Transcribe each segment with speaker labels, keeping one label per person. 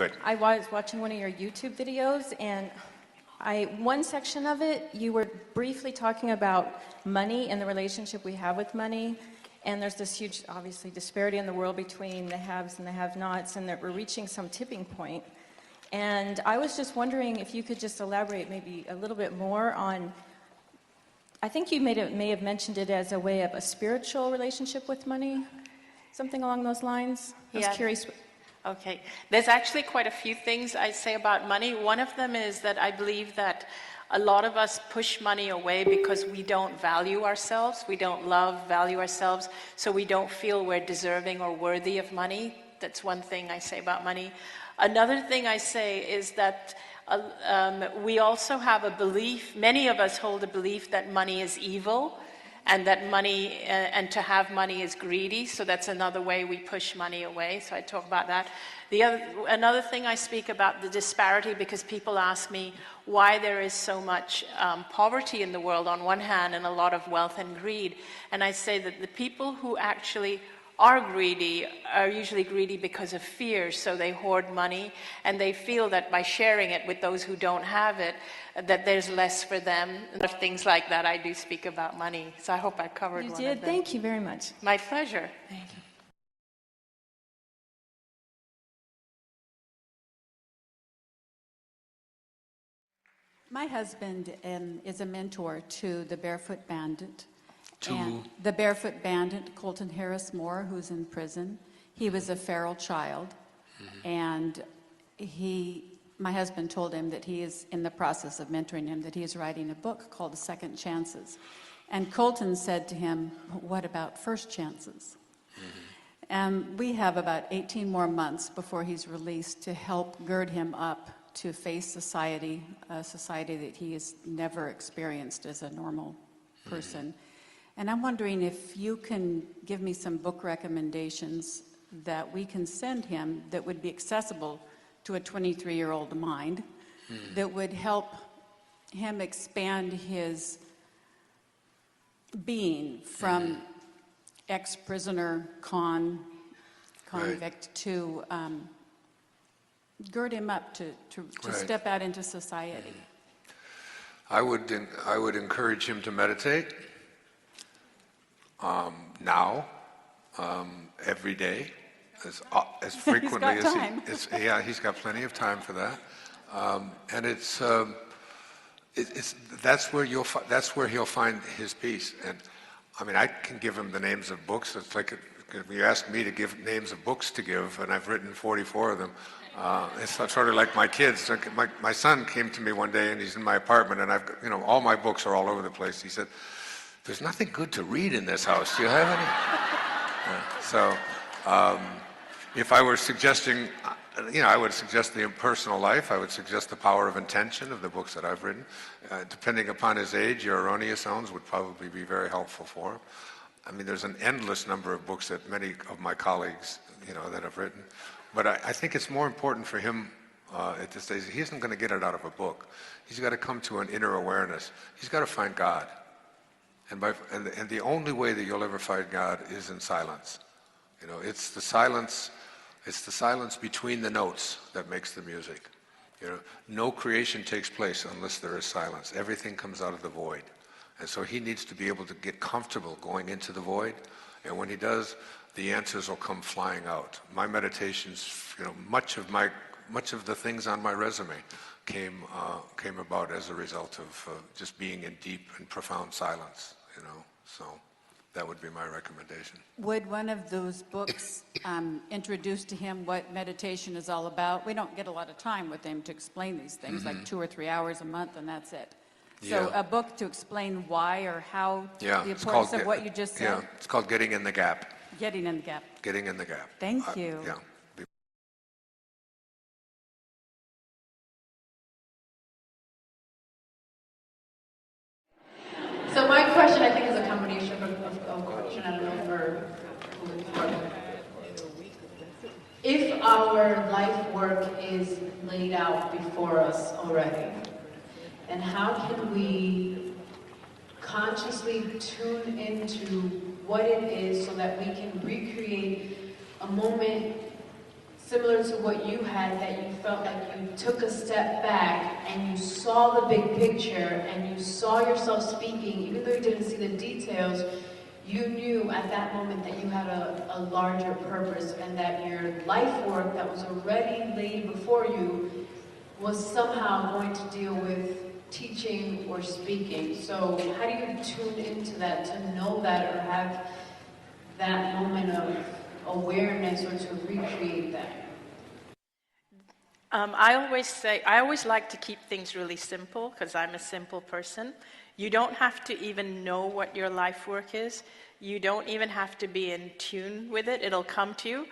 Speaker 1: Good.
Speaker 2: I was watching one of your YouTube videos, and one section of it, you were briefly talking about money and the relationship we have with money. And there's this huge, obviously, disparity in the world between the haves and the have-nots, and that we're reaching some tipping point. And I was just wondering if you could just elaborate maybe a little bit more on, I think you may have mentioned it as a way of a spiritual relationship with money, something along those lines. I was curious.
Speaker 3: Okay. There's actually quite a few things I say about money. One of them is that I believe that a lot of us push money away because we don't value ourselves. We don't value ourselves, so we don't feel we're deserving or worthy of money. That's one thing I say about money. Another thing I say is that we also have a belief, many of us hold a belief that money is evil, and that money, and to have money is greedy, so that's another way we push money away, so I talk about that. Another thing I speak about the disparity, because people ask me why there is so much poverty in the world on one hand and a lot of wealth and greed, and I say that the people who actually are greedy are usually greedy because of fear, so they hoard money, and they feel that by sharing it with those who don't have it, that there's less for them. And things like that, I do speak about money. So I hope I covered one of them.
Speaker 2: You did. Thank you very much.
Speaker 3: My pleasure. Thank you.
Speaker 4: My husband is a mentor to the Barefoot Bandit. And the Barefoot Bandit, Colton Harris Moore, who's in prison. He was a feral child, and my husband told him that he is in the process of mentoring him, that he is writing a book called Second Chances. And Colton said to him, what about first chances? And we have about 18 more months before he's released to help gird him up to face society, a society that he has never experienced as a normal person. And I'm wondering if you can give me some book recommendations that we can send him that would be accessible to a 23-year-old mind, that would help him expand his being from ex-prisoner convict to gird him up to step out into society.
Speaker 1: I would encourage him to meditate. Now, every day, as frequently
Speaker 4: he's got time.
Speaker 1: He's got plenty of time for that, and that's where he'll find his peace. And I mean, I can give him the names of books. It's like if you ask me to give names of books to give, and I've written 44 of them. It's sort of like my kids. My son came to me one day, and he's in my apartment, and all my books are all over the place. He said, "There's nothing good to read in this house. Do you have any?" If I were suggesting, I would suggest the impersonal life. I would suggest The Power of Intention of the books that I've written. Depending upon his age, Your Erroneous Zones would probably be very helpful for him. I mean, there's an endless number of books that many of my colleagues, that have written. But I think it's more important for him at this stage. He isn't going to get it out of a book. He's got to come to an inner awareness. He's got to find God. And the only way that you'll ever find God is in silence. It's the silence between the notes that makes the music. No creation takes place unless there is silence. Everything comes out of the void. And so he needs to be able to get comfortable going into the void. And when he does, the answers will come flying out. My meditations, much of the things on my resume came about as a result of just being in deep and profound silence. So that would be my recommendation.
Speaker 4: Would one of those books introduce to him what meditation is all about? We don't get a lot of time with him to explain these things, like 2 or 3 hours a month, and that's it. So a book to explain why or how, the importance of what you just said?
Speaker 1: Yeah, it's called Getting in the Gap.
Speaker 4: Getting in the Gap.
Speaker 1: Getting in the Gap.
Speaker 4: Thank you.
Speaker 5: So my question, I think, is a combination of question. I don't know for if our life work is laid out before us already, and how can we consciously tune into what it is so that we can recreate a moment similar to what you had, that you felt like you took a step back and you saw the big picture and you saw yourself speaking, even though you didn't see the details, you knew at that moment that you had a larger purpose and that your life work that was already laid before you was somehow going to deal with teaching or speaking. So how do you tune into that, to know that or have that moment of awareness or to recreate that?
Speaker 3: I always like to keep things really simple because I'm a simple person. You don't have to even know what your life work is. You don't even have to be in tune with it. It'll come to you.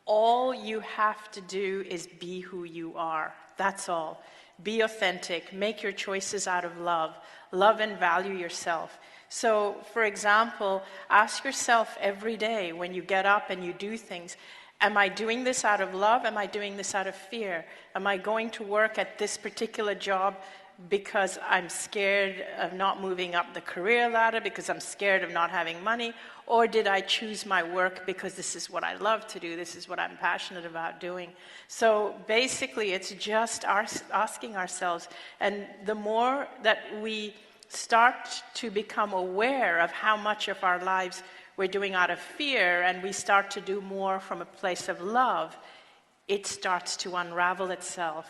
Speaker 3: All you have to do is be who you are. That's all. Be authentic. Make your choices out of love. Love and value yourself. So, for example, ask yourself every day when you get up and you do things, am I doing this out of love? Am I doing this out of fear? Am I going to work at this particular job because I'm scared of not moving up the career ladder, because I'm scared of not having money? Or did I choose my work because this is what I love to do, this is what I'm passionate about doing? So basically, it's just asking ourselves, and the more that we start to become aware of how much of our lives we're doing out of fear, and we start to do more from a place of love, it starts to unravel itself.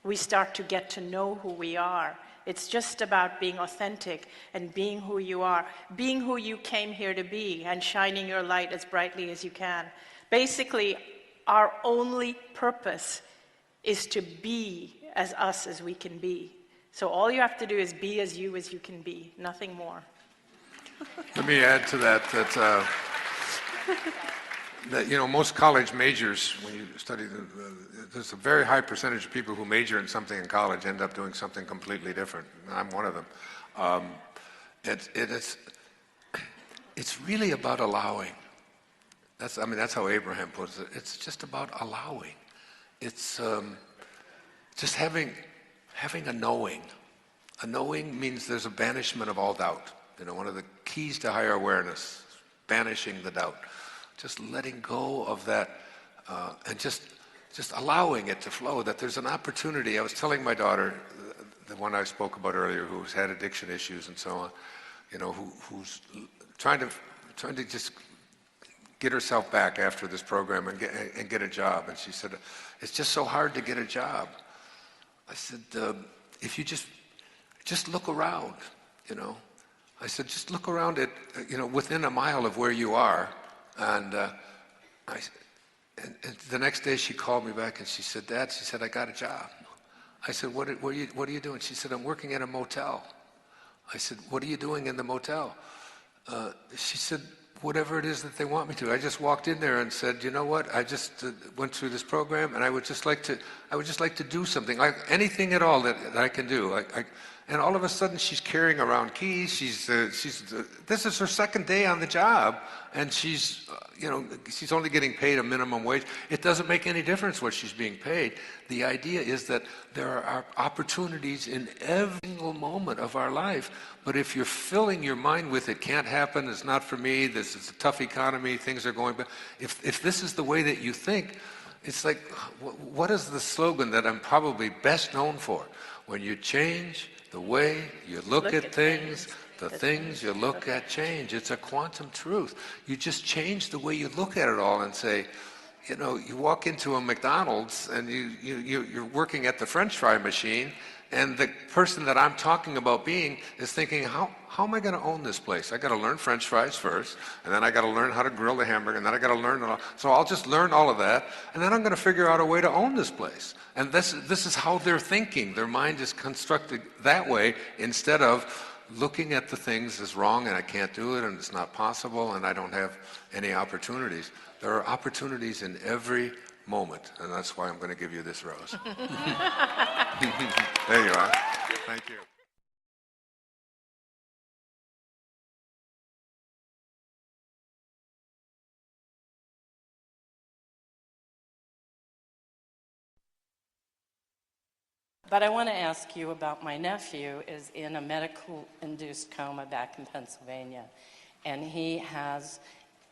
Speaker 3: We start to get to know who we are. It's just about being authentic and being who you are, being who you came here to be, and shining your light as brightly as you can. Basically, our only purpose is to be as us as we can be. So all you have to do is be as you can be, nothing more.
Speaker 1: Let me add to that that most college majors, when you study, there's a very high percentage of people who major in something in college end up doing something completely different. I'm one of them. It's really about allowing. That's how Abraham puts it. It's just about allowing. It's just having a knowing. A knowing means there's a banishment of all doubt. One of the keys to higher awareness, banishing the doubt. Just letting go of that and just allowing it to flow, that there's an opportunity. I was telling my daughter, the one I spoke about earlier, who's had addiction issues and so on, who's trying to just get herself back after this program and get a job. And she said, it's just so hard to get a job. I said, if you just look around, I said, just look around at, within a mile of where you are. And the next day she called me back and she said, Dad, she said, I got a job. I said, what are you doing? She said, I'm working at a motel. I said, what are you doing in the motel? She said, whatever it is that they want me to. I just walked in there and said, you know what? I just went through this program, and I would just like to do something, like anything at all that I can do. And all of a sudden, she's carrying around keys. This is her second day on the job, and she's only getting paid a minimum wage. It doesn't make any difference what she's being paid. The idea is that there are opportunities in every single moment of our life, but if you're filling your mind with it can't happen, it's not for me, this is a tough economy, things are going bad. If this is the way that you think, it's like, what is the slogan that I'm probably best known for? When you change the way you look at things, the things you look at change. It's a quantum truth. You just change the way you look at it all and say, you walk into a McDonald's and you're working at the French fry machine, and the person that I'm talking about being is thinking, how am I going to own this place? I got to learn French fries first, and then I got to learn how to grill the hamburger, and then I got to learn so I'll just learn all of that, and then I'm going to figure out a way to own this place. And this is how they're thinking. Their mind is constructed that way, instead of looking at the things as wrong, and I can't do it, and it's not possible, and I don't have any opportunities. There are opportunities in every moment, and that's why I'm going to give you this rose. There you are. Thank you.
Speaker 6: But I want to ask you about my nephew is in a medical-induced coma back in Pennsylvania, and he has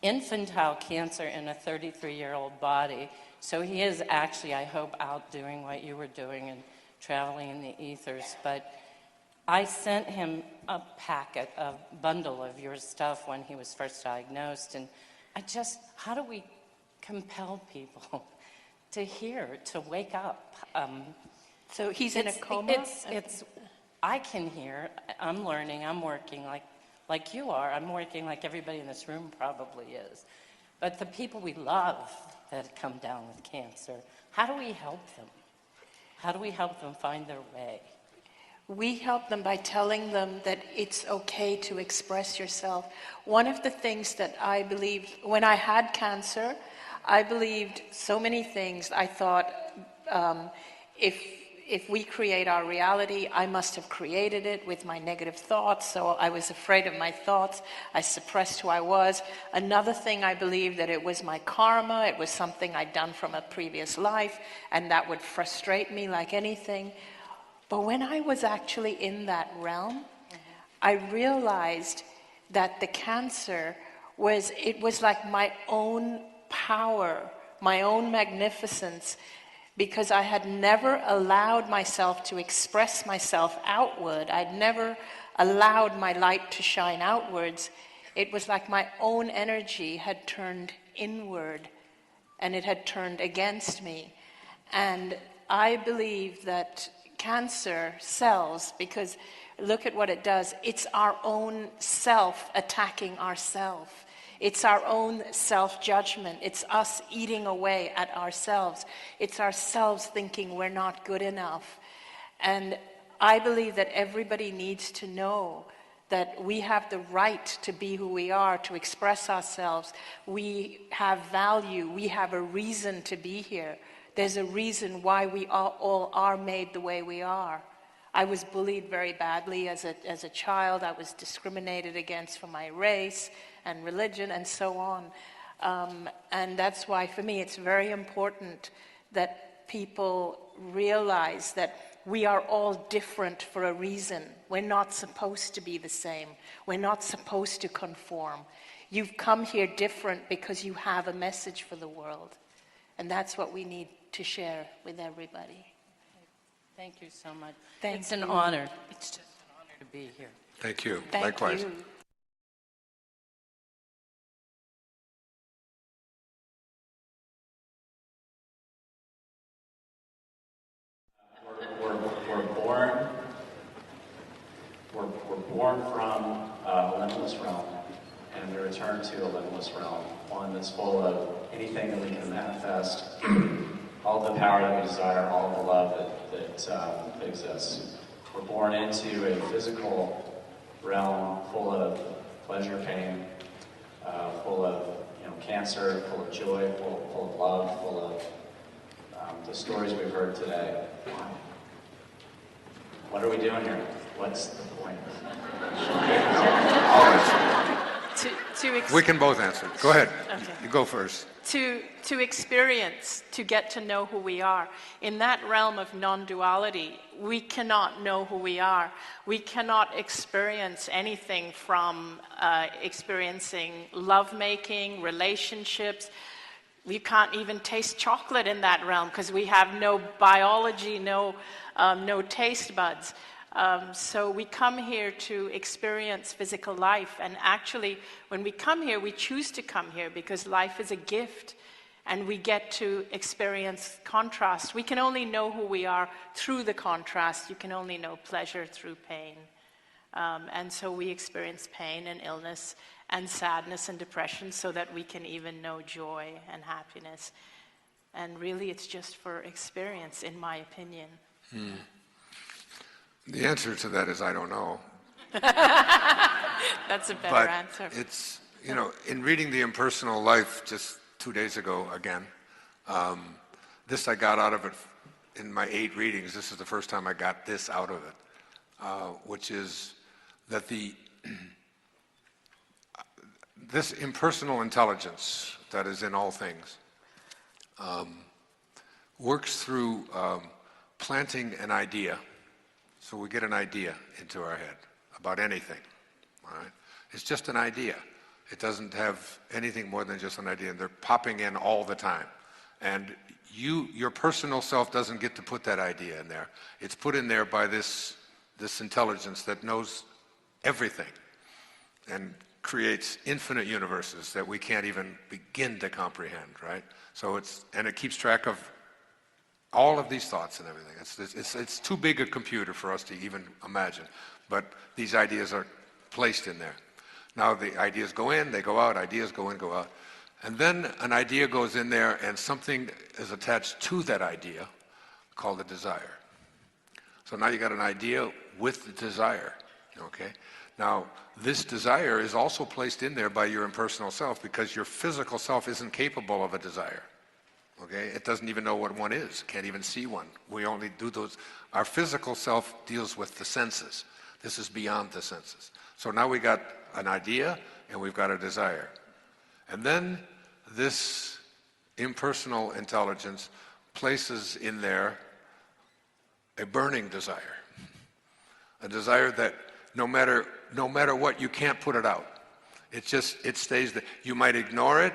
Speaker 6: infantile cancer in a 33-year-old body, So he is actually, I hope, out doing what you were doing and traveling in the ethers. But I sent him a packet, a bundle of your stuff when he was first diagnosed. And how do we compel people to hear, to wake up?
Speaker 3: So he's in a coma?
Speaker 6: I can hear, I'm learning, I'm working like you are. I'm working like everybody in this room probably is. But the people we love that come down with cancer, how do we help them? How do we help them find their way?
Speaker 3: We help them by telling them that it's okay to express yourself. One of the things that I believed when I had cancer, I believed so many things. I thought, if we create our reality, I must have created it with my negative thoughts, so I was afraid of my thoughts. I suppressed who I was. Another thing, I believed that it was my karma, it was something I'd done from a previous life, and that would frustrate me like anything. But when I was actually in that realm, I realized that the cancer was like my own power, my own magnificence, because I had never allowed myself to express myself outward. I'd never allowed my light to shine outwards. It was like my own energy had turned inward, and it had turned against me. And I believe that cancer cells, because look at what it does, it's our own self attacking ourself. It's our own self-judgment. It's us eating away at ourselves. It's ourselves thinking we're not good enough. And I believe that everybody needs to know that we have the right to be who we are, to express ourselves. We have value. We have a reason to be here. There's a reason why we all are made the way we are. I was bullied very badly as a child. I was discriminated against for my race and religion and so on. And that's why, for me, it's very important that people realize that we are all different for a reason. We're not supposed to be the same. We're not supposed to conform. You've come here different because you have a message for the world. And that's what we need to share with everybody.
Speaker 6: Thank you so much.
Speaker 3: Thank
Speaker 6: it's an
Speaker 3: you.
Speaker 6: honor. It's just an honor to be here.
Speaker 1: Thank you.
Speaker 3: Thank
Speaker 1: Likewise.
Speaker 3: you.
Speaker 7: We're born from a limitless realm, and we return to a limitless realm, one that's full of anything that we can manifest, all the power that we desire, all the love that exists. We're born into a physical realm full of pleasure, pain, full of cancer, full of joy, full of love, full of the stories we've heard today. What are we doing here? What's the point?
Speaker 1: We can both answer. Go ahead.
Speaker 3: Okay.
Speaker 1: You go first.
Speaker 3: To experience, to get to know who we are. In that realm of non-duality, we cannot know who we are. We cannot experience anything from experiencing lovemaking, relationships. We can't even taste chocolate in that realm because we have no biology, no taste buds. So we come here to experience physical life, and actually when we come here, we choose to come here because life is a gift and we get to experience contrast. We can only know who we are through the contrast. You can only know pleasure through pain. And so we experience pain and illness and sadness and depression so that we can even know joy and happiness. And really it's just for experience, in my opinion.
Speaker 1: The answer to that is I don't know.
Speaker 3: That's a better
Speaker 1: But
Speaker 3: answer.
Speaker 1: it's, in reading The Impersonal Life just 2 days ago again, this I got out of it in my 8 readings. This is the first time I got this out of it, which is that this impersonal intelligence that is in all things works through planting an idea. So we get an idea into our head about anything, all right? It's just an idea. It doesn't have anything more than just an idea, and they're popping in all the time. And your personal self doesn't get to put that idea in there. It's put in there by this intelligence that knows everything and creates infinite universes that we can't even begin to comprehend, right? So it keeps track of all of these thoughts and everything. It's too big a computer for us to even imagine, but these ideas are placed in there. Now the ideas go in, they go out, ideas go in, go out. And then an idea goes in there and something is attached to that idea called a desire. So now you got an idea with the desire, okay? Now, this desire is also placed in there by your impersonal self because your physical self isn't capable of a desire, okay? It doesn't even know what one is, can't even see one. We only do those. Our physical self deals with the senses. This is beyond the senses. So now we got an idea and we've got a desire. And then this impersonal intelligence places in there a burning desire. A desire that no matter what, you can't put it out. It stays there. You might ignore it,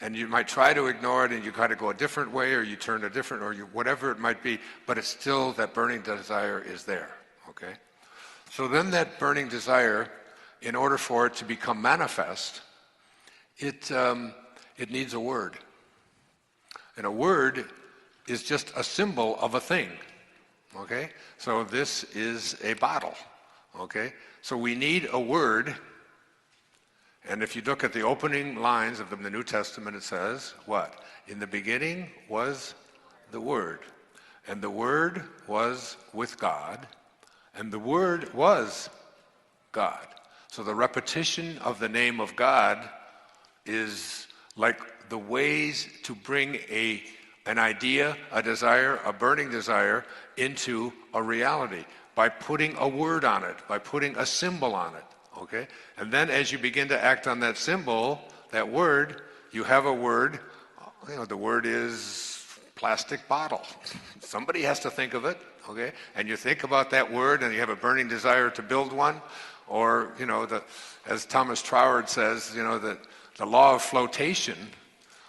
Speaker 1: and you might try to ignore it, and you kind of go a different way, or you turn a different, or whatever it might be, but it's still, that burning desire is there, okay? So then that burning desire, in order for it to become manifest, it needs a word. And a word is just a symbol of a thing, okay? So this is a bottle, okay? So we need a word, and if you look at the opening lines of the New Testament, it says, what? In the beginning was the Word, and the Word was with God, and the Word was God. So the repetition of the name of God is like the ways to bring an idea, a desire, a burning desire into a reality by putting a word on it, by putting a symbol on it, okay? And then as you begin to act on that symbol, that word, you have a word, the word is plastic bottle. Somebody has to think of it, okay? And you think about that word and you have a burning desire to build one, or, as Thomas Troward says, that the law of flotation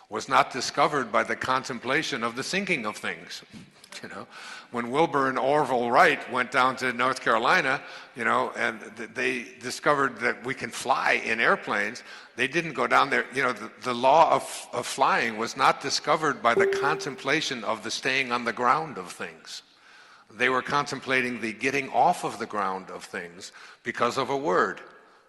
Speaker 1: was not discovered by the contemplation of the sinking of things. When Wilbur and Orville Wright went down to North Carolina, and they discovered that we can fly in airplanes, they didn't go down there. The law of flying was not discovered by the contemplation of the staying on the ground of things. They were contemplating the getting off of the ground of things because of a word.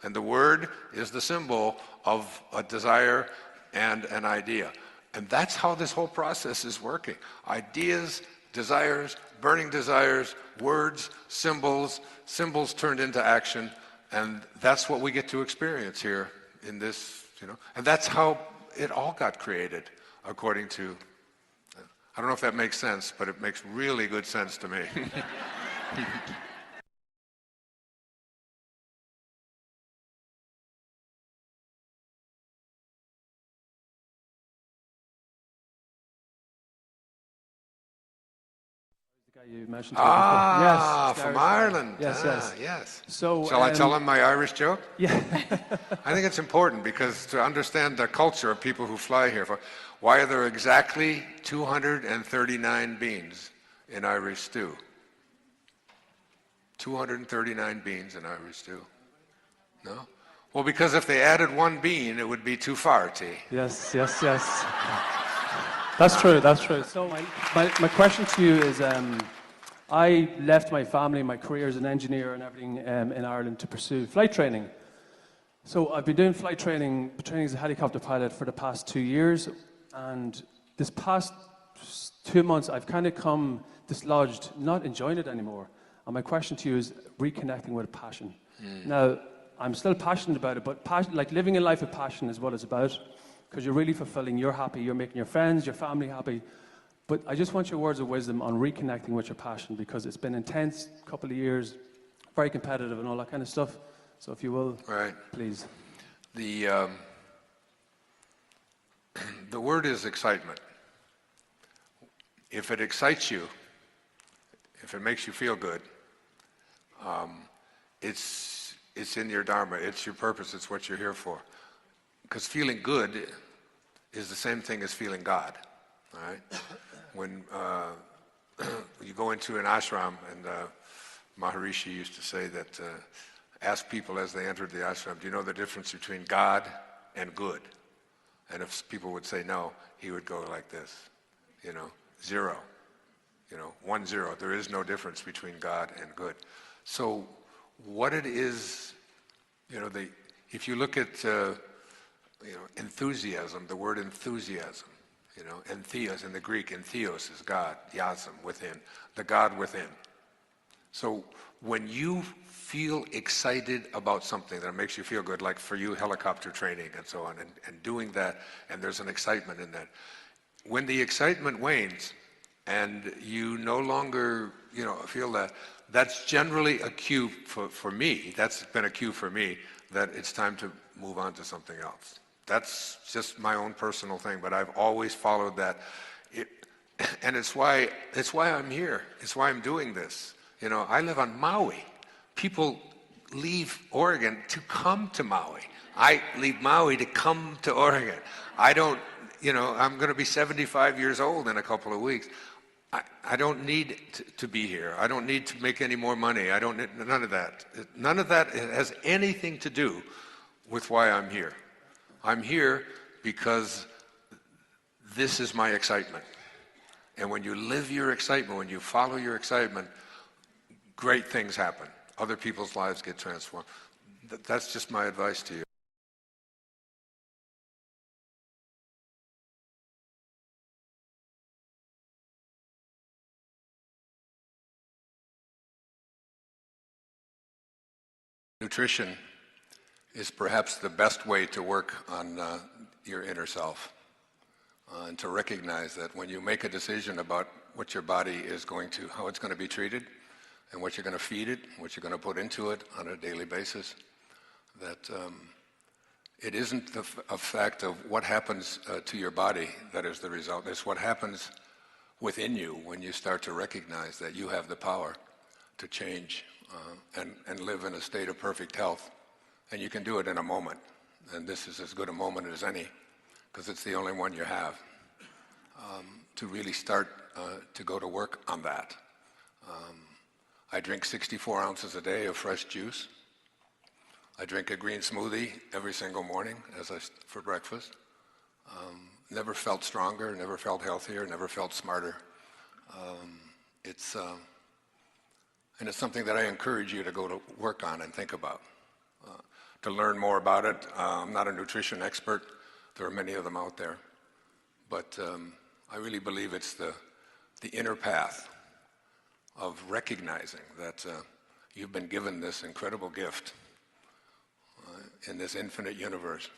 Speaker 1: And the word is the symbol of a desire and an idea. And that's how this whole process is working. Ideas, desires, burning desires, words, symbols turned into action, and that's what we get to experience here in this, and that's how it all got created, according to, I don't know if that makes sense, but it makes really good sense to me.
Speaker 8: You mentioned to me before. Yes,
Speaker 1: From
Speaker 8: Irish.
Speaker 1: Ireland.
Speaker 8: Yes.
Speaker 1: Yes.
Speaker 8: So,
Speaker 1: shall I tell him my Irish joke?
Speaker 8: Yeah.
Speaker 1: I think it's important because to understand the culture of people who fly here, why are there exactly 239 beans in Irish stew? 239 beans in Irish stew. No? Well, because if they added one bean, it would be too far, T.
Speaker 8: Yes. That's true. So my question to you is, I left my family, my career as an engineer and everything in Ireland to pursue flight training. So I've been doing flight training as a helicopter pilot for the past 2 years, and this past 2 months I've kind of come dislodged, not enjoying it anymore. And my question to you is reconnecting with a passion. Now, I'm still passionate about it, but living a life of passion is what it's about. Because you're really fulfilling, you're happy, you're making your friends, your family happy. But I just want your words of wisdom on reconnecting with your passion, because it's been intense, couple of years, very competitive and all that kind of stuff. So if you will,
Speaker 1: right,
Speaker 8: please.
Speaker 1: The word is excitement. If it excites you, if it makes you feel good, it's in your dharma, it's your purpose, it's what you're here for. Because feeling good is the same thing as feeling God, all right? When you go into an ashram, and Maharishi used to say that, ask people as they entered the ashram, do you know the difference between God and good? And if people would say no, he would go like this, you know, 0, 1-0. There is no difference between God and good. So what it is, if you look at, enthusiasm, the word enthusiasm, entheos in the Greek, entheos is God, yasm, within, the God within. So when you feel excited about something that makes you feel good, like for you, helicopter training and so on, and doing that, and there's an excitement in that. When the excitement wanes and you no longer, feel that, that's generally a cue for me, that's been a cue for me, that it's time to move on to something else. That's just my own personal thing, but I've always followed that. And it's why I'm here. It's why I'm doing this. I live on Maui. People leave Oregon to come to Maui. I leave Maui to come to Oregon. I don't, I'm going to be 75 years old in a couple of weeks. I don't need to be here. I don't need to make any more money. I don't need none of that. None of that has anything to do with why I'm here. I'm here because this is my excitement. And when you live your excitement, when you follow your excitement, great things happen. Other people's lives get transformed. That's just my advice to you. Nutrition is perhaps the best way to work on your inner self, and to recognize that when you make a decision about what your body is going to, how it's going to be treated, and what you're going to feed it, what you're going to put into it on a daily basis, that it isn't a fact of what happens to your body that is the result. It's what happens within you when you start to recognize that you have the power to change and live in a state of perfect health. And you can do it in a moment. And this is as good a moment as any, because it's the only one you have, to really start to go to work on that. I drink 64 ounces a day of fresh juice. I drink a green smoothie every single morning for breakfast. Never felt stronger, never felt healthier, never felt smarter. And it's something that I encourage you to go to work on and think about. To learn more about it, I'm not a nutrition expert. There are many of them out there. But I really believe it's the inner path of recognizing that you've been given this incredible gift in this infinite universe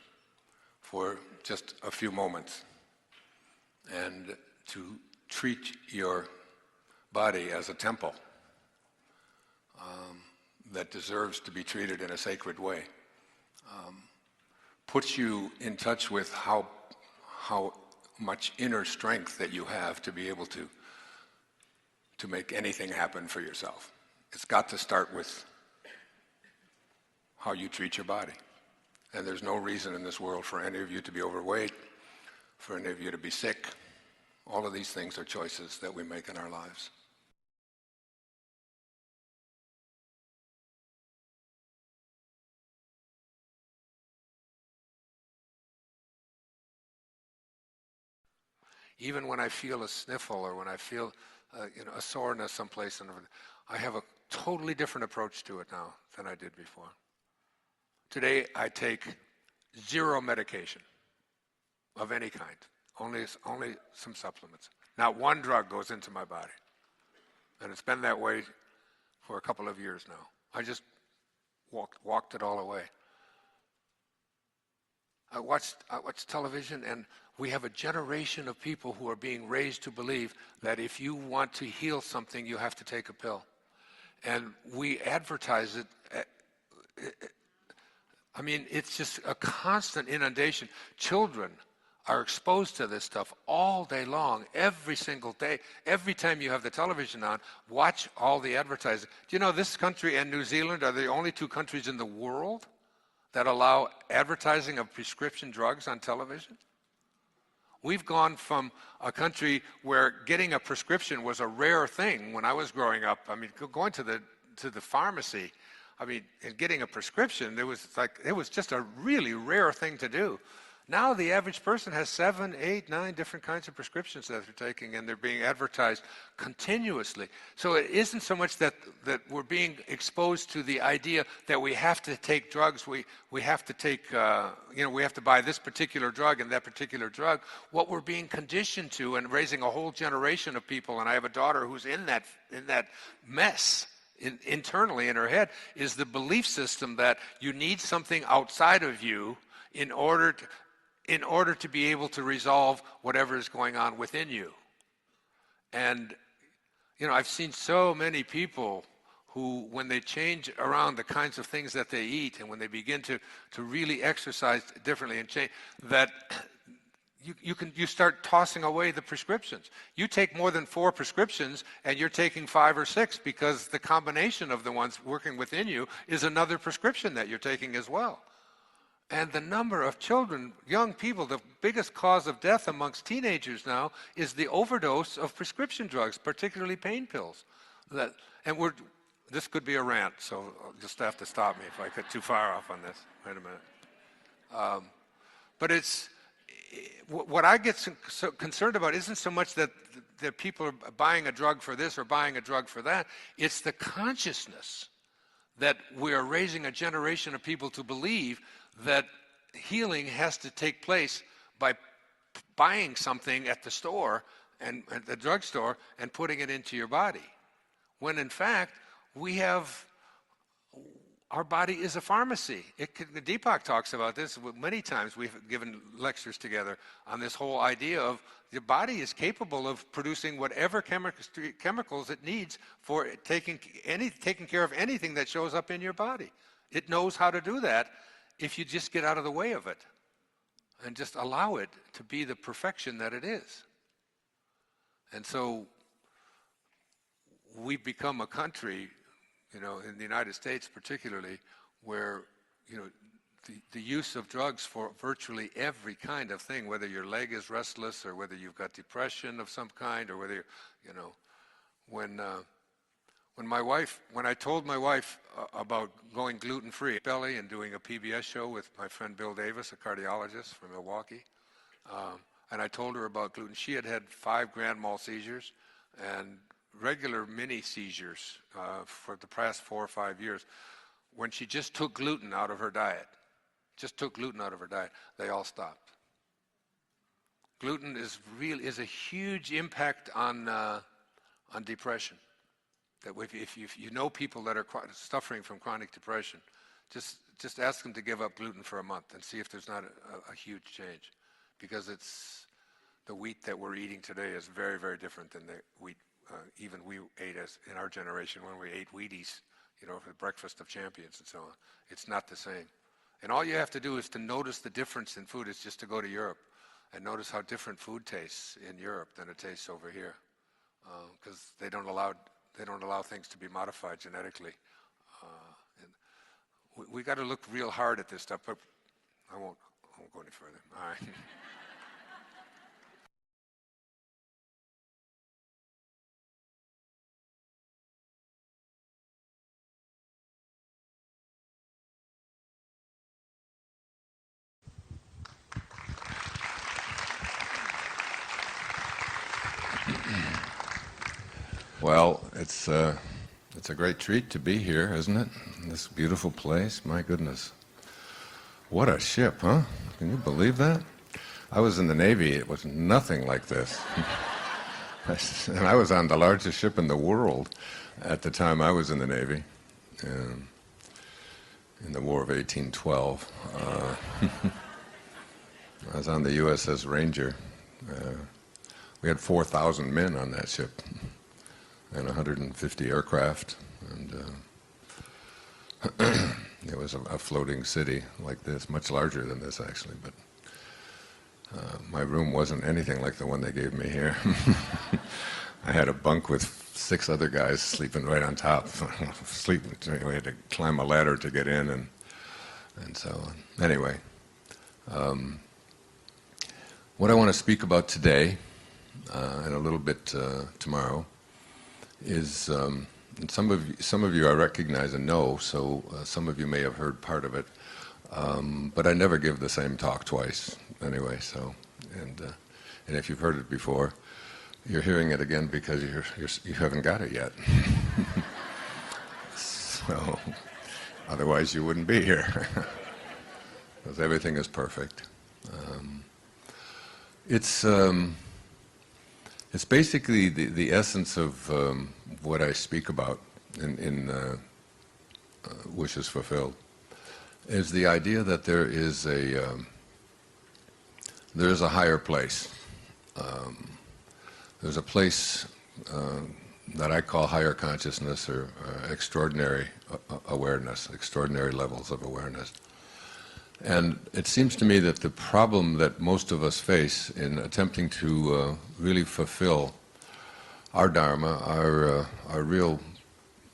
Speaker 1: for just a few moments, and to treat your body as a temple that deserves to be treated in a sacred way. Puts you in touch with how much inner strength that you have to be able to make anything happen for yourself. It's got to start with how you treat your body. And there's no reason in this world for any of you to be overweight, for any of you to be sick. All of these things are choices that we make in our lives. Even when I feel a sniffle or when I feel a soreness someplace, I have a totally different approach to it now than I did before. Today I take 0 medication of any kind, only some supplements. Not one drug goes into my body. And it's been that way for a couple of years now. I just walked it all away. I watched television, and we have a generation of people who are being raised to believe that if you want to heal something, you have to take a pill. And we advertise it. I mean, it's just a constant inundation. Children are exposed to this stuff all day long, every single day. Every time you have the television on, watch all the advertising. Do you know this country and New Zealand are the only 2 countries in the world that allow advertising of prescription drugs on television? We've gone from a country where getting a prescription was a rare thing when I was growing up. I mean, going to the pharmacy, I mean, and getting a prescription, it was just a really rare thing to do. Now the average person has 7, 8, 9 different kinds of prescriptions that they're taking, and they're being advertised continuously. So it isn't so much that we're being exposed to the idea that we have to take drugs, we have to take, we have to buy this particular drug and that particular drug. What we're being conditioned to, and raising a whole generation of people, and I have a daughter who's in that mess, internally in her head, is the belief system that you need something outside of you in order to be able to resolve whatever is going on within you. And, I've seen so many people who, when they change around the kinds of things that they eat, and when they begin to really exercise differently and change, that you start tossing away the prescriptions. You take more than 4 prescriptions, and you're taking 5 or 6, because the combination of the ones working within you is another prescription that you're taking as well. And the number of children, young people, the biggest cause of death amongst teenagers now is the overdose of prescription drugs, particularly pain pills. This could be a rant, so you'll just have to stop me if I get too far off on this. Wait a minute. But what I get so concerned about isn't so much that people are buying a drug for this or buying a drug for that. It's the consciousness that we are raising a generation of people to believe that healing has to take place by buying something at the store and at the drugstore and putting it into your body. When in fact, our body is a pharmacy. Deepak talks about this many times. We've given lectures together on this whole idea of the body is capable of producing whatever chemicals it needs for taking care of anything that shows up in your body. It knows how to do that if you just get out of the way of it and just allow it to be the perfection that it is. And so we've become a country, in the United States particularly, where, the use of drugs for virtually every kind of thing, whether your leg is restless or whether you've got depression of some kind, or whether, when I told my wife about going gluten-free belly and doing a PBS show with my friend Bill Davis, a cardiologist from Milwaukee, and I told her about gluten, she had 5 grand mal seizures and regular mini seizures for the past 4 or 5 years. When she just took gluten out of her diet, they all stopped. Gluten is a huge impact on depression. That if you know people that are suffering from chronic depression, just ask them to give up gluten for a month and see if there's not a huge change, because the wheat that we're eating today is very, very different than the wheat even we ate as in our generation when we ate Wheaties, for the breakfast of champions and so on. It's not the same. And all you have to do is to notice the difference in food is just to go to Europe and notice how different food tastes in Europe than it tastes over here, because they don't allow things to be modified genetically. And we got to look real hard at this stuff, but I won't go any further. All right. Well, it's a great treat to be here, isn't it? This beautiful place, my goodness. What a ship, huh? Can you believe that? I was in the Navy, it was nothing like this. And I was on the largest ship in the world at the time I was in the Navy, in the War of 1812. I was on the USS Ranger. We had 4,000 men on that ship and 150 aircraft, and it was a floating city like this, much larger than this actually, but my room wasn't anything like the one they gave me here. I had a bunk with 6 other guys sleeping right on top. We had to climb a ladder to get in, and so on. Anyway, What I want to speak about today, and a little bit tomorrow, is, and some of you I recognize and know, so some of you may have heard part of it, but I never give the same talk twice anyway. So, and if you've heard it before, you're hearing it again because you haven't got it yet. So, otherwise you wouldn't be here, because everything is perfect. It's basically the essence of what I speak about in Wishes Fulfilled, is the idea that there is a higher place. There's a place that I call higher consciousness, or extraordinary awareness, extraordinary levels of awareness. And it seems to me that the problem that most of us face in attempting to really fulfill our Dharma, our real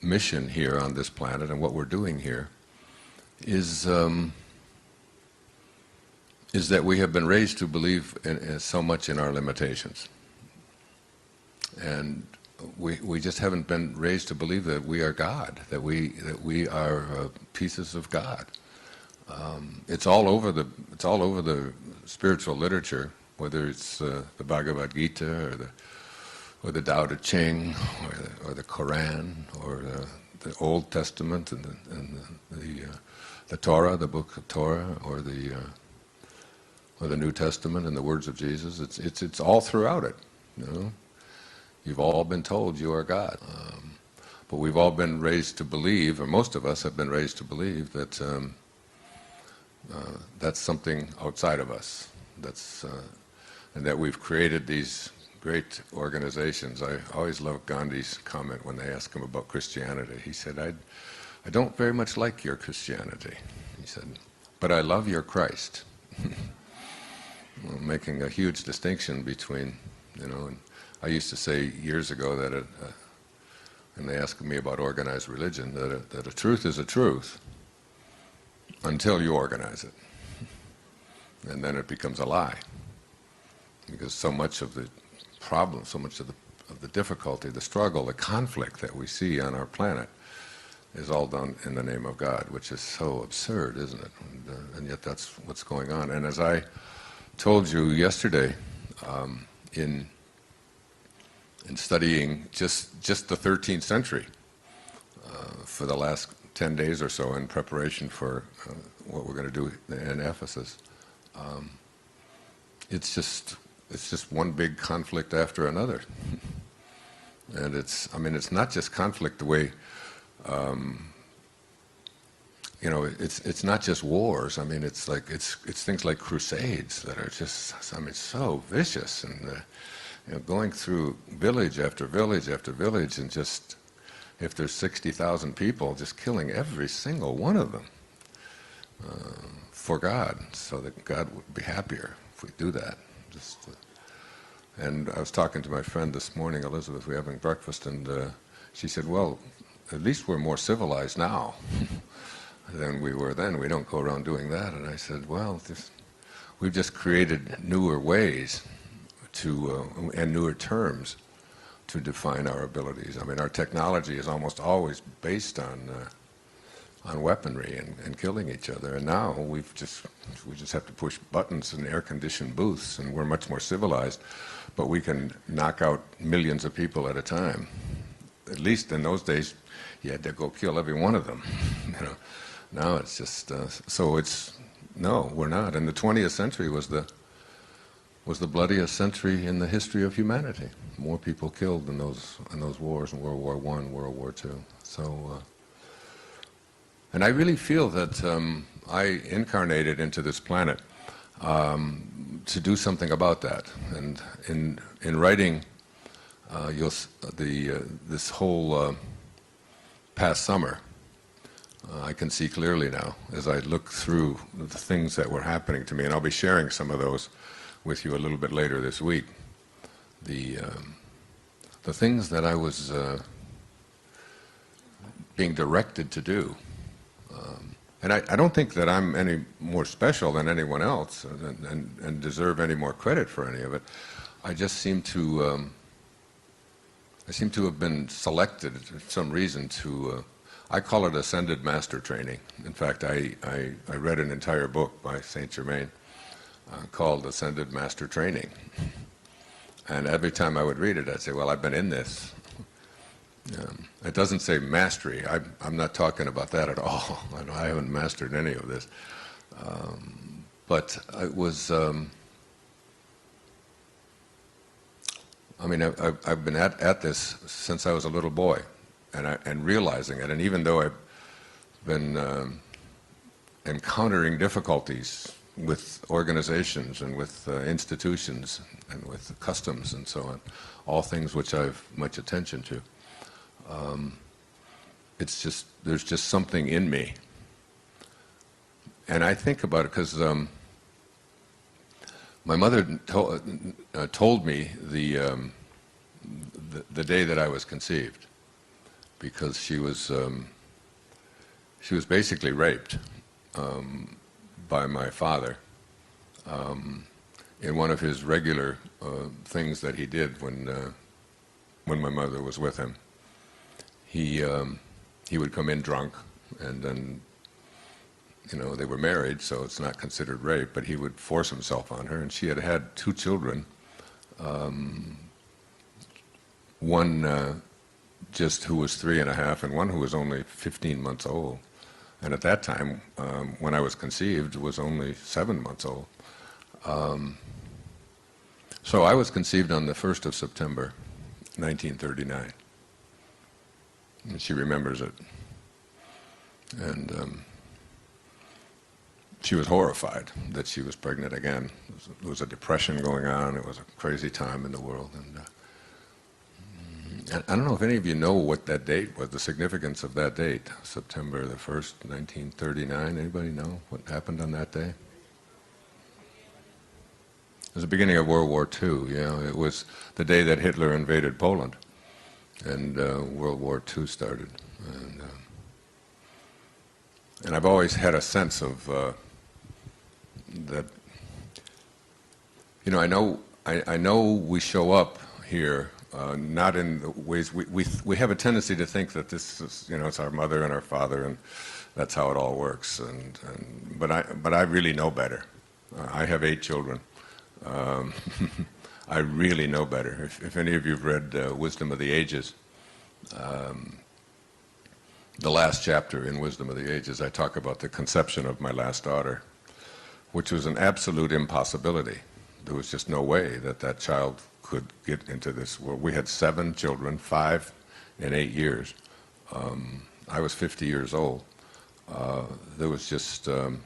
Speaker 1: mission here on this planet, and what we're doing here, is that we have been raised to believe so much in our limitations. And we just haven't been raised to believe that we are God, that we are pieces of God. It's all over the spiritual literature, whether it's the Bhagavad Gita or the Tao Te Ching or the Quran or the Old Testament and the Torah, the Book of Torah, or the New Testament and the words of Jesus. It's all throughout it. You know, you've all been told you are God, but we've all been raised to believe, or most of us have been raised to believe that. That's something outside of us. And that we've created these great organizations. I always love Gandhi's comment when they ask him about Christianity. He said, I don't very much like your Christianity. He said, but I love your Christ. Well, making a huge distinction between, and I used to say years ago that, and they asked me about organized religion, that a truth is a truth until you organize it. And then it becomes a lie. Because so much of the problem, so much of the difficulty, the struggle, the conflict that we see on our planet is all done in the name of God, which is so absurd, isn't it? And yet that's what's going on. And as I told you yesterday, in studying just the 13th century for the last 10 days or so in preparation for what we're going to do in Ephesus, it's just one big conflict after another. And it's not just conflict the way, it's not just wars. It's things like crusades that are just, so vicious, and going through village after village after village, and just, if there's 60,000 people, just killing every single one of them for God, so that God would be happier if we do that. And I was talking to my friend this morning, Elizabeth, we were having breakfast, and she said, well, at least we're more civilized now than we were then. We don't go around doing that. And I said, well, we've just created newer ways and newer terms to define our abilities. Our technology is almost always based on weaponry and killing each other. And now we just have to push buttons in air-conditioned booths, and we're much more civilized. But we can knock out millions of people at a time. At least in those days, you had to go kill every one of them. Now it's just no, we're not. And the 20th century was the bloodiest century in the history of humanity. More people killed in those wars in World War I, World War II. So, and I really feel that I incarnated into this planet to do something about that. And in writing, this whole past summer, I can see clearly now as I look through the things that were happening to me, and I'll be sharing some of those with you a little bit later this week. The things that I was being directed to do And I don't think that I'm any more special than anyone else and deserve any more credit for any of it. I just seem to, I seem to have been selected for some reason to, I call it ascended master training. In fact, I read an entire book by Saint Germain called Ascended Master Training. And every time I would read it, I'd say, well, I've been in this. It doesn't say mastery. I'm not talking about that at all. I haven't mastered any of this. But it was, I mean, I've been at this since I was a little boy, and realizing it. And even though I've been encountering difficulties with organizations and with institutions and with customs and so on, all things which I've much attention to, it's just, there's just something in me. And I think about it because my mother told me the day that I was conceived, because she was basically raped by my father in one of his regular things that he did when my mother was with him. He would come in drunk, and then, you know, they were married, so it's not considered rape, but he would force himself on her, and she had had 2 children, one just who was 3.5 and one who was only 15 months old. And at that time, when I was conceived, was only 7 months old. So I was conceived on the 1st of September, 1939. And she remembers it. And she was horrified that she was pregnant again. There was a depression going on. It was a crazy time in the world. And I don't know if any of you know what that date was, the significance of that date, September the 1st, 1939. Anybody know what happened on that day? It was the beginning of World War II. Yeah, it was the day that Hitler invaded Poland, and World War II started. And I've always had a sense of that. You know, I know we show up here. Not in the ways we have a tendency to think that this is, you know, it's our mother and our father, and that's how it all works. But I really know better. I have 8 children. I really know better. If any of you've read Wisdom of the Ages, the last chapter in Wisdom of the Ages, I talk about the conception of my last daughter, which was an absolute impossibility. There was just no way that that child could get into this world. We had 7 children, 5 in 8 years. I was 50 years old. There was just, and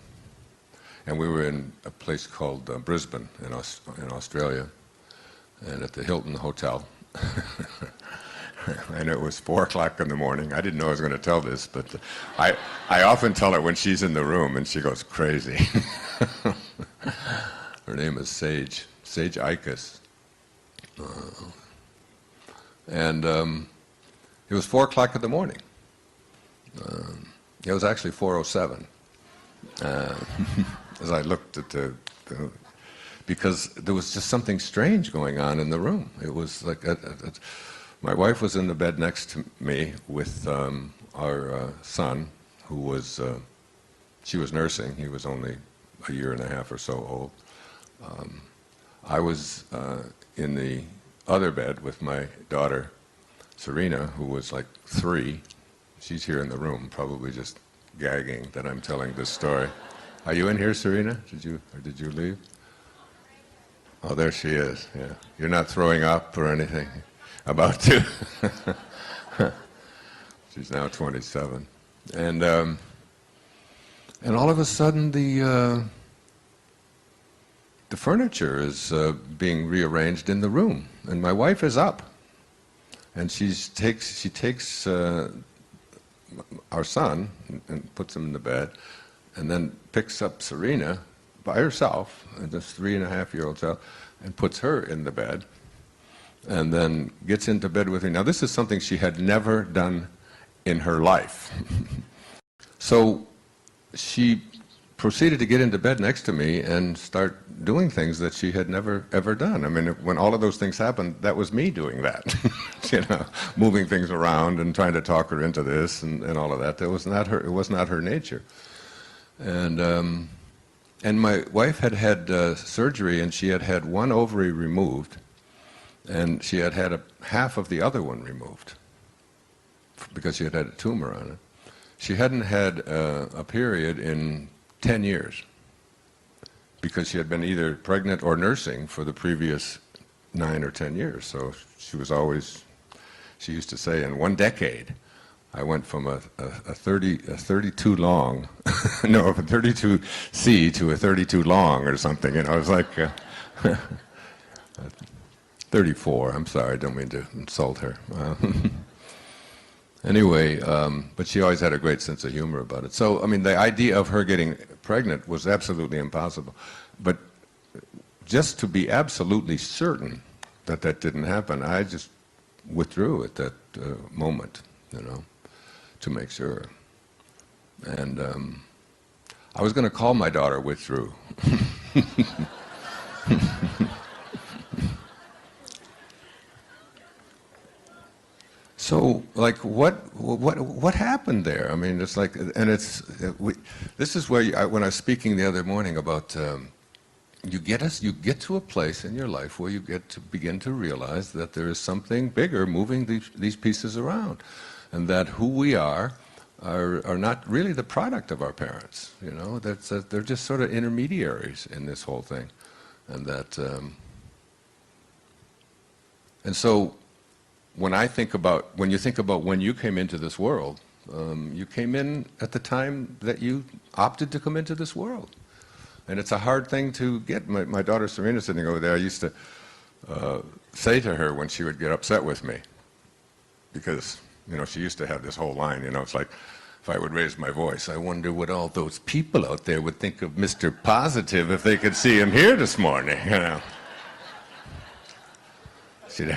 Speaker 1: we were in a place called Brisbane in Australia, and at the Hilton Hotel. And it was 4 o'clock in the morning. I didn't know I was going to tell this, but I often tell her when she's in the room and she goes crazy. Her name is Sage Ikus. And it was 4 o'clock in the morning. It was actually 4:07. As I looked at because there was just something strange going on in the room. It was like, my wife was in the bed next to me with our son, who was, she was nursing. He was only 1.5 years or so old. I was in the other bed with my daughter, Serena, who was like 3. She's here in the room, probably just gagging that I'm telling this story. Are you in here, Serena? Did you leave? Oh, there she is, yeah. You're not throwing up or anything? About to. She's now 27. And all of a sudden the furniture is being rearranged in the room, and my wife is up, and she takes our son and puts him in the bed, and then picks up Serena by herself, this 3.5-year-old child, and puts her in the bed, and then gets into bed with me. Now, this is something she had never done in her life. So she proceeded to get into bed next to me and start doing things that she had never ever done. I mean, when all of those things happened, that was me doing that, moving things around and trying to talk her into this and all of that. That was not her. It was not her nature. And my wife had had surgery, and she had had one ovary removed, and she had had half of the other one removed because she had had a tumor on it. She hadn't had a period in 10 years because she had been either pregnant or nursing for the previous 9 or 10 years. So she was always, she used to say, in one decade, I went from a 32 long, no, a 32C to a 32 long or something. It was like 34. I'm sorry, I don't mean to insult her. Anyway, but she always had a great sense of humor about it. So, I mean, the idea of her getting pregnant was absolutely impossible. But just to be absolutely certain that that didn't happen, I just withdrew at that moment, to make sure. And I was going to call my daughter withdrew. So, like, what happened there? I mean, it's like, and this is where when I was speaking the other morning about you get to a place in your life where you get to begin to realize that there is something bigger moving these pieces around, and that who we are not really the product of our parents. They're just sort of intermediaries in this whole thing, and that and so. When you think about when you came into this world, you came in at the time that you opted to come into this world. And it's a hard thing to get. My daughter Serena sitting over there, I used to say to her when she would get upset with me, because, she used to have this whole line, it's like, if I would raise my voice, I wonder what all those people out there would think of Mr. Positive if they could see him here this morning, She'd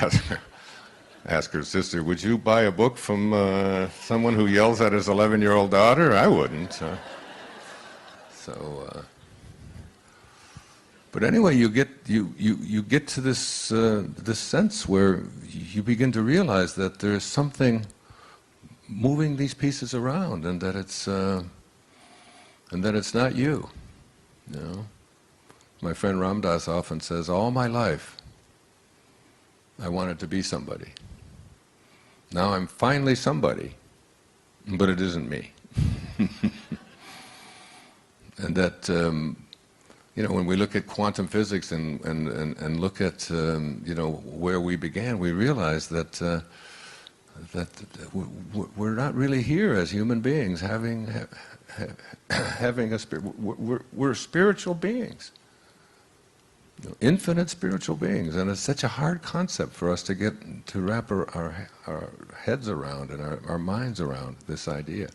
Speaker 1: ask her sister, would you buy a book from someone who yells at his 11-year-old daughter? I wouldn't. But anyway, you get to this this sense where you begin to realize that there is something moving these pieces around, and that it's not you. My friend Ramdas often says, all my life I wanted to be somebody. Now I'm finally somebody, but it isn't me. And that, when we look at quantum physics and look at, where we began, we realize that we're not really here as human beings having a spirit. We're spiritual beings. Infinite spiritual beings, and it's such a hard concept for us to wrap our heads around and our minds around this idea.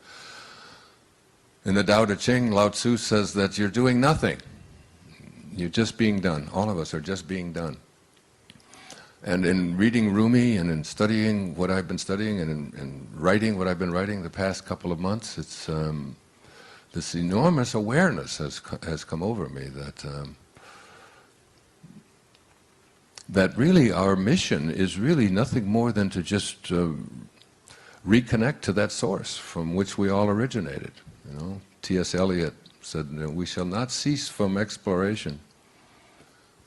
Speaker 1: In the Tao Te Ching, Lao Tzu says that you're doing nothing. You're just being done. All of us are just being done. And in reading Rumi and in studying what I've been studying and in writing what I've been writing the past couple of months, it's this enormous awareness has come over me that really our mission is really nothing more than to just reconnect to that source from which we all originated. T.S. Eliot said, we shall not cease from exploration,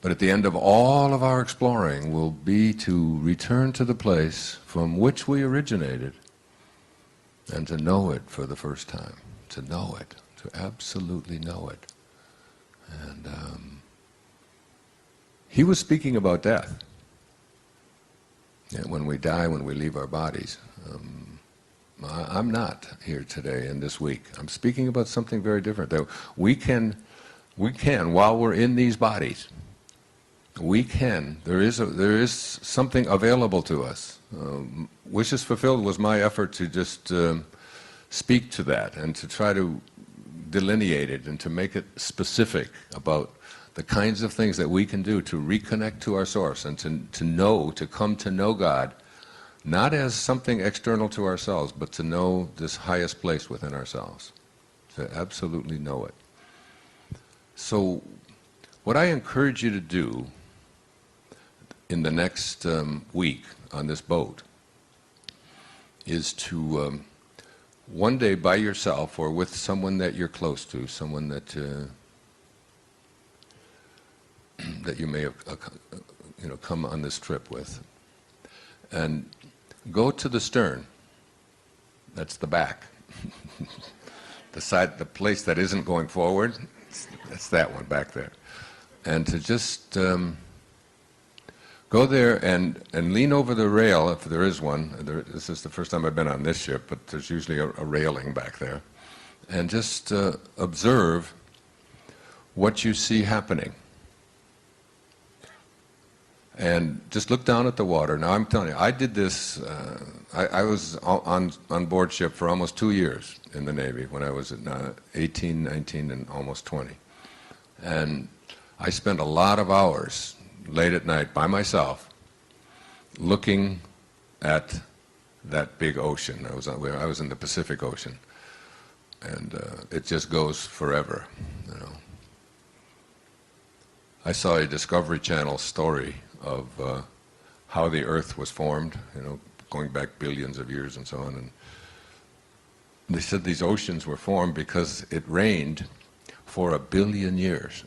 Speaker 1: but at the end of all of our exploring will be to return to the place from which we originated and to know it for the first time, to know it, to absolutely know it. And he was speaking about death. When we die, when we leave our bodies. I'm not here today and this week. I'm speaking about something very different. That we can, while we're in these bodies, there is something available to us. Wishes Fulfilled was my effort to just speak to that and to try to delineate it and to make it specific about the kinds of things that we can do to reconnect to our source and to come to know God, not as something external to ourselves, but to know this highest place within ourselves. to absolutely know it. So what I encourage you to do in the next week on this boat is to one day by yourself or with someone that you're close to, someone that that you may have come on this trip with, and go to the stern. That's the back. The side, the place that isn't going forward, that's that one back there. And to just go there and lean over the rail, if there is one. This is the first time I've been on this ship, but there's usually a railing back there. And just observe what you see happening. And just look down at the water. Now, I'm telling you, I did this, I was on board ship for almost 2 years in the Navy when I was at 18, 19, and almost 20. And I spent a lot of hours late at night by myself looking at that big ocean. I was in the Pacific Ocean. And it just goes forever, you know. I saw a Discovery Channel story of how the Earth was formed, you know, going back billions of years and so on. And they said these oceans were formed because it rained for 1 billion years.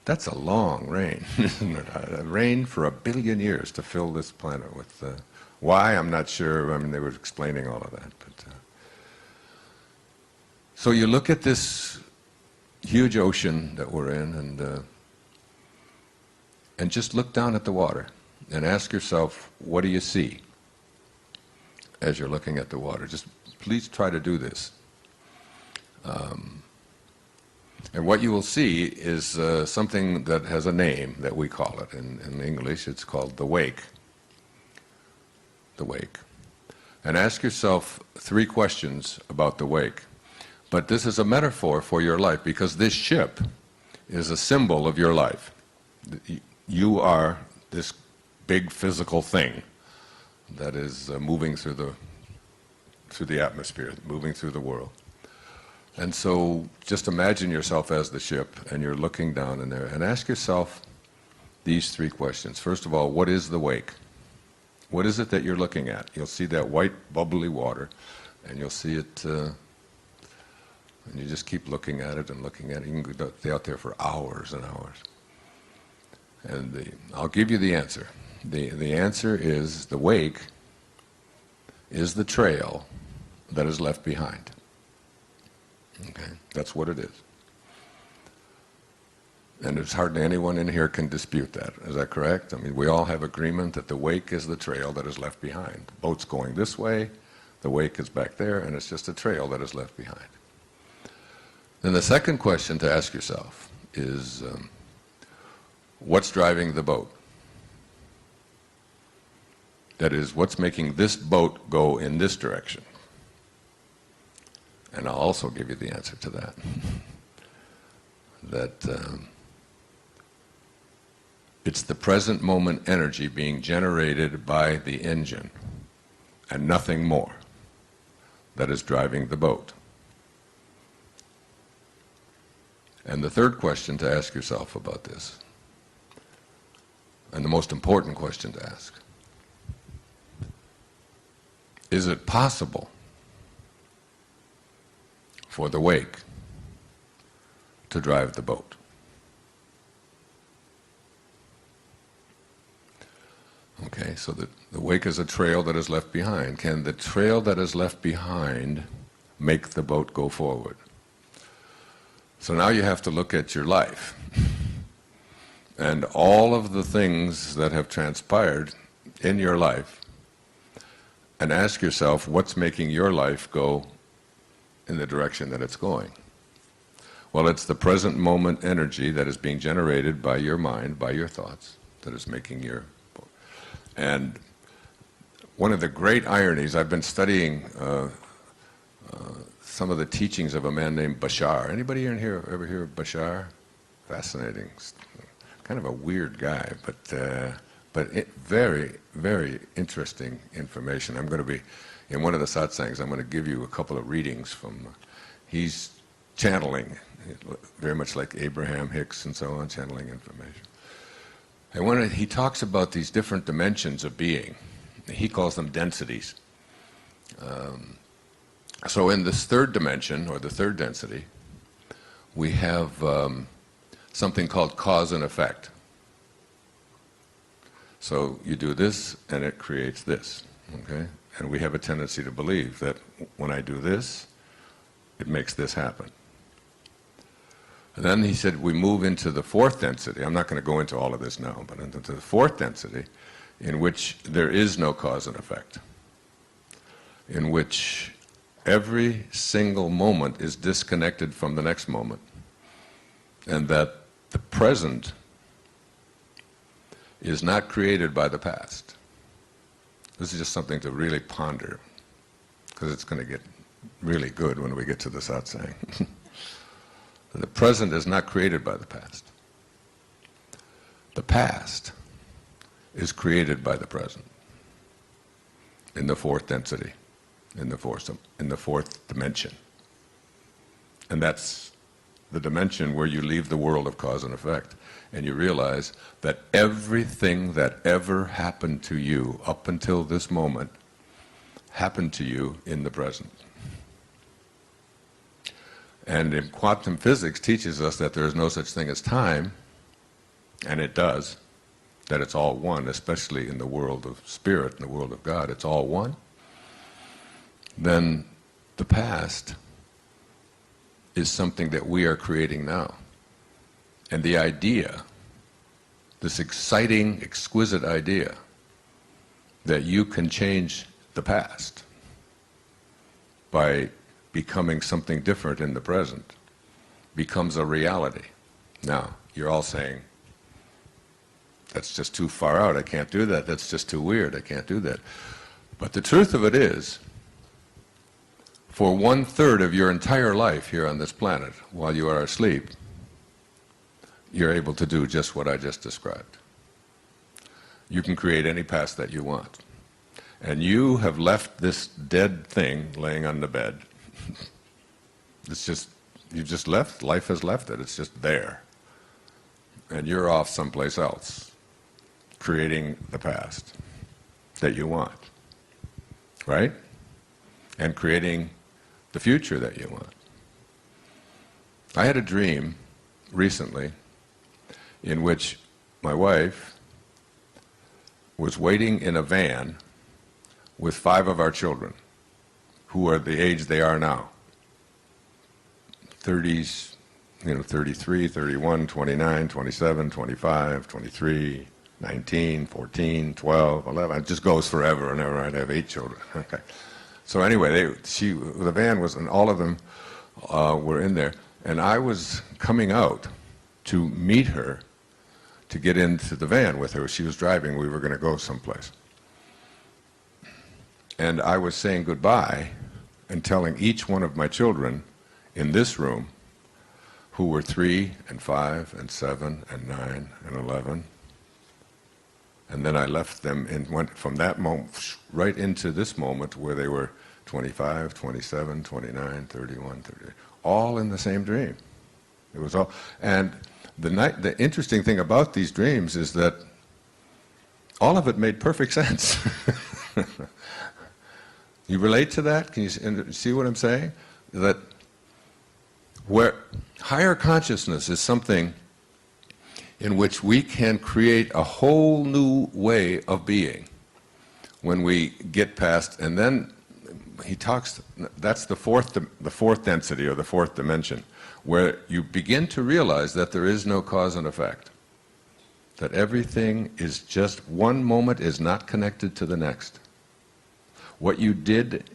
Speaker 1: That's a long reign, isn't it? A reign for 1 billion years to fill this planet with. Why? I'm not sure. I mean, they were explaining all of that. But so you look at this huge ocean that we're in, and just look down at the water and ask yourself, what do you see as you're looking at the water? Just please try to do this. And what you will see is something that has a name that we call it. In English, it's called the wake. The wake. And ask yourself 3 questions about the wake. But this is a metaphor for your life, because this ship is a symbol of your life. You are this big physical thing that is moving through the atmosphere, moving through the world. And so just imagine yourself as the ship, and you're looking down in there, and ask yourself these 3 questions. First of all, what is the wake? What is it that you're looking at? You'll see that white, bubbly water, and you'll see it, and you just keep looking at it and looking at it. You can stay out there for hours and hours. And I'll give you the answer. The answer is the wake is the trail that is left behind. Okay, that's what it is. And there's hardly anyone in here can dispute that. Is that correct? I mean, we all have agreement that the wake is the trail that is left behind. The boat's going this way, the wake is back there, and it's just a trail that is left behind. Then the second question to ask yourself is, what's driving the boat? That is, what's making this boat go in this direction? And I'll also give you the answer to that. That it's the present moment energy being generated by the engine and nothing more that is driving the boat. And the third question to ask yourself about this, and the most important question to ask, is it possible for the wake to drive the boat? Okay, so the wake is a trail that is left behind. Can the trail that is left behind make the boat go forward? So now you have to look at your life and all of the things that have transpired in your life, and ask yourself what's making your life go in the direction that it's going. Well, it's the present moment energy that is being generated by your mind, by your thoughts, that is making your... And one of the great ironies, I've been studying some of the teachings of a man named Bashar. Anybody in here ever hear of Bashar? Fascinating. Kind of a weird guy, but but very, very interesting information. I'm going to be, in one of the satsangs, I'm going to give you a couple of readings from, he's channeling, very much like Abraham Hicks and so on, channeling information. And he talks about these different dimensions of being. He calls them densities. So in this third dimension, or the third density, we have something called cause and effect. So you do this, and it creates this, okay? And we have a tendency to believe that when I do this, it makes this happen. And then he said we move into the fourth density. I'm not going to go into all of this now, but into the fourth density, in which there is no cause and effect, in which every single moment is disconnected from the next moment, and that the present is not created by the past. This is just something to really ponder, because it's going to get really good when we get to the satsang. The present is not created by the past. The past is created by the present in the fourth density, in the fourth dimension. And that's the dimension where you leave the world of cause and effect, and you realize that everything that ever happened to you up until this moment happened to you in the present. And in quantum physics teaches us that there is no such thing as time, and it does, that it's all one, especially in the world of spirit, in the world of God, it's all one. Then the past is something that we are creating now. And the idea, this exciting, exquisite idea, that you can change the past by becoming something different in the present, becomes a reality. Now, you're all saying, that's just too far out, I can't do that, that's just too weird, I can't do that. But the truth of it is, for 1/3 of your entire life here on this planet, while you are asleep, you're able to do just what I just described. You can create any past that you want. And you have left this dead thing laying on the bed. It's just, you've just left, life has left it, it's just there. And you're off someplace else, creating the past that you want, right? And creating the future that you want. I had a dream recently in which my wife was waiting in a van with 5 of our children, who are the age they are now. 30s, 33, 31, 29, 27, 25, 23, 19, 14, 12, 11. It just goes forever and ever. I'd have 8 children. Okay. So anyway, the van was, and all of them were in there. And I was coming out to meet her, to get into the van with her. She was driving. We were going to go someplace. And I was saying goodbye and telling each one of my children in this room, who were 3 and 5 and 7 and 9 and 11. And then I left them and went from that moment right into this moment where they were 25, 27, 29, 31, 30, all in the same dream. It was all, and the interesting thing about these dreams is that all of it made perfect sense. You relate to that? Can you see what I'm saying? That where higher consciousness is something in which we can create a whole new way of being when we get past, and then he talks, that's the fourth density, or the fourth dimension, where you begin to realize that there is no cause and effect, that everything is just, one moment is not connected to the next. What you did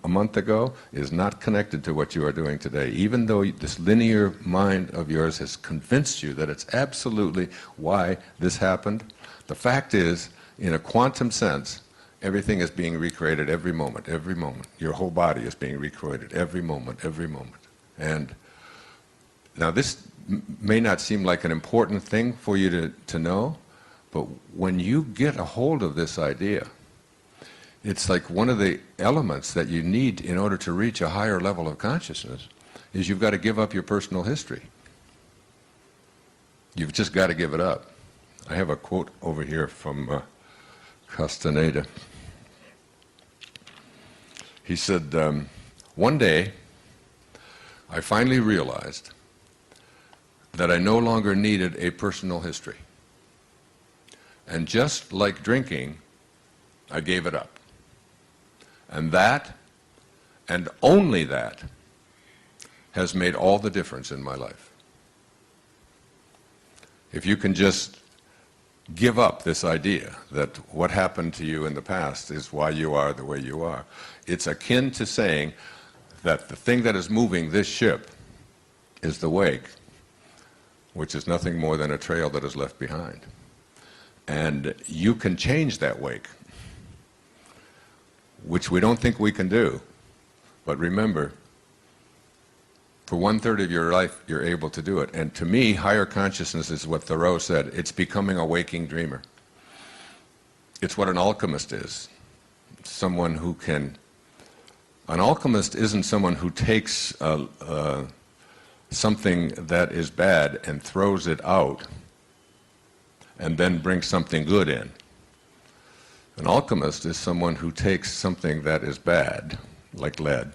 Speaker 1: a month ago is not connected to what you are doing today, even though this linear mind of yours has convinced you that it's absolutely why this happened. The fact is, in a quantum sense, everything is being recreated every moment, every moment. Your whole body is being recreated every moment, every moment. And now this may not seem like an important thing for you to know, But when you get a hold of this idea, it's like one of the elements that you need in order to reach a higher level of consciousness is you've got to give up your personal history. You've just got to give it up. I have a quote over here from Castaneda. He said, one day I finally realized that I no longer needed a personal history. And just like drinking, I gave it up. And that, and only that, has made all the difference in my life. If you can just give up this idea that what happened to you in the past is why you are the way you are, it's akin to saying that the thing that is moving this ship is the wake, which is nothing more than a trail that is left behind. And you can change that wake, which we don't think we can do. But remember, for 1/3 of your life, you're able to do it. And to me, higher consciousness is what Thoreau said. It's becoming a waking dreamer. It's what an alchemist is. Someone who can... An alchemist isn't someone who takes something that is bad and throws it out and then brings something good in. An alchemist is someone who takes something that is bad, like lead,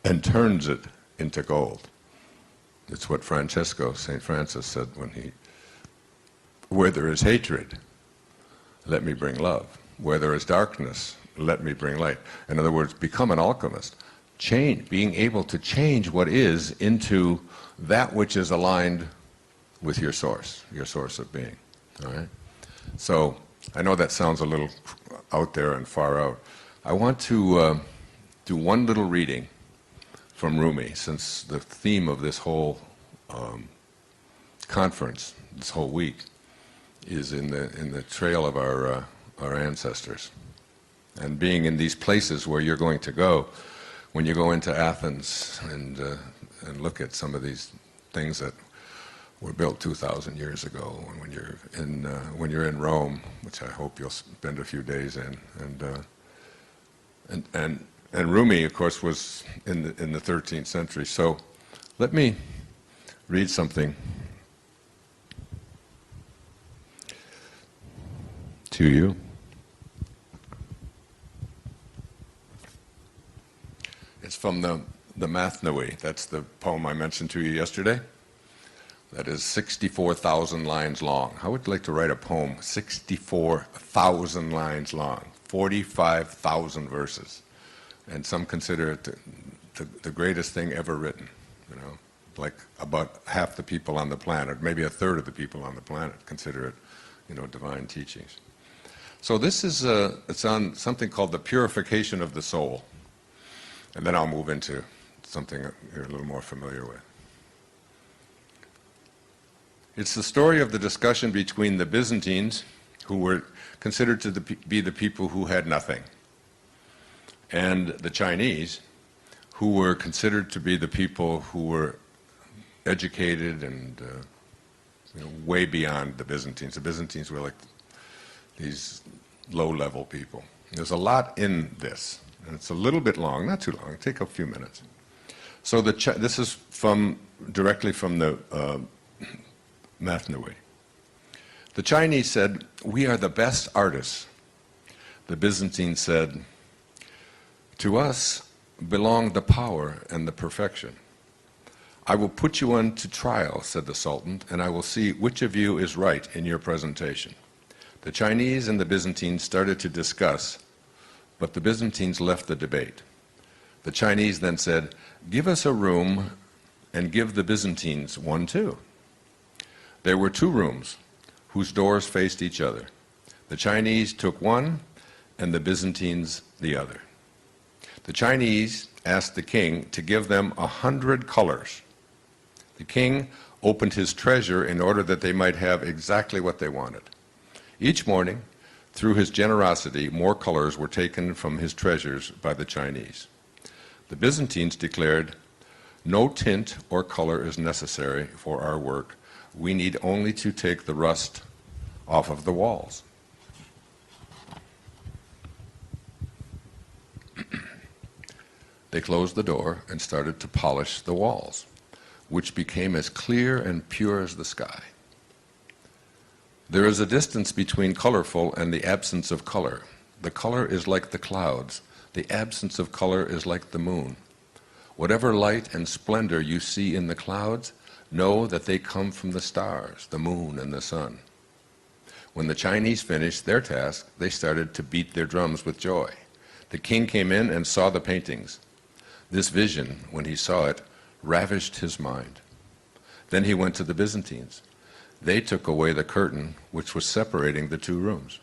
Speaker 1: and turns it into gold. It's what St. Francis said when where there is hatred, let me bring love. Where there is darkness, let me bring light. In other words, become an alchemist. Being able to change what is into that which is aligned with your source of being. All right? So, I know that sounds a little out there and far out. I want to do one little reading from Rumi, since the theme of this whole conference, this whole week, is in the trail of our ancestors. And being in these places where you're going to go, when you go into Athens and look at some of these things that were built 2,000 years ago, and when you're in Rome, which I hope you'll spend a few days in, and Rumi, of course, was in the 13th century. So let me read something to you. It's from the Mathnui. That's the poem I mentioned to you yesterday. That is 64,000 lines long. How would you like to write a poem 64,000 lines long, 45,000 verses? And some consider it the greatest thing ever written, like about half the people on the planet, maybe 1/3 of the people on the planet consider it, divine teachings. So this is, it's on something called the purification of the soul. And then I'll move into something you're a little more familiar with. It's the story of the discussion between the Byzantines, who were considered to be the people who had nothing, and the Chinese, who were considered to be the people who were educated and way beyond the Byzantines. The Byzantines were like these low-level people. There's a lot in this, and it's a little bit long, not too long, take a few minutes. So this is directly from the Mathnui. The Chinese said, "We are the best artists." The Byzantines said, "To us belong the power and the perfection." "I will put you on to trial," said the Sultan, "and I will see which of you is right in your presentation." The Chinese and the Byzantines started to discuss, but the Byzantines left the debate. The Chinese then said, "Give us a room and give the Byzantines one too." There were 2 rooms whose doors faced each other. The Chinese took one and the Byzantines the other. The Chinese asked the king to give them 100 colors. The king opened his treasure in order that they might have exactly what they wanted. Each morning, through his generosity, more colors were taken from his treasures by the Chinese. The Byzantines declared, "No tint or color is necessary for our work. We need only to take the rust off of the walls. They closed the door and started to polish the walls, which became as clear and pure as the sky. There is a distance between colorful and the absence of color. The color is like the clouds. The absence of color is like the moon. Whatever light and splendor you see in the clouds, know that they come from the stars, the moon, and the sun. When the Chinese finished their task, they started to beat their drums with joy. The king came in and saw the paintings. This vision, when he saw it, ravished his mind. Then he went to the Byzantines. They took away the curtain which was separating the two rooms.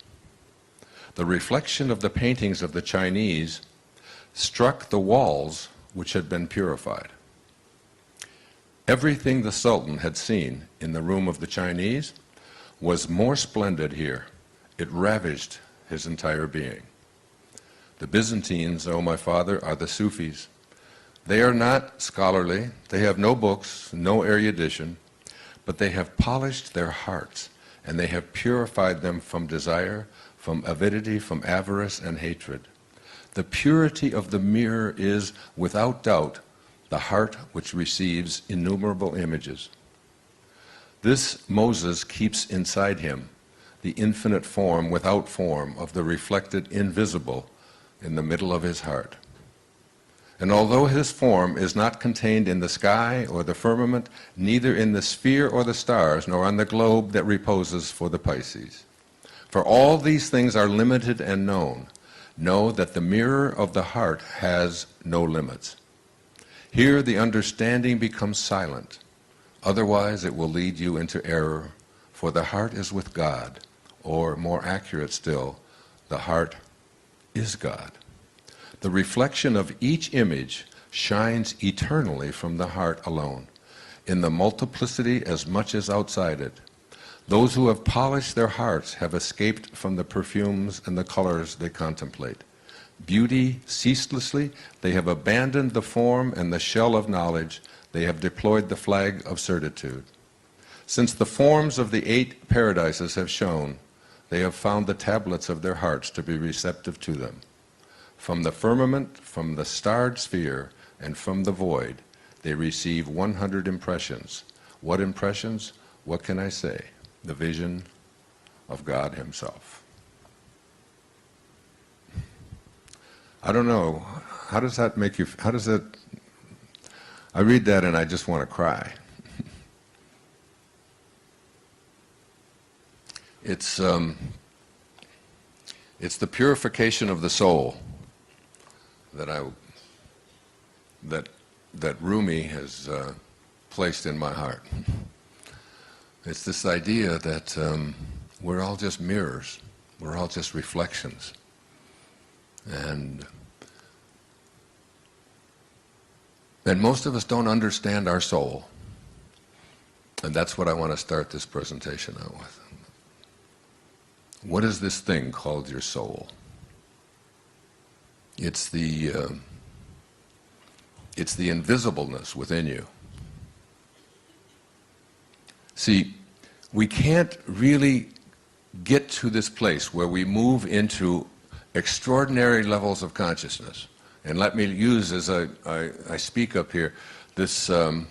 Speaker 1: The reflection of the paintings of the Chinese struck the walls which had been purified. Everything the Sultan had seen in the room of the Chinese was more splendid here. It ravished his entire being. The Byzantines, O my father, are the Sufis. They are not scholarly, they have no books, no erudition, but they have polished their hearts, and they have purified them from desire, from avidity, from avarice and hatred. The purity of the mirror is, without doubt, the heart which receives innumerable images. This Moses keeps inside him the infinite form without form of the reflected invisible in the middle of his heart. And although his form is not contained in the sky or the firmament, neither in the sphere or the stars, nor on the globe that reposes for the Pisces. For all these things are limited and known. Know that the mirror of the heart has no limits. Here the understanding becomes silent. Otherwise it will lead you into error, for the heart is with God, or more accurate still, the heart is God. The reflection of each image shines eternally from the heart alone, in the multiplicity as much as outside it. Those who have polished their hearts have escaped from the perfumes and the colors they contemplate. Beauty ceaselessly, they have abandoned the form and the shell of knowledge, they have deployed the flag of certitude. Since the forms of the 8 paradises have shown, they have found the tablets of their hearts to be receptive to them. From the firmament, from the starred sphere, and from the void, they receive 100 impressions. What impressions? What can I say? The vision of God Himself. I don't know, how does that make you, how does that, I read that and I just want to cry. It's the purification of the soul that Rumi has placed in my heart. It's this idea that we're all just mirrors, we're all just reflections, and most of us don't understand our soul, and that's what I want to start this presentation out with. What is this thing called your soul? It's the invisibleness within you. See, we can't really get to this place where we move into extraordinary levels of consciousness. And let me use, as I speak up here, this, when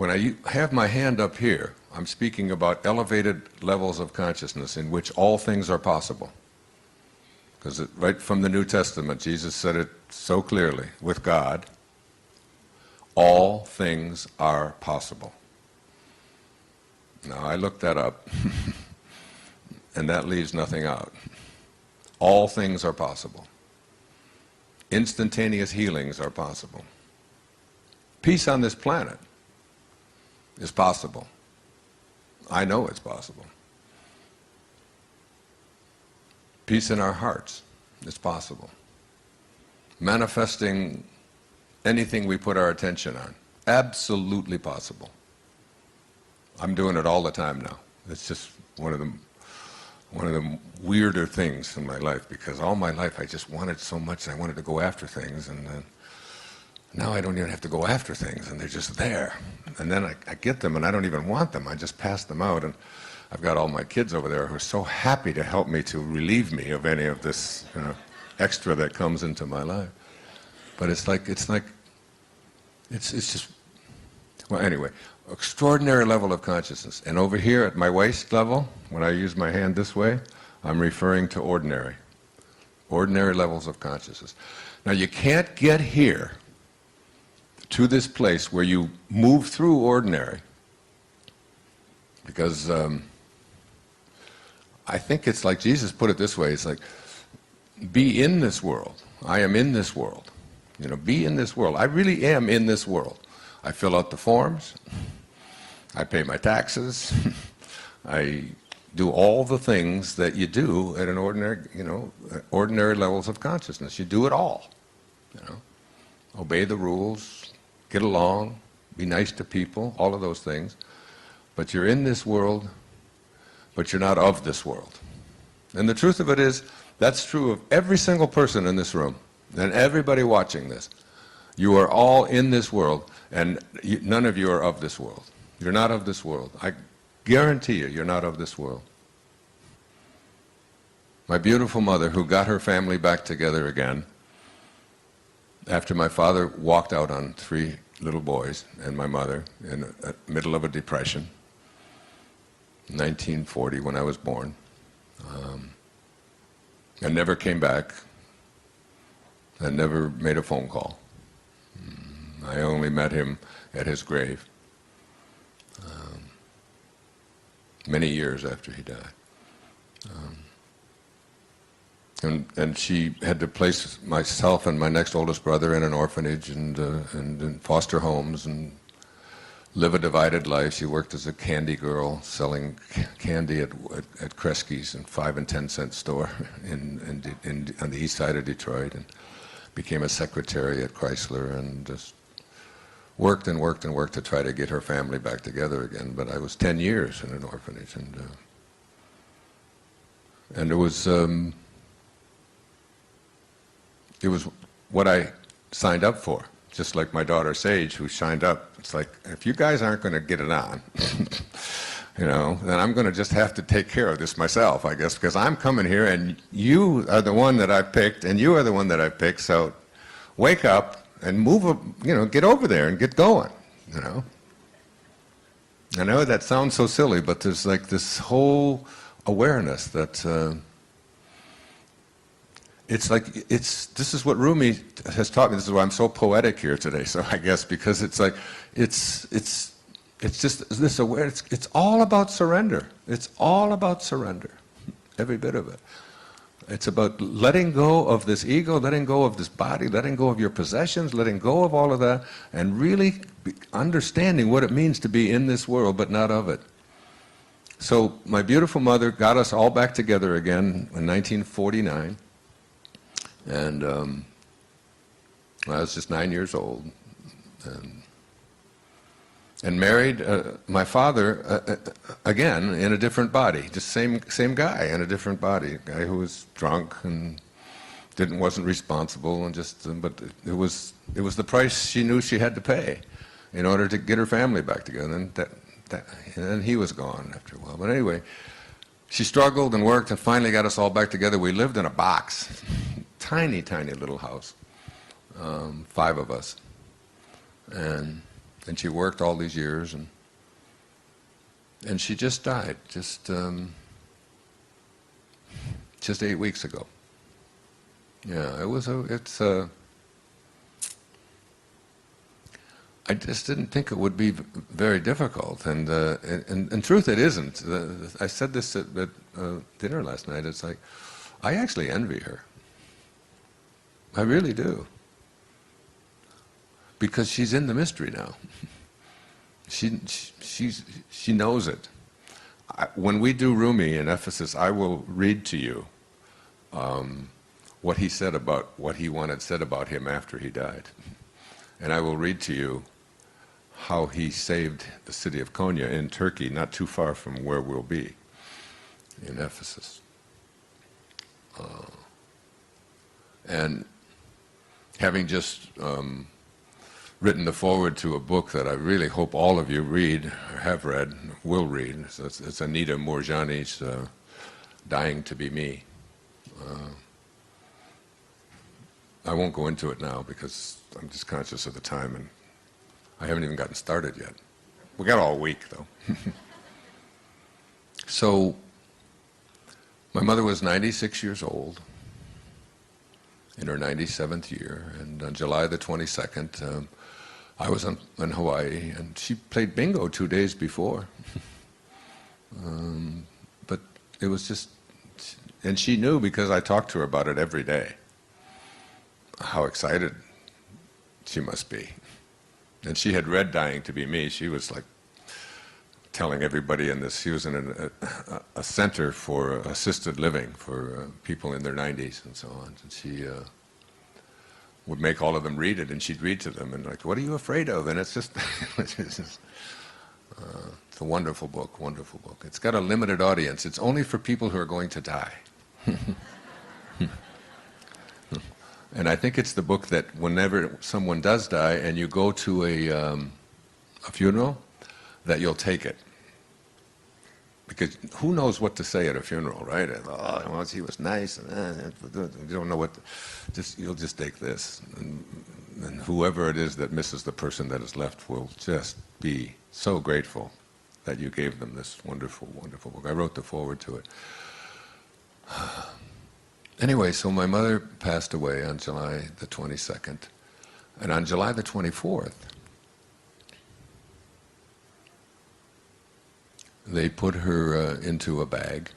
Speaker 1: I have my hand up here, I'm speaking about elevated levels of consciousness in which all things are possible. Because right from the New Testament, Jesus said it so clearly, with God, all things are possible. Now, I looked that up, and that leaves nothing out. All things are possible. Instantaneous healings are possible. Peace on this planet is possible. I know it's possible. Peace in our hearts is possible. Manifesting anything we put our attention on, absolutely possible. I'm doing it all the time now. It's just one of the weirder things in my life, because all my life I just wanted so much, I wanted to go after things, and now I don't even have to go after things, and they're just there. And then I get them, and I don't even want them. I just pass them out, and I've got all my kids over there who are so happy to help me to relieve me of any of this, extra that comes into my life. But it's just, well, anyway, extraordinary level of consciousness. And over here at my waist level, when I use my hand this way, I'm referring to ordinary levels of consciousness. Now, you can't get here to this place where you move through ordinary, because I think it's like Jesus put it this way, it's like, be in this world. I am in this world. Be in this world. I really am in this world. I fill out the forms. I pay my taxes. I do all the things that you do at an ordinary levels of consciousness. You do it all. Obey the rules, get along, be nice to people, all of those things. But you're in this world, but you're not of this world. And the truth of it is, that's true of every single person in this room and everybody watching this. You are all in this world, and none of you are of this world. You're not of this world. I guarantee you, you're not of this world. My beautiful mother, who got her family back together again, after my father walked out on 3 little boys and my mother in the middle of a depression, 1940, when I was born, and never came back, and never made a phone call. I only met him at his grave many years after he died. And she had to place myself and my next oldest brother in an orphanage and in foster homes and live a divided life. She worked as a candy girl selling candy at Kresge's, and 5 and 10 cent store on the east side of Detroit, and became a secretary at Chrysler, and just worked and worked and worked to try to get her family back together again. But I was 10 years in an orphanage, and it was what I signed up for. Just like my daughter Sage, who signed up. It's like, if you guys aren't going to get it on, then I'm going to just have to take care of this myself, I guess, because I'm coming here and you are the one that I've picked and you are the one that I've picked, so wake up and move, get over there and get going, I know that sounds so silly, but there's like this whole awareness that this is what Rumi has taught me. This is why I'm so poetic here today. So I guess because it's just this awareness. It's all about surrender. It's all about surrender. Every bit of it. It's about letting go of this ego, letting go of this body, letting go of your possessions, letting go of all of that, and really understanding what it means to be in this world but not of it. So my beautiful mother got us all back together again in 1949. And I was just 9 years old, and married my father again in a different body, just same guy in a different body, a guy who was drunk and wasn't responsible, and but it was the price she knew she had to pay in order to get her family back together, and and he was gone after a while. But anyway, she struggled and worked and finally got us all back together. We lived in a box. Tiny, tiny little house, 5 of us, and she worked all these years, and she just died, just 8 weeks ago. Yeah, I just didn't think it would be very difficult, and in truth it isn't. I said this at dinner last night. It's like, I actually envy her. I really do. Because she's in the mystery now. She knows it. When we do Rumi in Ephesus, I will read to you what he said about what he wanted said about him after he died. And I will read to you how he saved the city of Konya in Turkey, not too far from where we'll be, in Ephesus. And having just written the foreword to a book that I really hope all of you read, or have read, will read. It's Anita Moorjani's Dying to Be Me. I won't go into it now because I'm just conscious of the time and I haven't even gotten started yet. We got all week though. So, my mother was 96 years old, in her 97th year, and on July the 22nd, I was in Hawaii, and she played bingo 2 days before. But it was just, and she knew because I talked to her about it every day, how excited she must be. And she had read Dying to Be Me. She was like telling everybody in this, she was in a center for assisted living for people in their 90s and so on. And she would make all of them read it, and she'd read to them, and like, what are you afraid of? And it's just, it's a wonderful book, wonderful book. It's got a limited audience. It's only for people who are going to die. And I think it's the book that whenever someone does die and you go to a funeral, that you'll take it. Because who knows what to say at a funeral, right? Oh, well, he was nice, and you don't know what, you'll just take this. And whoever it is that misses the person that is left will just be so grateful that you gave them this wonderful, wonderful book. I wrote the foreword to it. Anyway, so my mother passed away on July the 22nd. And on July the 24th, they put her into a bag,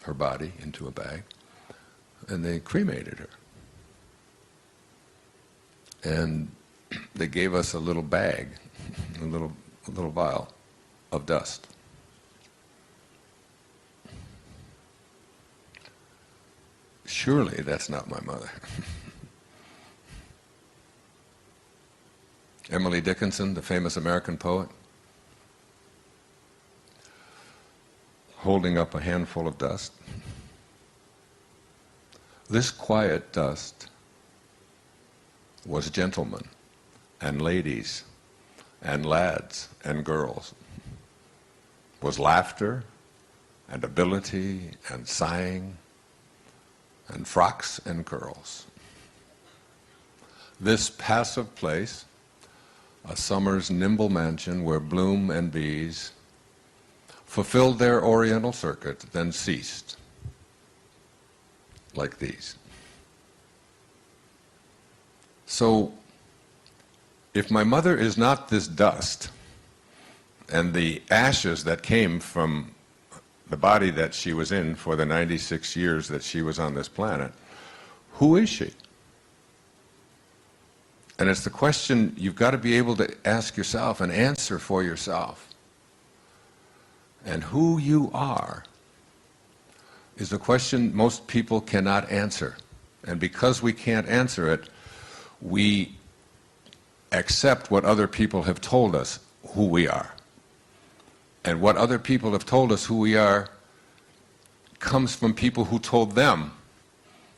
Speaker 1: her body into a bag, and they cremated her. And they gave us a little bag, a little vial of dust. Surely that's not my mother. Emily Dickinson, the famous American poet, holding up a handful of dust. This quiet dust was gentlemen and ladies and lads and girls, was laughter and ability and sighing and frocks and curls. This passive place, a summer's nimble mansion where bloom and bees fulfilled their oriental circuit, then ceased, like these. So, if my mother is not this dust, and the ashes that came from the body that she was in for the 96 years that she was on this planet, who is she? And it's the question you've got to be able to ask yourself and answer for yourself. And who you are is a question most people cannot answer. And because we can't answer it, we accept what other people have told us who we are. And what other people have told us who we are comes from people who told them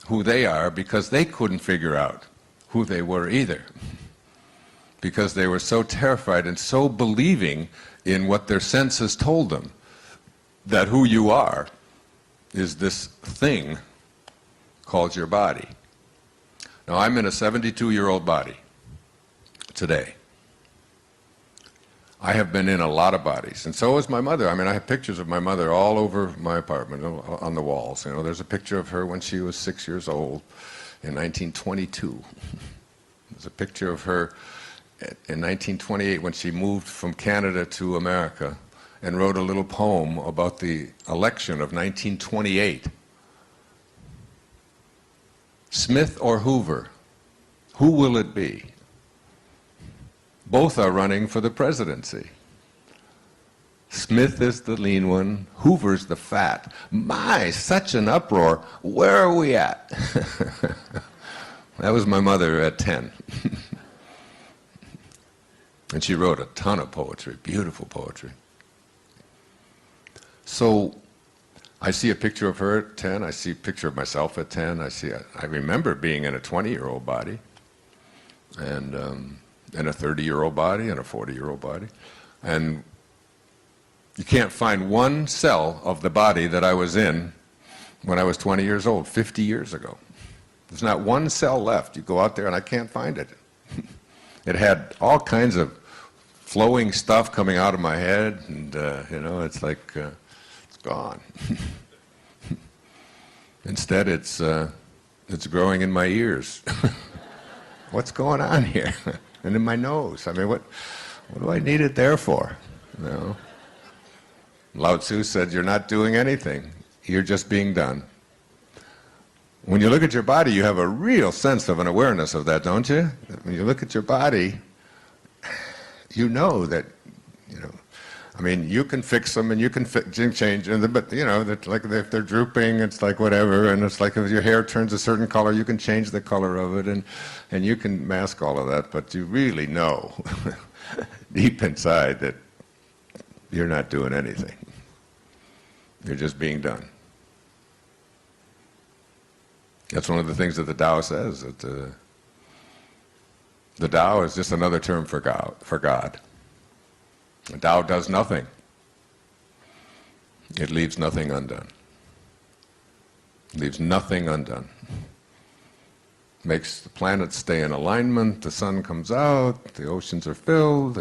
Speaker 1: who they are because they couldn't figure out who they were either. Because they were so terrified and so believing in what their senses told them, that who you are is this thing called your body. Now, I'm in a 72-year-old body today. I have been in a lot of bodies, and so is my mother. I mean, I have pictures of my mother all over my apartment, on the walls. You know, there's a picture of her when she was 6 years old in 1922. There's a picture of her in 1928 when she moved from Canada to America and wrote a little poem about the election of 1928. Smith or Hoover, who will it be? Both are running for the presidency. Smith is the lean one, Hoover's the fat. My, such an uproar. Where are we at? That was my mother at 10. And she wrote a ton of poetry, beautiful poetry. So I see a picture of her at 10, I see a picture of myself at 10, I remember being in a 20-year-old body. And and a 30-year-old body and a 40-year-old body. And you can't find one cell of the body that I was in when I was 20 years old, 50 years ago. There's not one cell left. You go out there and I can't find it. It had all kinds of flowing stuff coming out of my head, and it's like it's gone. Instead, it's growing in my ears. What's going on here? And in my nose. I mean, what do I need it there for? You know? Lao Tzu said, "You're not doing anything. You're just being done." When you look at your body, you have a real sense of an awareness of that, don't you? When you look at your body, you know that, I mean, you can fix them and you can change them, but, that like if they're drooping, it's like whatever, and it's like if your hair turns a certain color, you can change the color of it, and you can mask all of that, but you really know deep inside that you're not doing anything. You're just being done. That's one of the things that the Tao says, that the Tao is just another term for God. The Tao does nothing. It leaves nothing undone. It leaves nothing undone. Makes the planets stay in alignment, the sun comes out, the oceans are filled,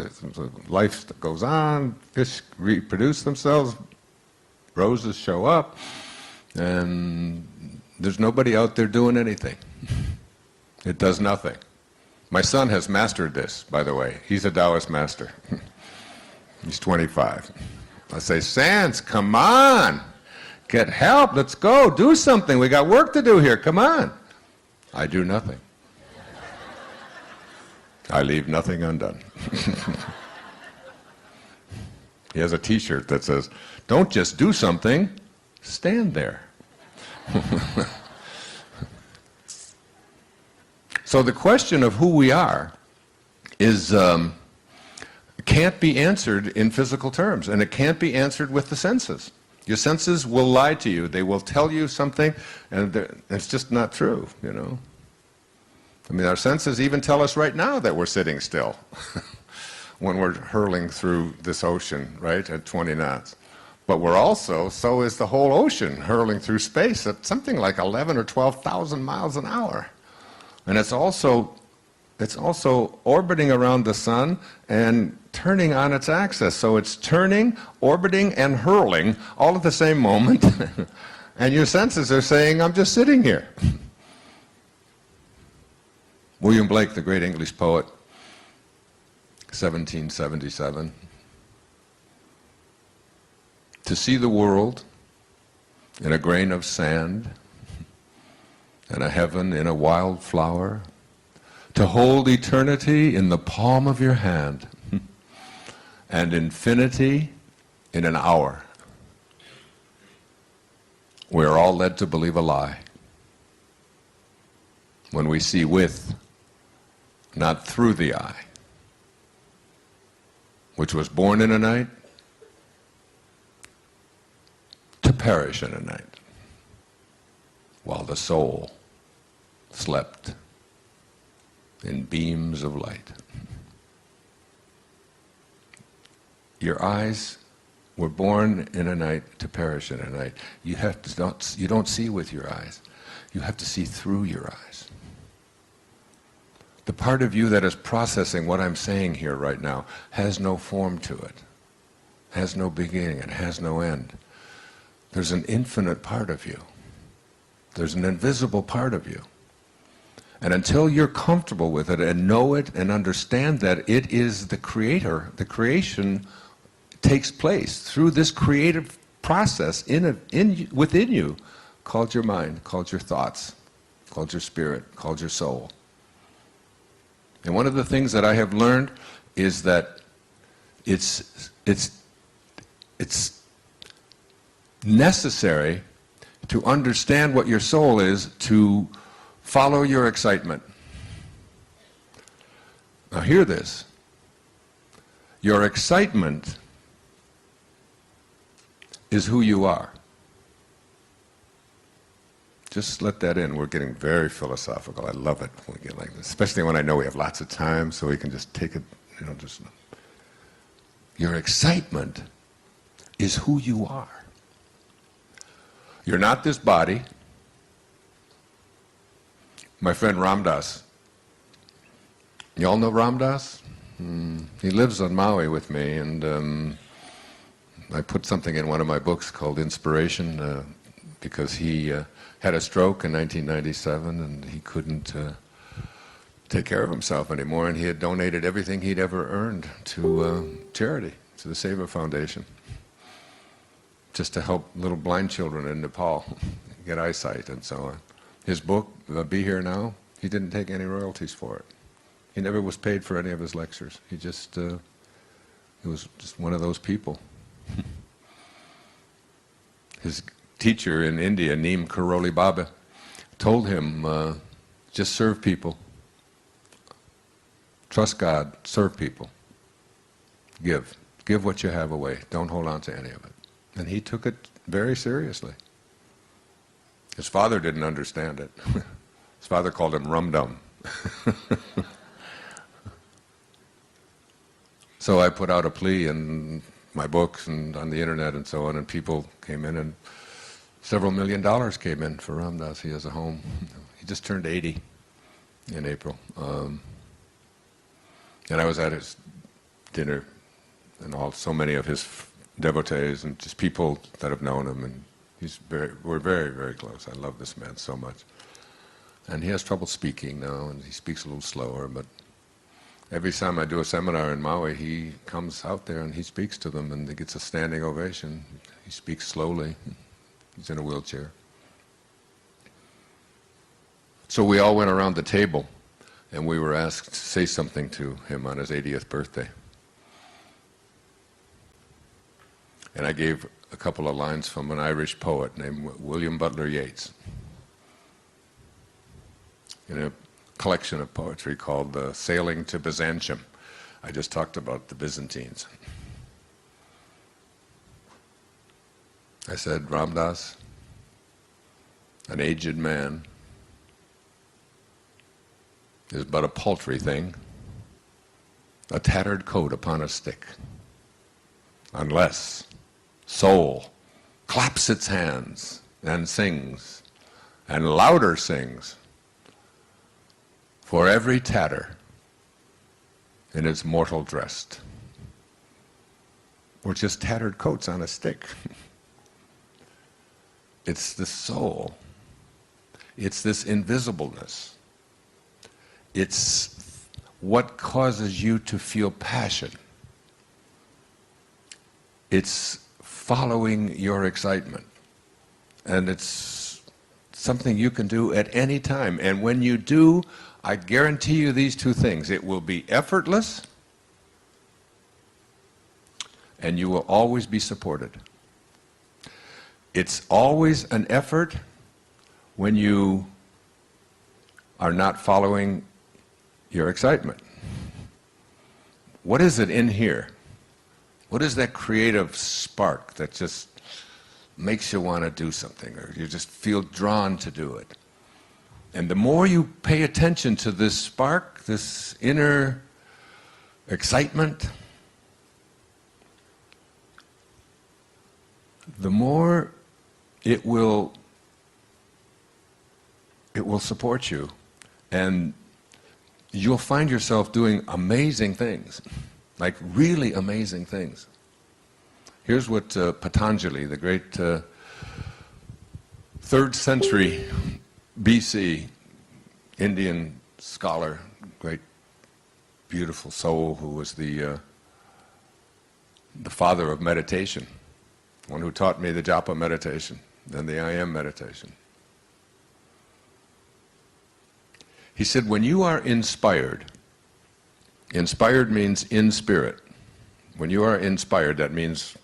Speaker 1: life goes on, fish reproduce themselves, roses show up, and there's nobody out there doing anything. It does nothing. My son has mastered this, by the way. He's a Taoist master. He's 25. I say, Sans, come on. Get help. Let's go. Do something. We got work to do here. Come on. I do nothing. I leave nothing undone. He has a t-shirt that says, don't just do something, stand there. So the question of who we are is can't be answered in physical terms, and it can't be answered with the senses. Your senses will lie to you. They will tell you something, and it's just not true, I mean, our senses even tell us right now that we're sitting still when we're hurling through this ocean, right, at 20 knots. But we're also, so is the whole ocean hurling through space at something like 11 or 12,000 miles an hour. And it's also orbiting around the sun and turning on its axis. So it's turning, orbiting, and hurling all at the same moment. And your senses are saying, I'm just sitting here. William Blake, the great English poet, 1777. To see the world in a grain of sand, and a heaven in a wild flower, to hold eternity in the palm of your hand, and infinity in an hour. We are all led to believe a lie when we see with, not through the eye, which was born in a night, to perish in a night, while the soul slept in beams of light. Your eyes were born in a night to perish in a night. You don't see with your eyes. You have to see through your eyes. The part of you that is processing what I'm saying here right now has no form to it, has no beginning, and has no end. There's an infinite part of you. There's an invisible part of you. And until you're comfortable with it and know it and understand that it is the creator, the creation takes place through this creative process within you, called your mind, called your thoughts, called your spirit, called your soul. And one of the things that I have learned is that it's necessary to understand what your soul is to follow your excitement. Now hear this. Your excitement is who you are. Just let that in. We're getting very philosophical. I love it when we get like this, especially when I know we have lots of time, so we can just take it, just... Your excitement is who you are. You're not this body. My friend Ram Dass, you all know Ram Dass? He lives on Maui with me, and I put something in one of my books called Inspiration, because he had a stroke in 1997, and he couldn't take care of himself anymore, and he had donated everything he'd ever earned to charity, to the Seva Foundation, just to help little blind children in Nepal get eyesight and so on. His book, Be Here Now, he didn't take any royalties for it. He never was paid for any of his lectures. He was just one of those people. His teacher in India, Neem Karoli Baba, told him, just serve people. Trust God, serve people. Give. Give what you have away. Don't hold on to any of it. And he took it very seriously. His father didn't understand it. His father called him rum-dum. So I put out a plea in my books and on the internet and so on, and people came in, and several $1 million came in for Ram Dass. He has a home. He just turned 80 in April. And I was at his dinner, and so many of his devotees and just people that have known him, and we're very, very close. I love this man so much. And he has trouble speaking now, and he speaks a little slower, but every time I do a seminar in Maui, he comes out there and he speaks to them, and he gets a standing ovation. He speaks slowly. He's in a wheelchair. So we all went around the table, and we were asked to say something to him on his 80th birthday. And I gave a couple of lines from an Irish poet named William Butler Yeats, in a collection of poetry called Sailing to Byzantium. I just talked about the Byzantines. I said, Ram Dass, an aged man, is but a paltry thing, a tattered coat upon a stick, unless soul claps its hands and sings, and louder sings, for every tatter in its mortal dress. We're just tattered coats on a stick. It's the soul. It's this invisibleness. It's what causes you to feel passion. It's following your excitement. And it's something you can do at any time. And when you do, I guarantee you these two things. It will be effortless, and you will always be supported. It's always an effort when you are not following your excitement. What is it in here? What is that creative spark that just makes you want to do something, or you just feel drawn to do it? And the more you pay attention to this spark, this inner excitement, the more it will support you, and you'll find yourself doing amazing things, like really amazing things. Here's what Patanjali, the great 3rd century BC Indian scholar, great beautiful soul, who was the father of meditation, one who taught me the japa meditation and the I am meditation. He said, when you are inspired, inspired means in spirit. When you are inspired, that means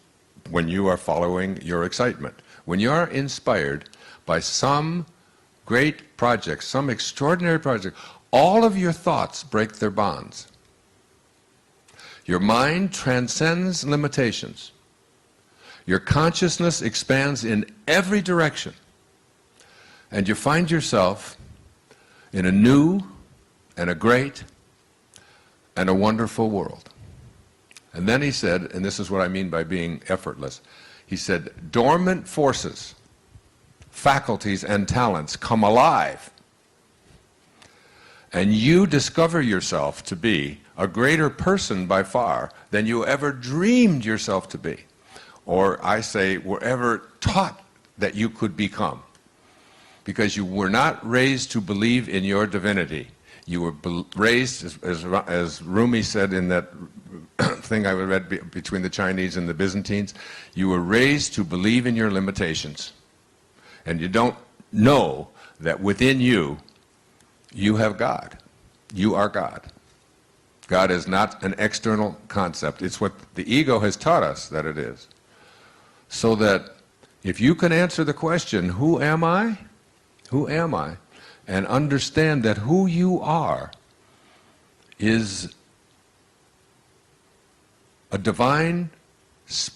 Speaker 1: when you are following your excitement. When you are inspired by some great project, some extraordinary project, all of your thoughts break their bonds. Your mind transcends and you find yourself in a new and a great and a wonderful world. And then he said, and this is what I mean by being effortless, he said, dormant forces, faculties, and talents come alive. And you discover yourself to be a greater person by far than you ever dreamed yourself to be. Or I say, were ever taught that you could become. Because you were not raised to believe in your divinity. You were raised, as Rumi said in that thing I read between the Chinese and the Byzantines, you were raised to believe in your limitations. And you don't know that within you, you have God. You are God. God is not an external concept. It's what the ego has taught us that it is. So that if you can answer the question, who am I? Who am I? And understand that who you are is a divine speck,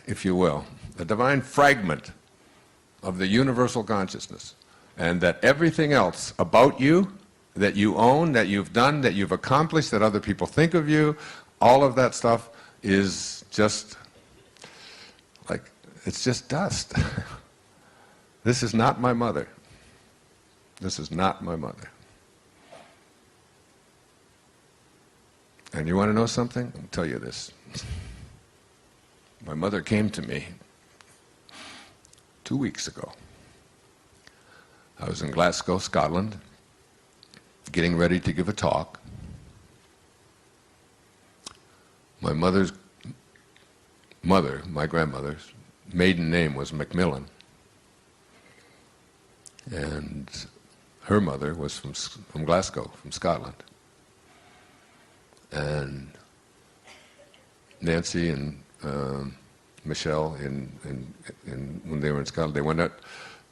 Speaker 1: if you will, a divine fragment of the universal consciousness. And that everything else about you, that you own, that you've done, that you've accomplished, that other people think of you, all of that stuff is just like, it's just dust. This is not my mother. This is not my mother. And you want to know something? I'll tell you this. My mother came to me 2 weeks ago. I was in Glasgow, Scotland, getting ready to give a talk. My mother's mother, my grandmother's maiden name was Macmillan. And her mother was from Glasgow, from Scotland. And Nancy and Michelle, when they were in Scotland, they went out,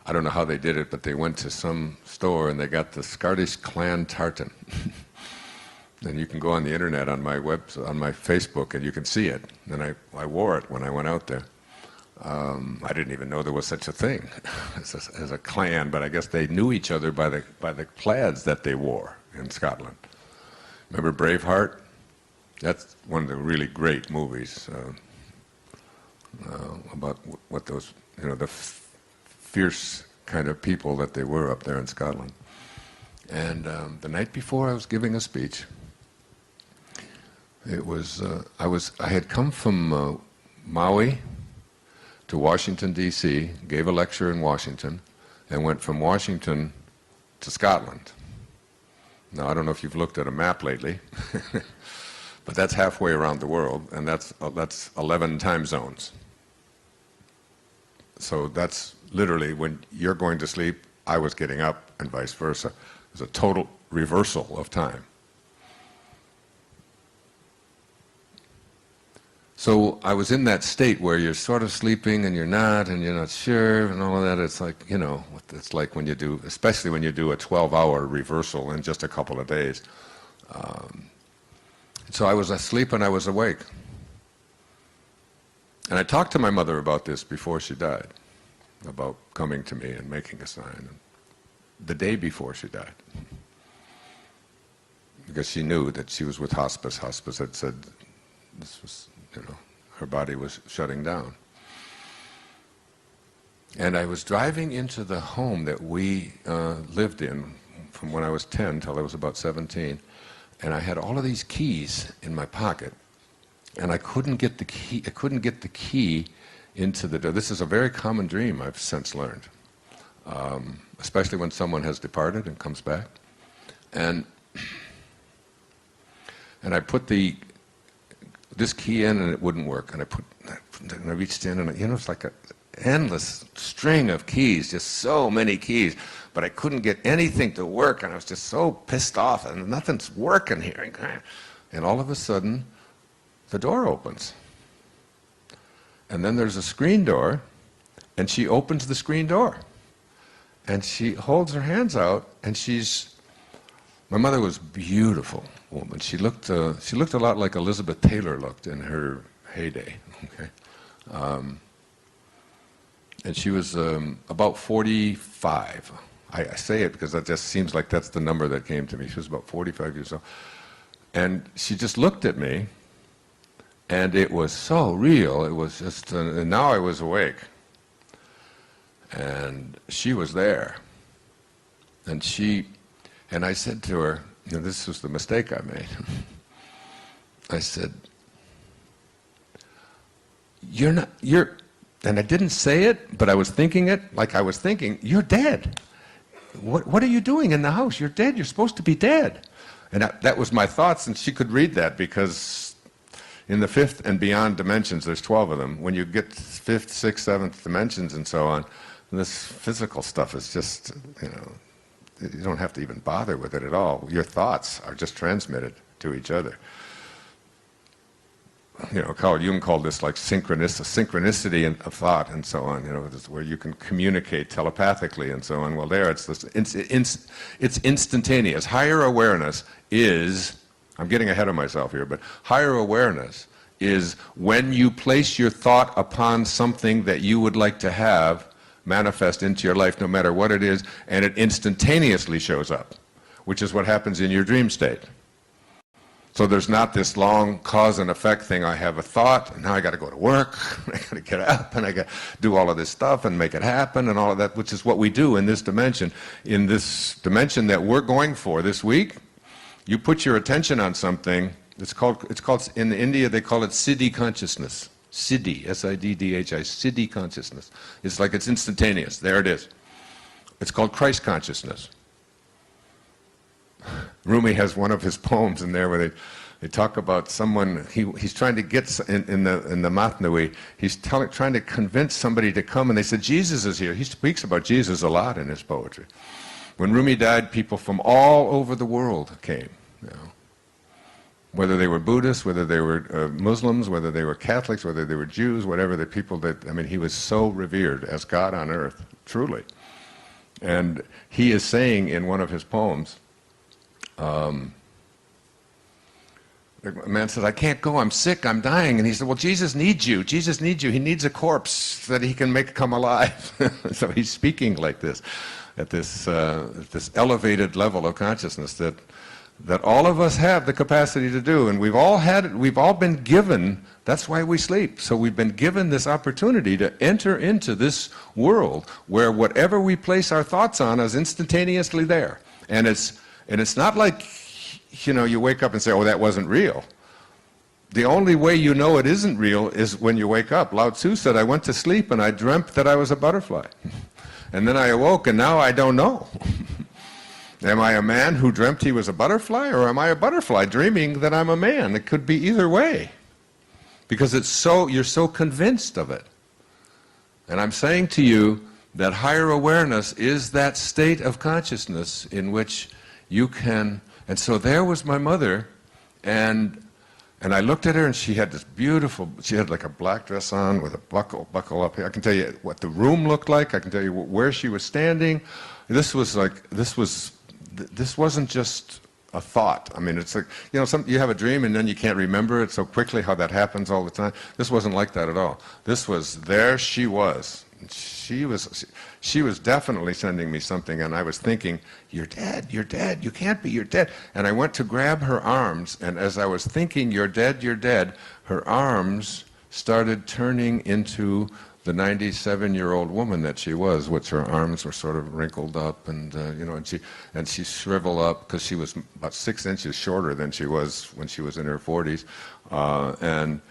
Speaker 1: I don't know how they did it, but they went to some store and they got the Scottish clan tartan. And you can go on the internet on my on my Facebook and you can see it. And I wore it when I went out there. I didn't even know there was such a thing as a clan, but I guess they knew each other by the plaids that they wore in Scotland. Remember Braveheart? That's one of the really great movies about what those, the fierce kind of people that they were up there in Scotland. And the night before I was giving a speech, it was I had come from Maui to Washington, D.C., gave a lecture in Washington, and went from Washington to Scotland. Now, I don't know if you've looked at a map lately, but that's halfway around the world, and that's 11 time zones. So that's literally when you're going to sleep, I was getting up, and vice versa. It was a total reversal of time. So I was in that state where you're sort of sleeping and you're not sure and all of that. It's like, it's like when you do, especially when you do a 12-hour reversal in just a couple of days. So I was asleep and I was awake. And I talked to my mother about this before she died, about coming to me and making a sign. The day before she died. Because she knew that she was with hospice. Hospice had said this was, her body was shutting down. And I was driving into the home that we lived in from when I was 10 till I was about 17. And I had all of these keys in my pocket. And I couldn't get the key. I couldn't get the key into the door. This is a very common dream, I've since learned, especially when someone has departed and comes back. And I put this key in and it wouldn't work. And I reached in and it's like an endless string of keys, just so many keys. But I couldn't get anything to work, and I was just so pissed off, and nothing's working here. And all of a sudden, the door opens. And then there's a screen door, and she opens the screen door. And she holds her hands out, and my mother was a beautiful woman. She looked a lot like Elizabeth Taylor looked in her heyday. Okay? and she was about 45. I say it because that just seems like that's the number that came to me. She was about 45 years old. And she just looked at me, and it was so real. It was just, and now I was awake. And she was there. And I said to her, you know, this was the mistake I made. I said, and I didn't say it, but I was thinking it like I was thinking, you're dead. What are you doing in the house? You're dead. You're supposed to be dead. And that was my thoughts, and she could read that because in the fifth and beyond dimensions, there's 12 of them. When you get fifth, sixth, seventh dimensions and so on, this physical stuff is just, you know, you don't have to even bother with it at all. Your thoughts are just transmitted to each other. You know, Carl Jung called this like synchronicity of thought and so on, you know, where you can communicate telepathically and so on. Well, there it's instantaneous. Higher awareness is, I'm getting ahead of myself here, but higher awareness is when you place your thought upon something that you would like to have manifest into your life, no matter what it is, and it instantaneously shows up, which is what happens in your dream state. So there's not this long cause and effect thing. I have a thought, and now I got to go to work, I got to get up, and I got to do all of this stuff and make it happen and all of that, which is what we do in this dimension. In this dimension that we're going for this week, you put your attention on something. It's called in India they call it Siddhi consciousness. Siddhi, S-I-D-D-H-I, Siddhi consciousness. It's like it's instantaneous. There it is. It's called Christ consciousness. Rumi has one of his poems in there where they talk about someone, he's trying to get, in the Matnavi, he's trying to convince somebody to come, and they said, Jesus is here. He speaks about Jesus a lot in his poetry. When Rumi died, people from all over the world came, you know. Whether they were Buddhists, whether they were Muslims, whether they were Catholics, whether they were Jews, whatever the people that, I mean, he was so revered as God on earth, truly. And he is saying in one of his poems, a man says, I can't go, I'm sick, I'm dying. And he said, well, Jesus needs you. Jesus needs you. He needs a corpse that he can make come alive. So he's speaking like this, at this elevated level of consciousness that all of us have the capacity to do. And we've all been given, that's why we sleep. So we've been given this opportunity to enter into this world where whatever we place our thoughts on is instantaneously there. And it's not like, you know, you wake up and say, oh, that wasn't real. The only way you know it isn't real is when you wake up. Lao Tzu said, I went to sleep and I dreamt that I was a butterfly. And then I awoke and now I don't know. Am I a man who dreamt he was a butterfly, or am I a butterfly dreaming that I'm a man? It could be either way. Because you're so convinced of it. And I'm saying to you that higher awareness is that state of consciousness in which you can, and so there was my mother, and I looked at her, and she had this beautiful, she had like a black dress on with a buckle up here. I can tell you what the room looked like. I can tell you where she was standing. This wasn't just a thought. I mean, it's like, you know, you have a dream and then you can't remember it so quickly, how that happens all the time. This wasn't like that at all. This was, there she was. She was definitely sending me something, and I was thinking, you're dead, you can't be, you're dead. And I went to grab her arms, and as I was thinking, you're dead, her arms started turning into the 97-year-old woman that she was, which her arms were sort of wrinkled up, and you know, and she shriveled up because she was about 6 inches shorter than she was when she was in her 40s, and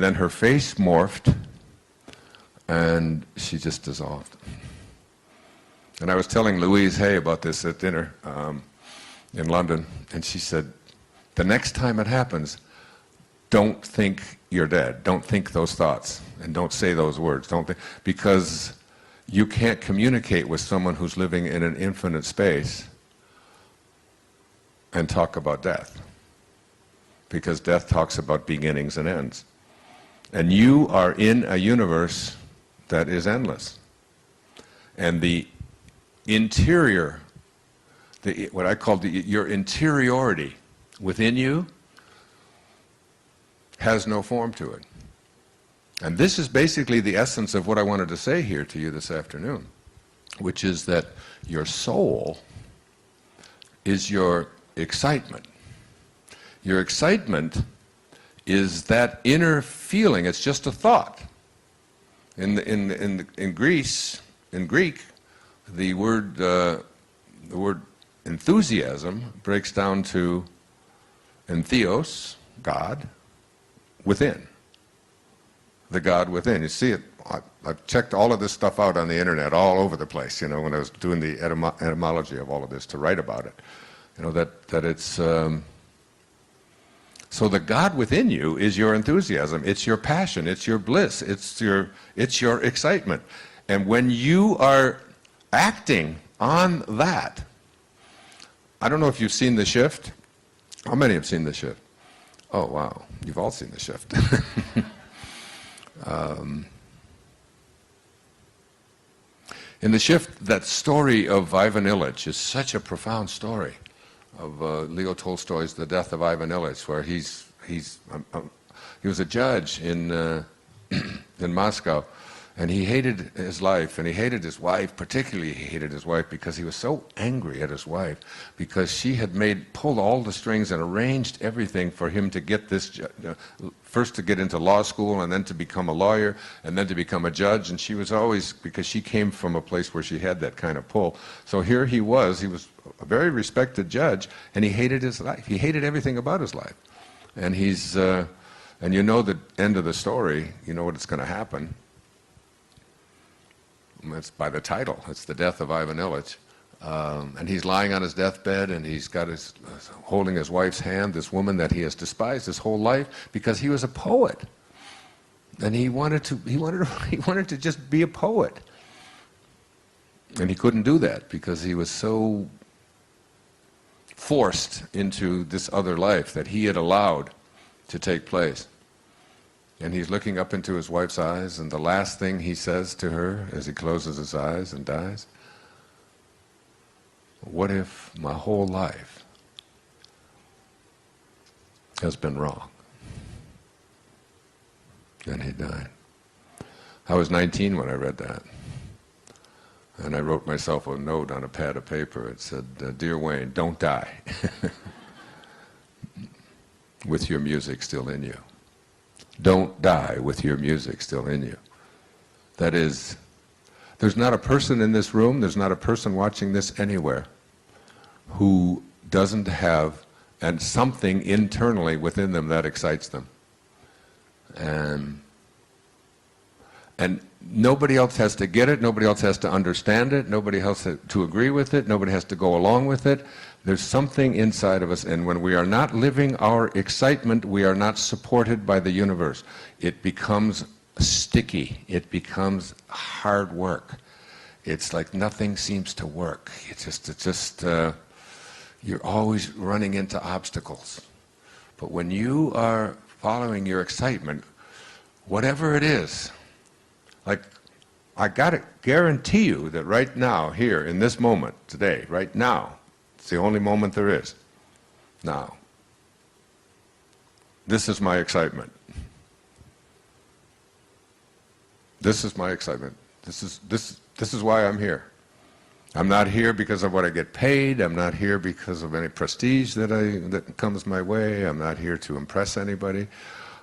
Speaker 1: then her face morphed, and she just dissolved. And I was telling Louise Hay about this at dinner in London, and she said, the next time it happens, don't think you're dead. Don't think those thoughts, and don't say those words. Don't think, because you can't communicate with someone who's living in an infinite space and talk about death, because death talks about beginnings and ends. And you are in a universe that is endless. And the interior, what I call your interiority within you, has no form to it. And this is basically the essence of what I wanted to say here to you this afternoon, which is that your soul is your excitement. Your excitement is that inner feeling. It's just a thought. In Greek, the word enthusiasm breaks down to entheos, God, within. The God within. You see it. I've checked all of this stuff out on the internet all over the place, you know, when I was doing the etymology of all of this to write about it. You know, that it's... So the God within you is your enthusiasm, it's your passion, it's your bliss, it's your excitement. And when you are acting on that, I don't know if you've seen The Shift. How many have seen The Shift? Oh, wow. You've all seen The Shift. In The Shift, that story of Ivan Ilyich is such a profound story of Leo Tolstoy's The Death of Ivan Ilyich, where he was a judge in in Moscow, and he hated his life, and he hated his wife. Particularly, he hated his wife because he was so angry at his wife because she had pulled all the strings and arranged everything for him to get this first to get into law school, and then to become a lawyer, and then to become a judge. And she was always, because she came from a place where she had that kind of pull. So here he was a very respected judge, and he hated his life. He hated everything about his life. And and you know the end of the story, you know what's going to happen. It's by the title. It's The Death of Ivan Ilyich. And he's lying on his deathbed, and he's got holding his wife's hand, this woman that he has despised his whole life because he was a poet. And he wanted to just be a poet. And he couldn't do that because he was so forced into this other life that he had allowed to take place. And he's looking up into his wife's eyes, and the last thing he says to her as he closes his eyes and dies, what if my whole life has been wrong? And he died. I was 19 when I read that. And I wrote myself a note on a pad of paper. It said, Dear Wayne, don't die with your music still in you. Don't die with your music still in you. That is, there's not a person in this room, there's not a person watching this anywhere who doesn't have something internally within them that excites them. And nobody else has to get it, nobody else has to understand it, nobody else has to agree with it, nobody has to go along with it. There's something inside of us, and when we are not living our excitement, we are not supported by the universe. It becomes sticky, it becomes hard work. It's like nothing seems to work. You're always running into obstacles. But when you are following your excitement, whatever it is, like, I gotta guarantee you that right now, here, in this moment, today, right now, it's the only moment there is. Now, this is my excitement. This is my excitement. This is why I'm here. I'm not here because of what I get paid. I'm not here because of any prestige that comes my way. I'm not here to impress anybody.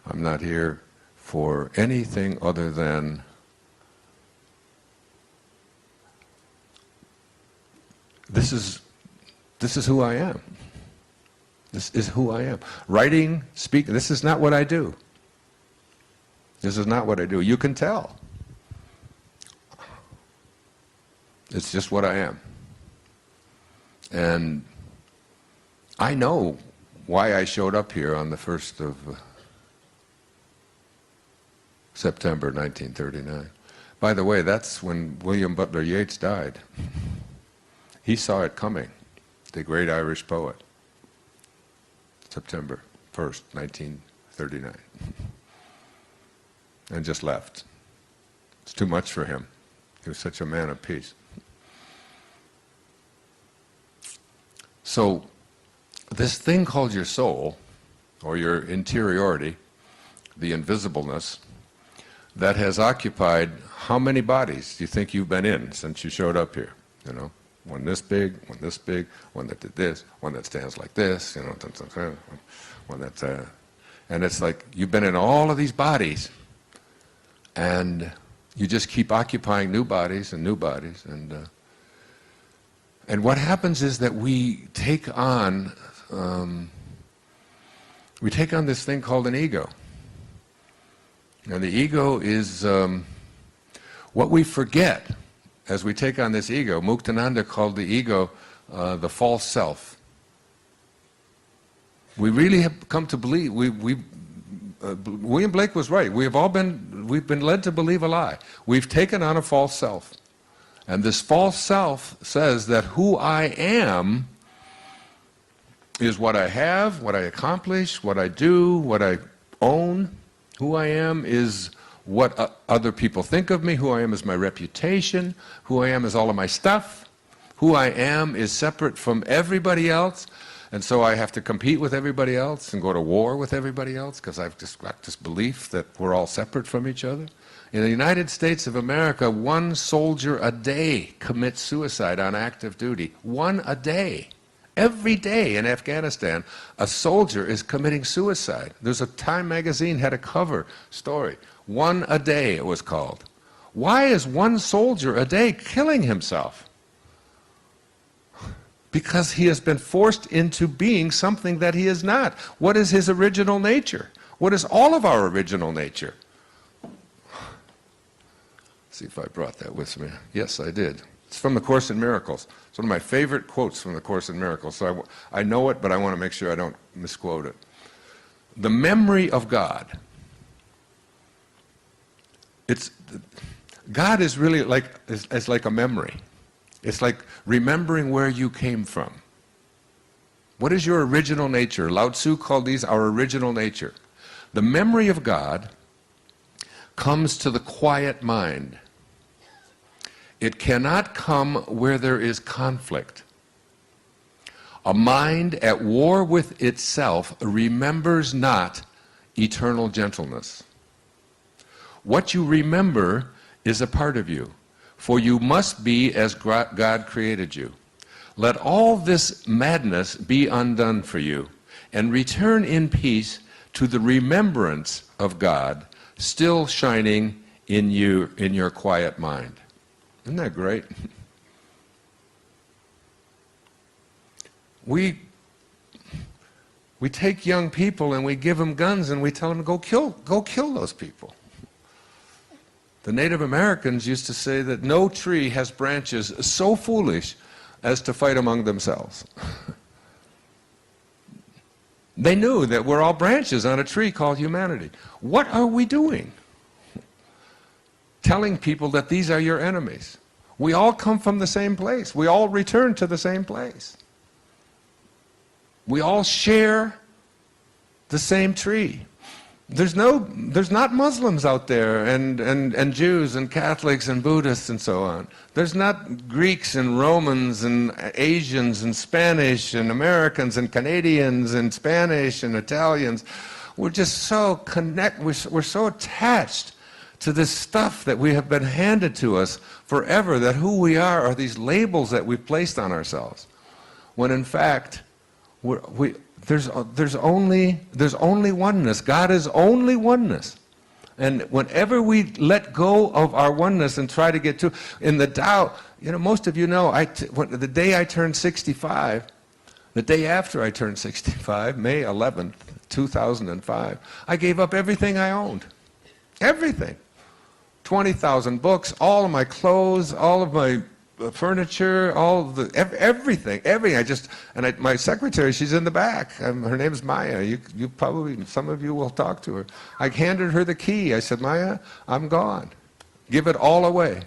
Speaker 1: I'm not here for anything other than this is who I am. This is who I am. Writing, speaking, this is not what I do. This is not what I do. You can tell. It's just what I am. And I know why I showed up here on the 1st of September 1939. By the way, that's when William Butler Yeats died. He saw it coming, the great Irish poet. September 1st, 1939. And just left. It's too much for him. He was such a man of peace. So, this thing called your soul, or your interiority, the invisibleness, that has occupied how many bodies do you think you've been in since you showed up here? You know, one this big, one that did this, one that stands like this, you know, one that, and it's like you've been in all of these bodies, and you just keep occupying new bodies, and what happens is that we take on this thing called an ego. And the ego is what we forget as we take on this ego. Muktananda called the ego the false self. We really have come to believe, William Blake was right, we've been led to believe a lie. We've taken on a false self. And this false self says that who I am is what I have, what I accomplish, what I do, what I own. Who I am is what other people think of me. Who I am is my reputation. Who I am is all of my stuff. Who I am is separate from everybody else. And so I have to compete with everybody else and go to war with everybody else because I've just got this belief that we're all separate from each other. In the United States of America, 1 soldier a day commits suicide on active duty. 1 a day. Every day in Afghanistan, a soldier is committing suicide. There's a Time magazine had a cover story. 1 a day, it was called. Why is 1 soldier a day killing himself? Because he has been forced into being something that he is not. What is his original nature? What is all of our original nature? See if I brought that with me. Yes, I did. It's from the Course in Miracles. It's one of my favorite quotes from the Course in Miracles. So I know it, but I want to make sure I don't misquote it. The memory of God. God is really like a memory. It's like remembering where you came from. What is your original nature? Lao Tzu called these our original nature. The memory of God comes to the quiet mind. It cannot come where there is conflict. A mind at war with itself remembers not eternal gentleness. What you remember is a part of you, for you must be as God created you. Let all this madness be undone for you, and return in peace to the remembrance of God still shining in you, in your quiet mind. Isn't that great? We take young people and we give them guns and we tell them to go kill those people. The Native Americans used to say that no tree has branches so foolish as to fight among themselves. They knew that we're all branches on a tree called humanity. What are we doing? Telling people that these are your enemies. We all come from the same place. We all return to the same place. We all share the same tree. There's not Muslims out there and Jews and Catholics and Buddhists and so on. There's not Greeks and Romans and Asians and Spanish and Americans and Canadians and Spanish and Italians. We're just so we're so attached to this stuff that we have been handed to us forever, that who we are these labels that we've placed on ourselves. When in fact, there's only oneness. God is only oneness. And whenever we let go of our oneness and try to get to, in the Tao, most of you know, the day I turned 65, the day after I turned 65, May 11th, 2005, I gave up everything I owned. Everything. 20,000 books, all of my clothes, all of my furniture, everything. My secretary, she's in the back. Her name's Maya. You probably, some of you will talk to her. I handed her the key. I said, Maya, I'm gone. Give it all away.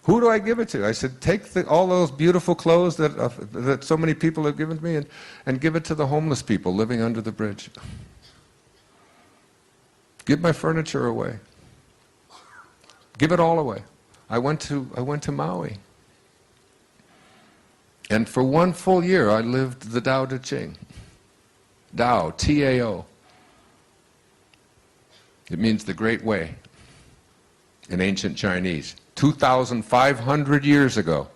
Speaker 1: Who do I give it to? I said, take all those beautiful clothes that so many people have given to me and give it to the homeless people living under the bridge. Give my furniture away. Give it all away. I went to Maui. And for 1 full year, I lived the Tao Te Ching. Tao, T-A-O. It means the Great Way in ancient Chinese. 2,500 years ago,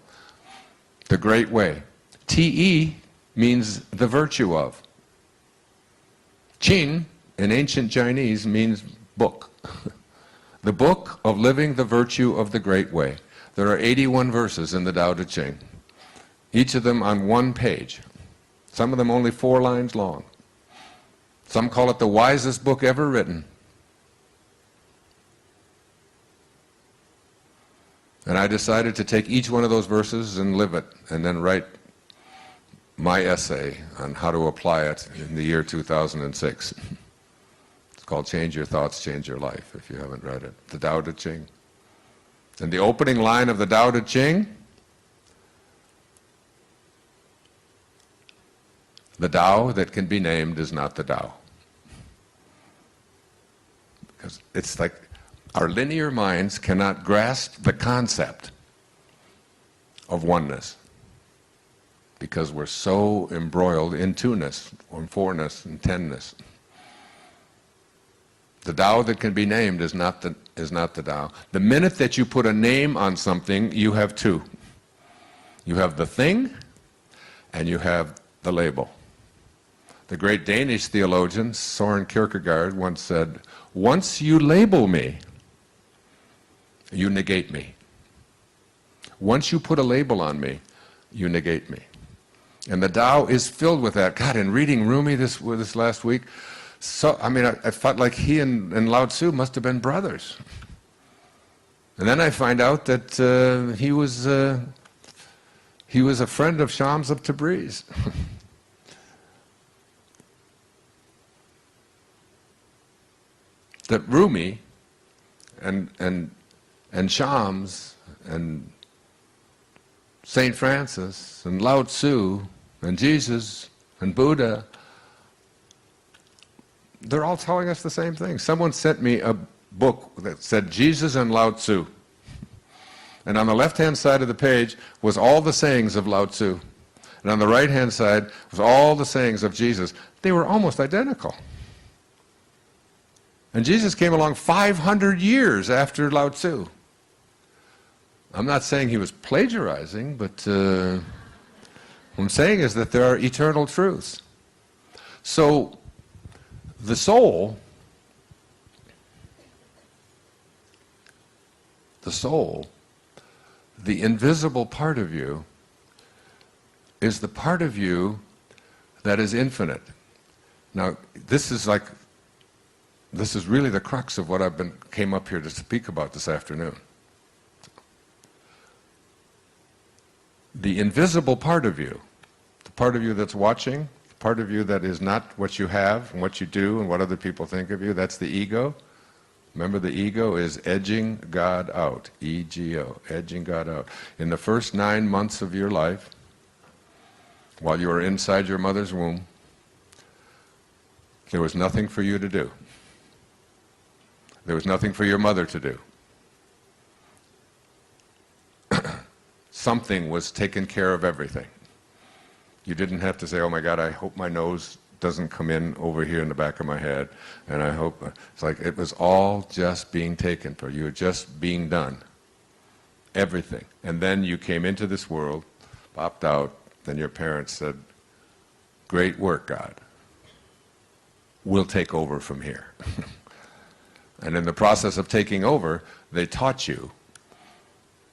Speaker 1: the Great Way. Te means the virtue of. Qin in ancient Chinese means book. The book of living the virtue of the Great Way. There are 81 verses in the Tao Te Ching, each of them on one page. Some of them only 4 lines long. Some call it the wisest book ever written. And I decided to take each one of those verses and live it, and then write my essay on how to apply it in the year 2006. It's called Change Your Thoughts, Change Your Life, if you haven't read it. The Tao Te Ching. And the opening line of the Tao Te Ching, the Tao that can be named is not the Tao. Because it's like our linear minds cannot grasp the concept of oneness because we're so embroiled in two-ness, or four-ness, and ten-ness. The Tao that can be named is not the Tao. The minute that you put a name on something, you have two. You have the thing, and you have the label. The great Danish theologian Søren Kierkegaard once said, "Once you label me, you negate me. Once you put a label on me, you negate me." And the Tao is filled with that. God, in reading Rumi this last week, so I felt like he and Lao Tzu must have been brothers. And then I find out that he was a friend of Shams of Tabriz. That Rumi and Shams and St. Francis and Lao Tzu and Jesus and Buddha, they're all telling us the same thing. Someone sent me a book that said Jesus and Lao Tzu. And on the left-hand side of the page was all the sayings of Lao Tzu. And on the right-hand side was all the sayings of Jesus. They were almost identical. And Jesus came along 500 years after Lao Tzu. I'm not saying he was plagiarizing, but what I'm saying is that there are eternal truths. So the soul, the invisible part of you, is the part of you that is infinite. Now, this is really the crux of what came up here to speak about this afternoon. The invisible part of you, the part of you that's watching, the part of you that is not what you have and what you do and what other people think of you, that's the ego. Remember, the ego is edging God out, E-G-O, edging God out. In the first 9 months of your life, while you were inside your mother's womb, there was nothing for you to do. There was nothing for your mother to do. Something was taking care of everything. You didn't have to say, "Oh my God, I hope my nose doesn't come in over here in the back of my head," and I hope, it's like it was all just being taken for you, just being done. Everything. And then you came into this world, popped out, then your parents said, "Great work, God. We'll take over from here." And in the process of taking over, they taught you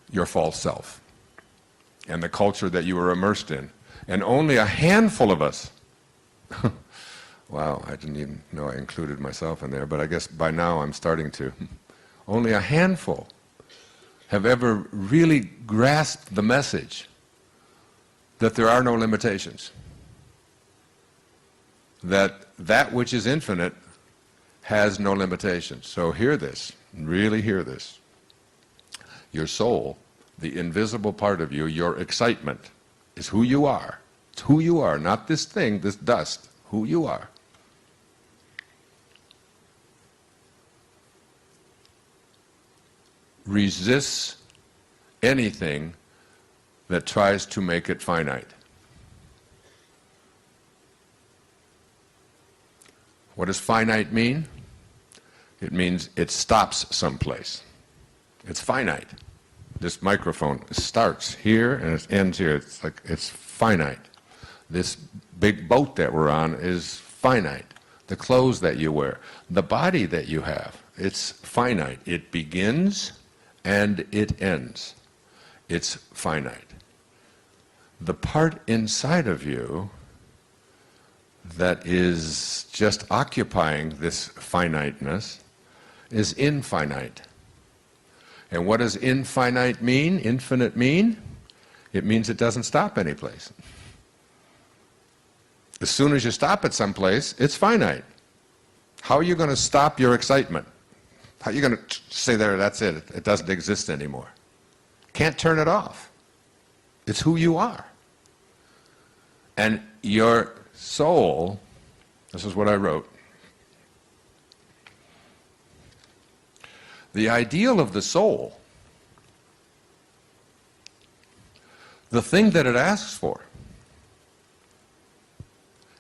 Speaker 1: your false self and the culture that you were immersed in. And only a handful of us, wow, I didn't even know I included myself in there, but I guess by now I'm starting to. Only a handful have ever really grasped the message that there are no limitations. That which is infinite has no limitations. So hear this, really hear this. Your soul, the invisible part of you, your excitement, is who you are. It's who you are, not this thing, this dust, who you are. Resists anything that tries to make it finite. What does finite mean? It means it stops someplace. It's finite. This microphone starts here and it ends here. It's like it's finite. This big boat that we're on is finite. The clothes that you wear, the body that you have, it's finite. It begins and it ends. It's finite. The part inside of you that is just occupying this finiteness is infinite. And what does infinite mean, infinite mean? It means it doesn't stop anyplace. As soon as you stop at some place, it's finite. How are you going to stop your excitement? How are you going to say there, that's it, it doesn't exist anymore? Can't turn it off. It's who you are. And your soul, this is what I wrote. The ideal of the soul, the thing that it asks for,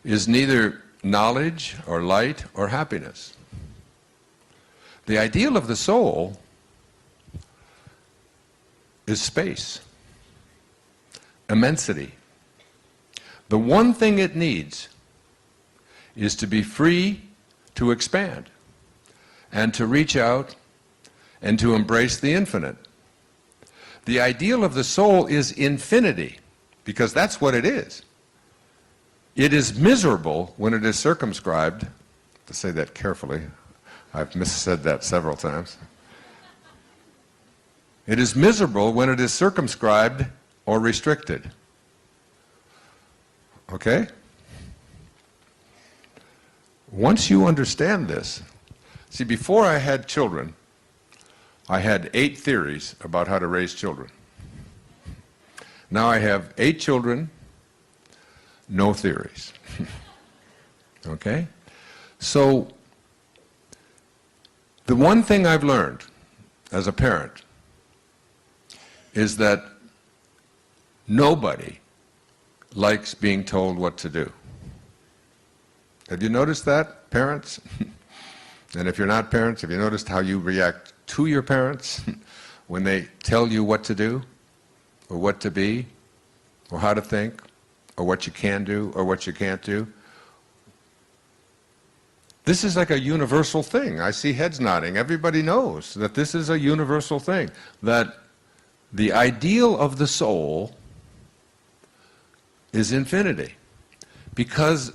Speaker 1: is neither knowledge or light or happiness. The ideal of the soul is space, immensity. The one thing it needs is to be free to expand and to reach out and to embrace the infinite. The ideal of the soul is infinity, because that's what it is. It is miserable when it is circumscribed, to say that carefully, I've missaid that several times. It is miserable when it is circumscribed or restricted. Okay? Once you understand this, see, before I had children, I had 8 theories about how to raise children. Now I have 8 children, no theories. Okay? So, the one thing I've learned as a parent is that nobody likes being told what to do. Have you noticed that, parents? And if you're not parents, have you noticed how you react to your parents when they tell you what to do, or what to be, or how to think, or what you can do, or what you can't do? This is like a universal thing. I see heads nodding. Everybody knows that this is a universal thing, that the ideal of the soul is infinity, because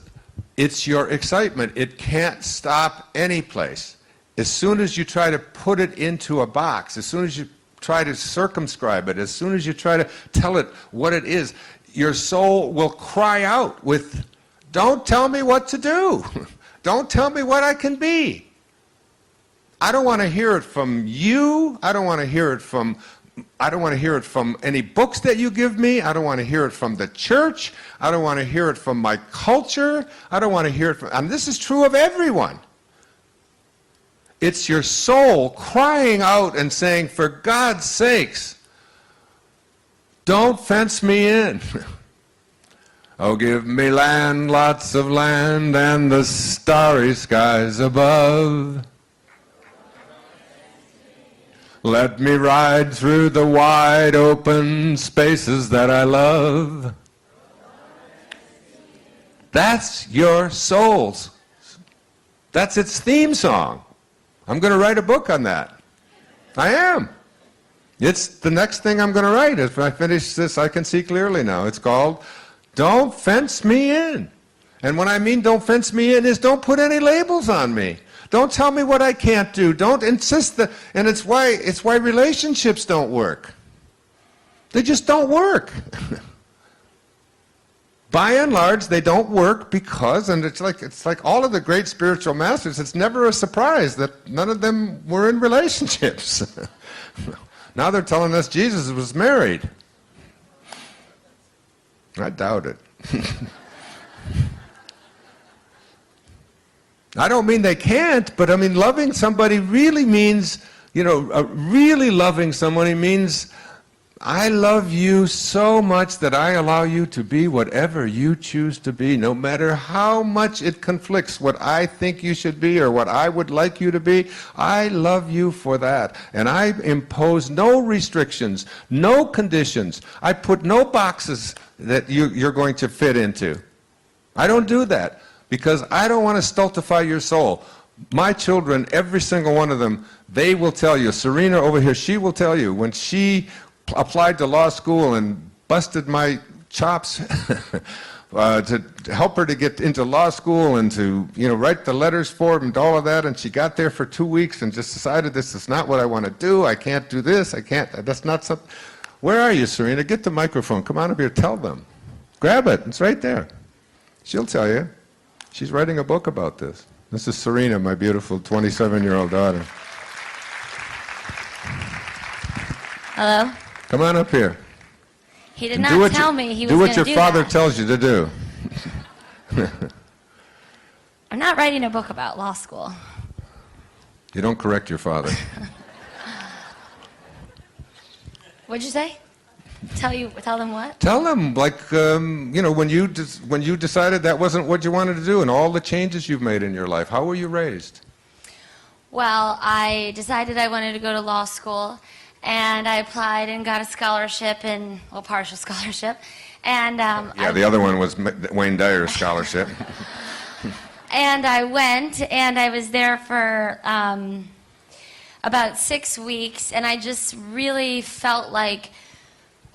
Speaker 1: it's your excitement. It can't stop any place. As soon as you try to put it into a box, as soon as you try to circumscribe it, as soon as you try to tell it what it is, your soul will cry out with, "Don't tell me what to do. Don't tell me what I can be. I don't want to hear it from you. I don't want to hear it from any books that you give me. I don't want to hear it from the church. I don't want to hear it from my culture. I don't want to hear it from," and this is true of everyone. It's your soul crying out and saying, "For God's sakes, don't fence me in. Oh, give me land, lots of land, and the starry skies above. Let me ride through the wide open spaces that I love." That's your soul's. That's its theme song. I'm going to write a book on that. I am. It's the next thing I'm going to write. If I finish this, I can see clearly now. It's called "Don't Fence Me In." And when I mean don't fence me in, is don't put any labels on me. Don't tell me what I can't do. Don't insist that, and it's why relationships don't work. They just don't work. By and large, they don't work because, and it's like all of the great spiritual masters, it's never a surprise that none of them were in relationships. Now they're telling us Jesus was married. I doubt it. I don't mean they can't, but I mean loving somebody really means, really loving somebody means I love you so much that I allow you to be whatever you choose to be, no matter how much it conflicts what I think you should be or what I would like you to be. I love you for that. And I impose no restrictions, no conditions. I put no boxes that you're going to fit into. I don't do that because I don't want to stultify your soul. My children, every single one of them, they will tell you, Serena over here, she will tell you, when she applied to law school and busted my chops to help her to get into law school and to, write the letters for them and all of that, and she got there for 2 weeks and just decided this is not what I want to do, I can't do this, that's not something. Where are you, Serena? Get the microphone, come on up here, tell them. Grab it, it's right there. She'll tell you. She's writing a book about this. This is Serena, my beautiful 27-year-old daughter.
Speaker 9: Hello?
Speaker 1: Come on up here.
Speaker 9: He did not tell me he was
Speaker 1: do
Speaker 9: going
Speaker 1: what
Speaker 9: to
Speaker 1: your
Speaker 9: do
Speaker 1: father
Speaker 9: that.
Speaker 1: tells you to do.
Speaker 9: I'm not writing a book about law school.
Speaker 1: You don't correct your father.
Speaker 9: What'd you say? Tell them what?
Speaker 1: Tell them, like, when you decided that wasn't what you wanted to do and all the changes you've made in your life. How were you raised?
Speaker 9: Well, I decided I wanted to go to law school, and I applied and got a scholarship, partial scholarship. And
Speaker 1: the other one was Wayne Dyer's scholarship.
Speaker 9: And I went, and I was there for about 6 weeks, and I just really felt like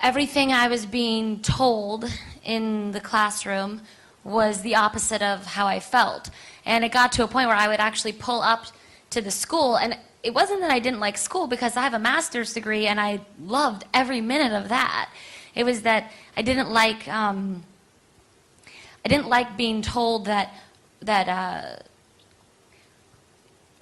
Speaker 9: everything I was being told in the classroom was the opposite of how I felt. And it got to a point where I would actually pull up to the school, and it wasn't that I didn't like school, because I have a master's degree and I loved every minute of that. It was that I didn't like being told that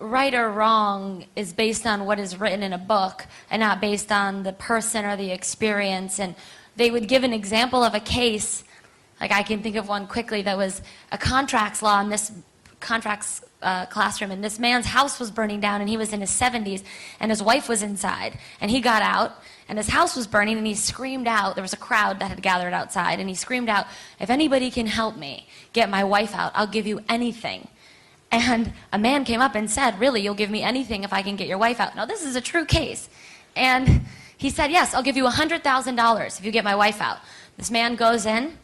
Speaker 9: right or wrong is based on what is written in a book and not based on the person or the experience. And they would give an example of a case, like I can think of one quickly, that was a contracts law in this contracts classroom, and this man's house was burning down, and he was in his 70s, and his wife was inside, and he got out, and his house was burning, and he screamed out. There was a crowd that had gathered outside, and he screamed out, "If anybody can help me get my wife out, I'll give you anything." And a man came up and said, "Really, you'll give me anything if I can get your wife out?" Now, this is a true case. And he said, "Yes, I'll give you $100,000 if you get my wife out." This man goes in.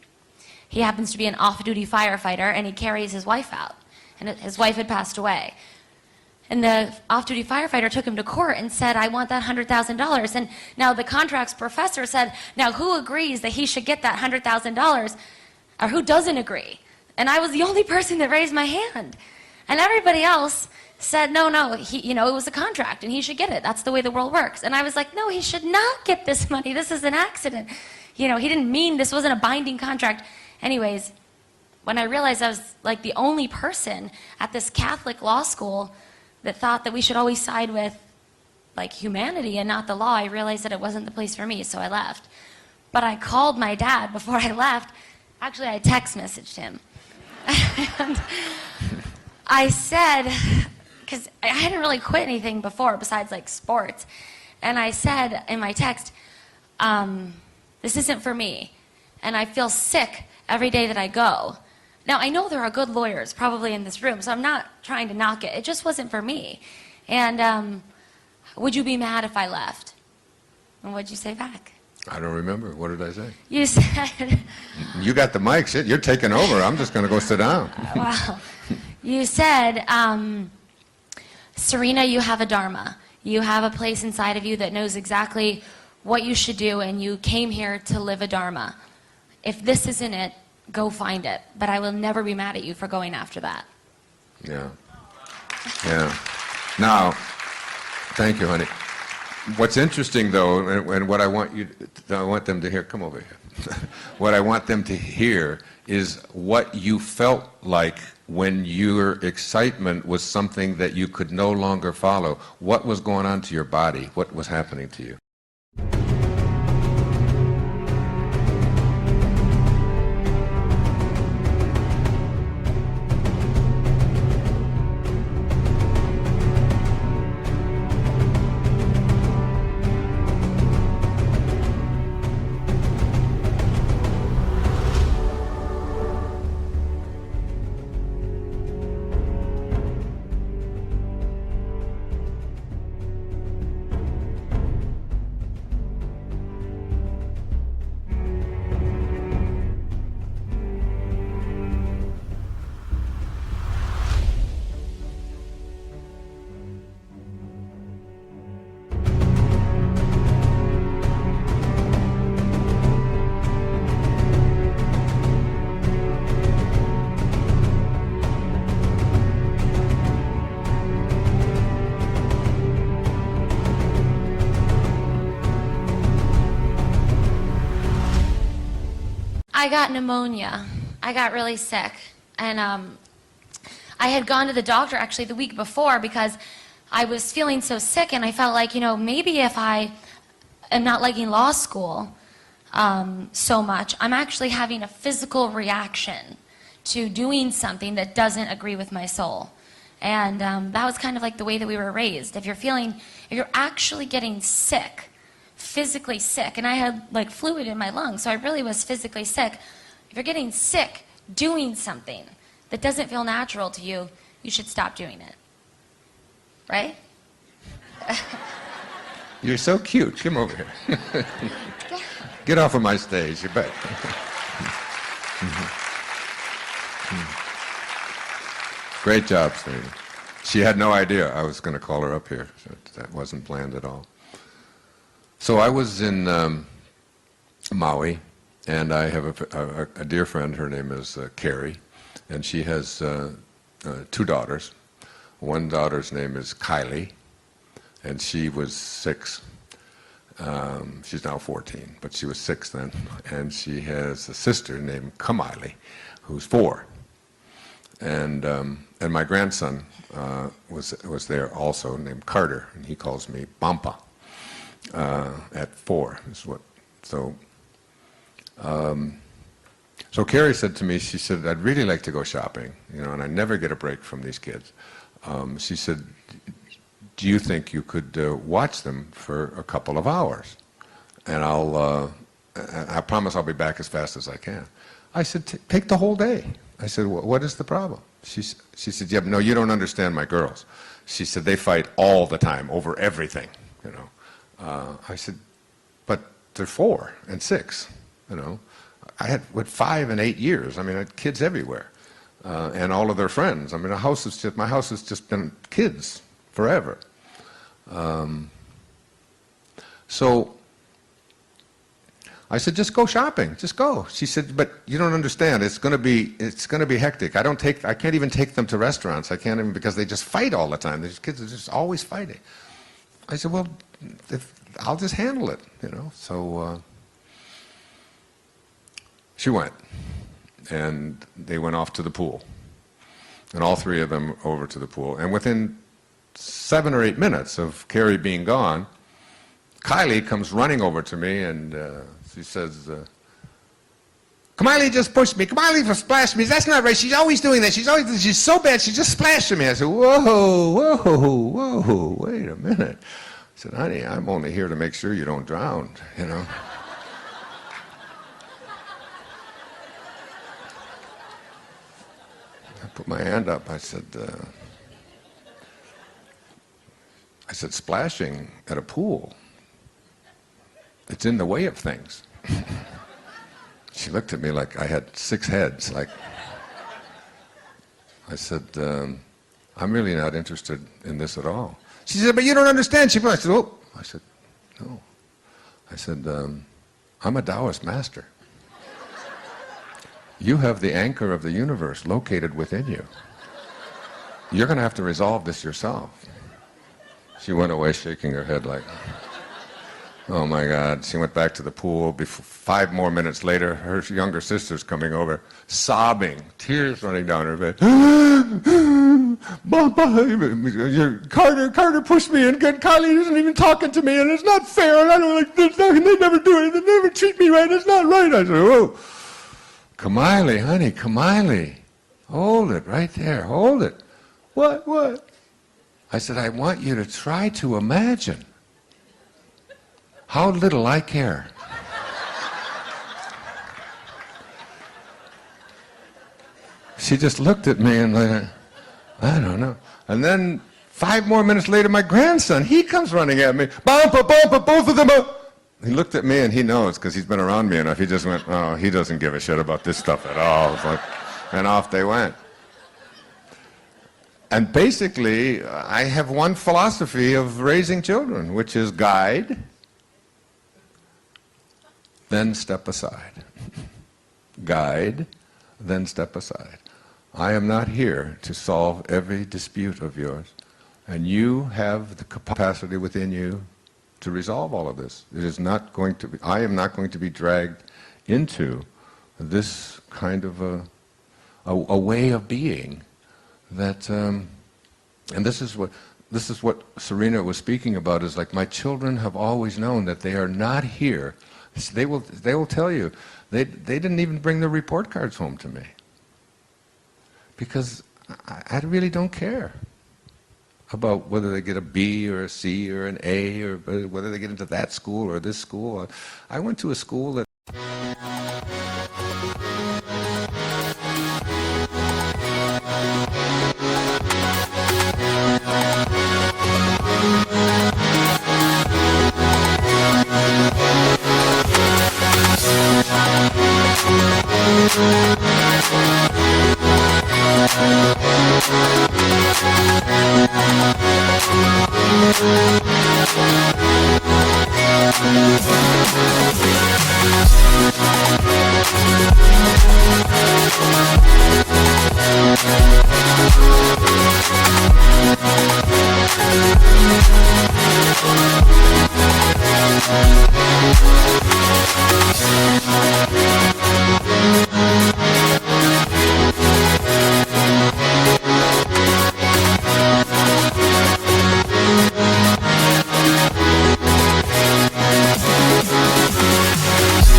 Speaker 9: He happens to be an off-duty firefighter, and he carries his wife out. And his wife had passed away. And the off-duty firefighter took him to court and said, "I want that $100,000. And now the contracts professor said, "Now who agrees that he should get that $100,000? Or who doesn't agree?" And I was the only person that raised my hand. And everybody else said, no, it was a contract and he should get it. That's the way the world works. And I was like, no, he should not get this money. This is an accident. He didn't mean this wasn't a binding contract. Anyways, when I realized I was like the only person at this Catholic law school that thought that we should always side with like humanity and not the law, I realized that it wasn't the place for me, so I left. But I called my dad before I left. Actually, I text messaged him. And I said, because I hadn't really quit anything before besides like sports, and I said in my text, this isn't for me, and I feel sick every day that I go. Now, I know there are good lawyers probably in this room, so I'm not trying to knock it. It just wasn't for me. And would you be mad if I left? And what'd you say back?
Speaker 1: I don't remember. What did I say?
Speaker 9: You said...
Speaker 1: You got the mic. Shit, you're taking over. I'm just going to go sit down.
Speaker 9: Wow. You said, Serena, you have a dharma. You have a place inside of you that knows exactly what you should do, and you came here to live a dharma. If this isn't it, go find it. But I will never be mad at you for going after that.
Speaker 1: Yeah. Yeah. Now, thank you, honey. What's interesting, though, and what I want them to hear, come over here. What I want them to hear is what you felt like when your excitement was something that you could no longer follow. What was going on to your body? What was happening to you?
Speaker 9: I got pneumonia. I got really sick. And I had gone to the doctor actually the week before because I was feeling so sick, and I felt like, maybe if I am not liking law school so much, I'm actually having a physical reaction to doing something that doesn't agree with my soul. And that was kind of like the way that we were raised. If you're actually getting sick, physically sick, and I had like fluid in my lungs, so I really was physically sick. If you're getting sick doing something that doesn't feel natural to you, you should stop doing it. Right?
Speaker 1: You're so cute. Come over here. Get off of my stage, you bet. Great job, Stevie. She had no idea I was going to call her up here. So that wasn't planned at all. So I was in Maui, and I have a dear friend. Her name is Carrie, and she has 2 daughters. One daughter's name is Kylie, and she was 6. She's now 14, but she was 6 then. And she has a sister named Kamiley, who's 4. And my grandson was there also, named Carter, and he calls me Bampa at 4. So Carrie said to me, she said, I'd really like to go shopping, and I never get a break from these kids. She said, do you think you could watch them for a couple of hours? And I promise I'll be back as fast as I can. I said, take the whole day. I said, what is the problem? She said, yeah, no, you don't understand my girls. She said, they fight all the time over everything, I said, but they're 4 and 6, I had, 5 and 8 years. I mean, I had kids everywhere. And all of their friends. I mean, my house has just been kids forever. So I said, just go shopping, just go. She said, but you don't understand. It's going to be hectic. I can't even take them to restaurants. I can't even, because they just fight all the time. These kids are just always fighting. I said, well, I'll just handle it, So she went, and they went off to the pool, and all 3 of them over to the pool. And within 7 or 8 minutes of Carrie being gone, Kylie comes running over to me, and she says, Kamiley just pushed me. Kamiley just splashed me. That's not right. She's always doing that. She's so bad. She just splashed me. I said, whoa, wait a minute. I said, honey, I'm only here to make sure you don't drown, I put my hand up. I said, splashing at a pool, it's in the way of things. She looked at me like I had 6 heads. I said, I'm really not interested in this at all. She said, but you don't understand. I said, oh. I said, no. I said, I'm a Taoist master. You have the anchor of the universe located within you. You're going to have to resolve this yourself. She went away shaking her head like, oh my God. She went back to the pool. 5 more minutes later, her younger sister's coming over, sobbing, tears running down her face. Carter pushed me, and Kylie isn't even talking to me, and it's not fair, and I don't like this. They never do it. They never treat me right. It's not right. I said, oh, Kamiley, honey, Kamiley, hold it right there. Hold it. What? I said, I want you to try to imagine how little I care. She just looked at me and I don't know. And then 5 more minutes later, my grandson, he comes running at me. Bumpa, both of them up. He looked at me, and he knows because he's been around me enough. He just went, oh, he doesn't give a shit about this stuff at all. And off they went. And basically, I have one philosophy of raising children, which is guide, then step aside. Guide, then step aside. I am not here to solve every dispute of yours, and you have the capacity within you to resolve all of this. It is not going to be, I am not going to be dragged into this kind of a way of being that, and this is what Serena was speaking about, is like, my children have always known that they are not here. They will tell you, they didn't even bring their report cards home to me. Because I really don't care about whether they get a B or a C or an A, or whether they get into that school or this school. I went to a school that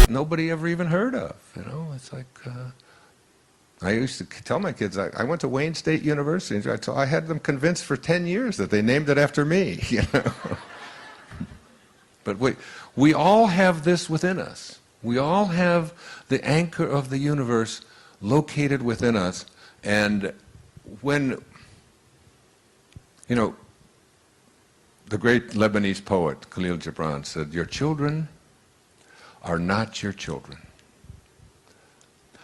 Speaker 1: nobody ever even heard of, you know. It's like, I used to tell my kids, I went to Wayne State University, and I had them convinced for 10 years that they named it after me, you know. But we all have this within us. We all have the anchor of the universe located within us. And when, you know, the great Lebanese poet Khalil Gibran said, your children are not your children.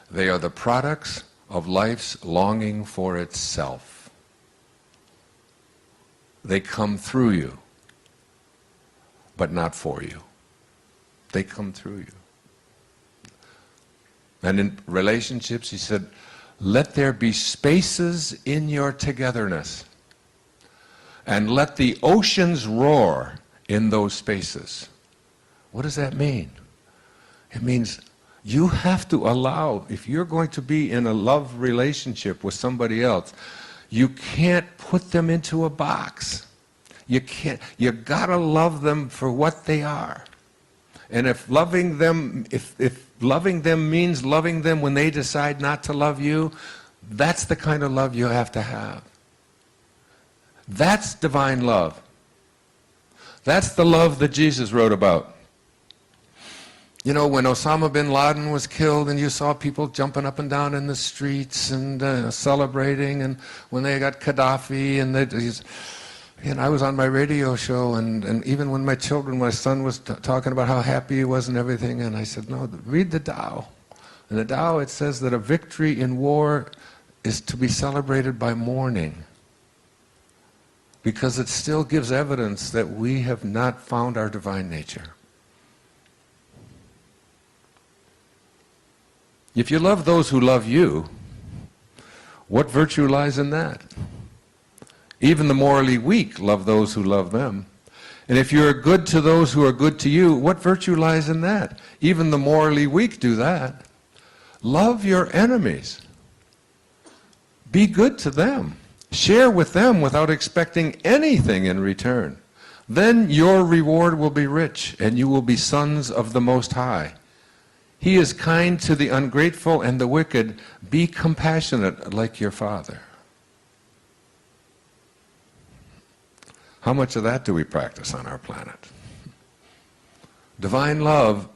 Speaker 1: They are the products of life's longing for itself. They come through you, but not for you. They come through you. And in relationships, he said, let there be spaces in your togetherness, and let the oceans roar in those spaces. What does that mean? It means you have to allow, if you're going to be in a love relationship with somebody else, you can't put them into a box. You can't. You gotta love them for what they are. And if loving them, if loving them means loving them when they decide not to love you, that's the kind of love you have to have. That's divine love. That's the love that Jesus wrote about. You know, when Osama bin Laden was killed and you saw people jumping up and down in the streets and celebrating, and when they got Gaddafi, and I was on my radio show, and even when my son was talking about how happy he was and everything, and I said, no, read the Tao. In the Tao it says that a victory in war is to be celebrated by mourning, because it still gives evidence that we have not found our divine nature. If you love those who love you, what virtue lies in that? Even the morally weak love those who love them. And if you're good to those who are good to you, what virtue lies in that? Even the morally weak do that. Love your enemies. Be good to them. Share with them without expecting anything in return. Then your reward will be rich, and you will be sons of the Most High. He is kind to the ungrateful and the wicked. Be compassionate like your Father. How much of that do we practice on our planet? Divine love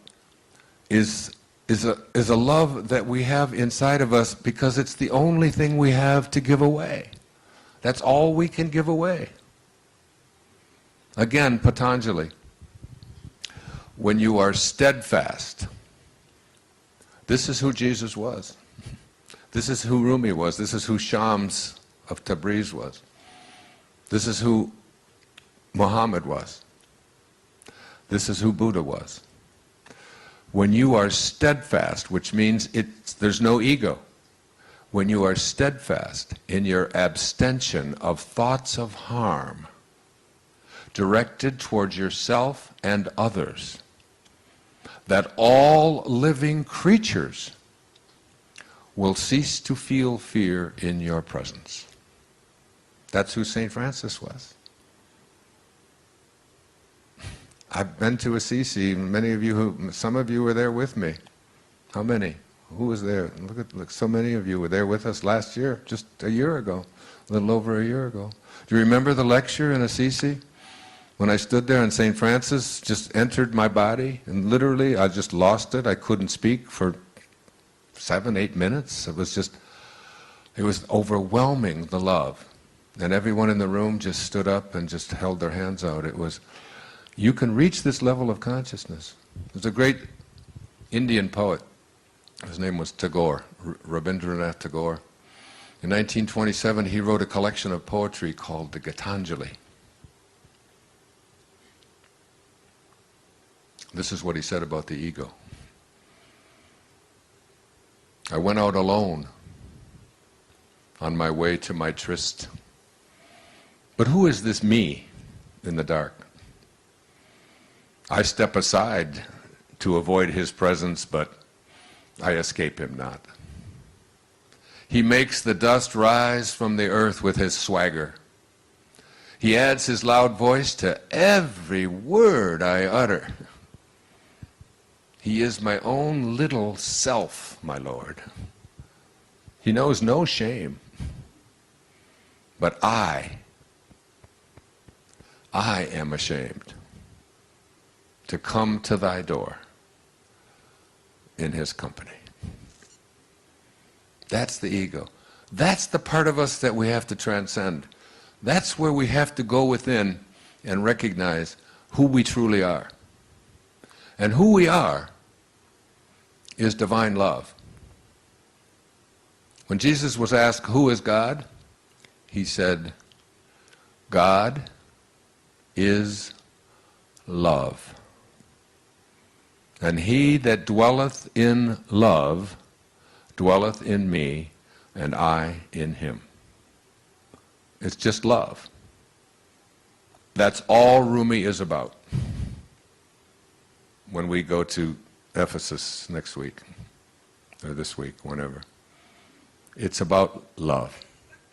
Speaker 1: is a love that we have inside of us because it's the only thing we have to give away. That's all we can give away. Again, Patanjali, when you are steadfast, this is who Jesus was. This is who Rumi was. This is who Shams of Tabriz was. This is who Muhammad was. This is who Buddha was. When you are steadfast, which means there's no ego, when you are steadfast in your abstention of thoughts of harm directed towards yourself and others, that all living creatures will cease to feel fear in your presence. That's who St. Francis was. I've been to Assisi, some of you were there with me. How many? Who was there? Look, so many of you were there with us last year, just a year ago, a little over a year ago. Do you remember the lecture in Assisi? When I stood there and St. Francis just entered my body, and literally I just lost it. I couldn't speak for 7, 8 minutes. It was overwhelming, the love. And everyone in the room just stood up and just held their hands out. You can reach this level of consciousness. There's a great Indian poet. His name was Tagore, Rabindranath Tagore. In 1927, he wrote a collection of poetry called the Gitanjali. This is what he said about the ego. I went out alone on my way to my tryst. But who is this me in the dark? I step aside to avoid his presence, but I escape him not. He makes the dust rise from the earth with his swagger. He adds his loud voice to every word I utter. He is my own little self, my Lord. He knows no shame. But I am ashamed to come to thy door in his company. That's the ego. That's the part of us that we have to transcend. That's where we have to go within and recognize who we truly are. And who we are is divine love. When Jesus was asked, who is God? He said, God is love. And he that dwelleth in love dwelleth in me, and I in him. It's just love. That's all Rumi is about. When we go to Ephesus next week, or this week, whenever, it's about love.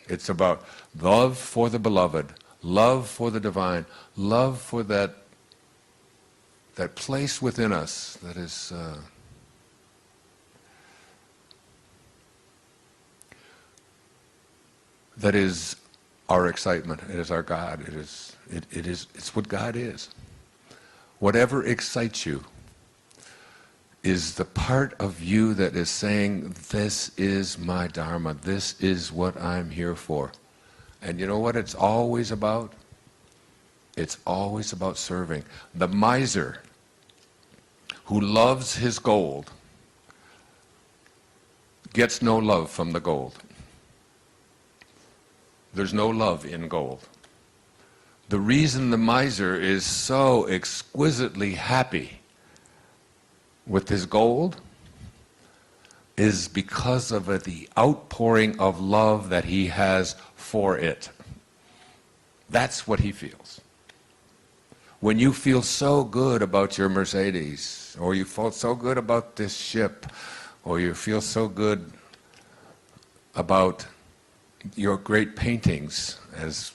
Speaker 1: It's about love for the beloved, love for the divine, love for that place within us that is our excitement. It is our God. It's what God is. Whatever excites you is the part of you that is saying, this is my Dharma, this is what I'm here for. And you know what it's always about? It's always about serving. The miser who loves his gold gets no love from the gold. There's no love in gold. The reason the miser is so exquisitely happy with his gold is because of the outpouring of love that he has for it. That's what he feels. When you feel so good about your Mercedes, or you feel so good about this ship, or you feel so good about your great paintings, as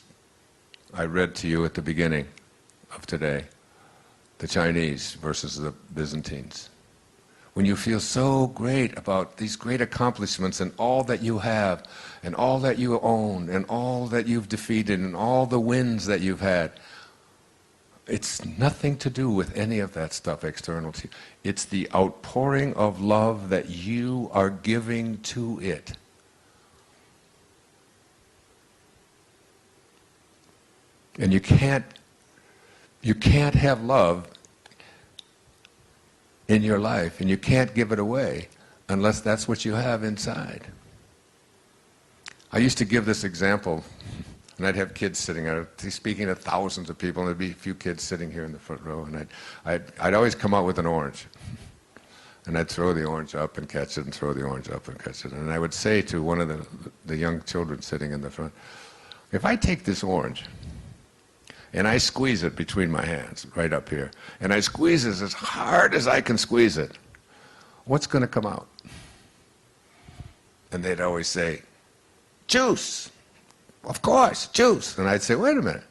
Speaker 1: I read to you at the beginning of today, the Chinese versus the Byzantines. When you feel so great about these great accomplishments and all that you have, and all that you own, and all that you've defeated, and all the wins that you've had, it's nothing to do with any of that stuff external to you. It's the outpouring of love that you are giving to it. And you can't have love in your life, and you can't give it away unless that's what you have inside. I used to give this example, and I'd have kids sitting there, speaking to thousands of people, and there'd be a few kids sitting here in the front row, and I'd always come out with an orange. And I'd throw the orange up and catch it, and throw the orange up and catch it. And I would say to one of the young children sitting in the front, if I take this orange, and I squeeze it between my hands, right up here, and I squeeze it as hard as I can squeeze it, what's going to come out? And they'd always say, juice. Of course, juice. And I'd say, wait a minute.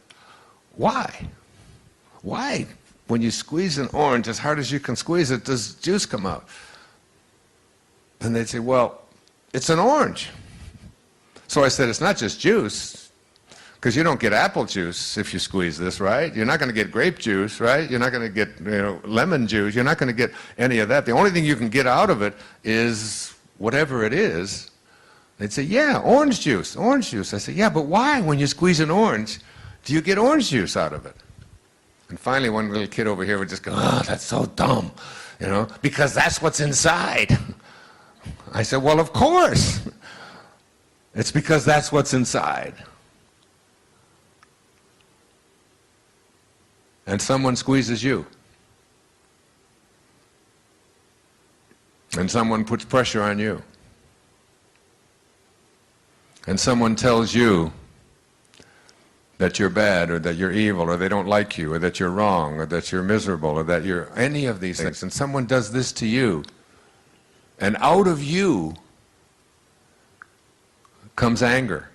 Speaker 1: Why? Why, when you squeeze an orange as hard as you can squeeze it, does juice come out? And they'd say, well, it's an orange. So I said, it's not just juice, because you don't get apple juice if you squeeze this, right? You're not going to get grape juice, right? You're not going to get lemon juice. You're not going to get any of that. The only thing you can get out of it is whatever it is. They'd say, yeah, orange juice, orange juice. I said, yeah, but why, when you squeeze an orange, do you get orange juice out of it? And finally, one little kid over here would just go, oh, that's so dumb, because that's what's inside. I said, well, of course. It's because that's what's inside. And someone squeezes you. And someone puts pressure on you. And someone tells you that you're bad, or that you're evil, or they don't like you, or that you're wrong, or that you're miserable, or that you're any of these things. And someone does this to you, and out of you comes anger,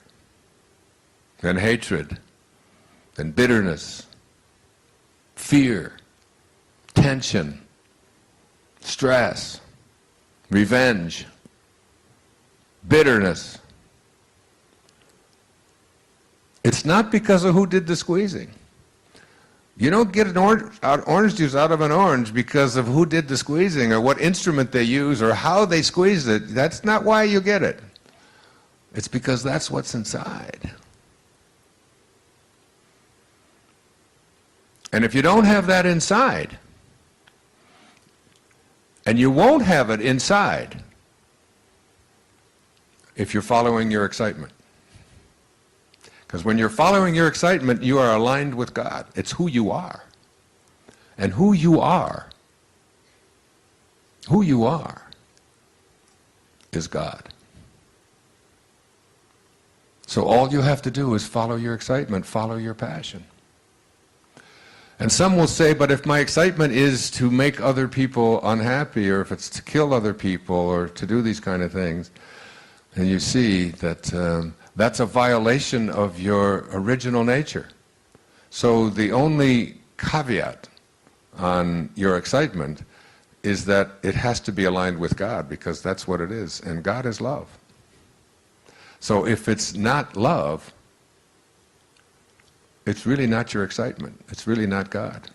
Speaker 1: and hatred, and bitterness, fear, tension, stress, revenge, bitterness. It's not because of who did the squeezing. You don't get an orange juice out of an orange because of who did the squeezing, or what instrument they use, or how they squeezed it. That's not why you get it. It's because that's what's inside. And if you don't have that inside, and you won't have it inside if you're following your excitement. Because when you're following your excitement, you are aligned with God. It's who you are. And who you are is God. So all you have to do is follow your excitement, follow your passion. And some will say, but if my excitement is to make other people unhappy, or if it's to kill other people, or to do these kind of things, and you see that that's a violation of your original nature. So the only caveat on your excitement is that it has to be aligned with God, because that's what it is, and God is love. So if it's not love, it's really not your excitement. It's really not God.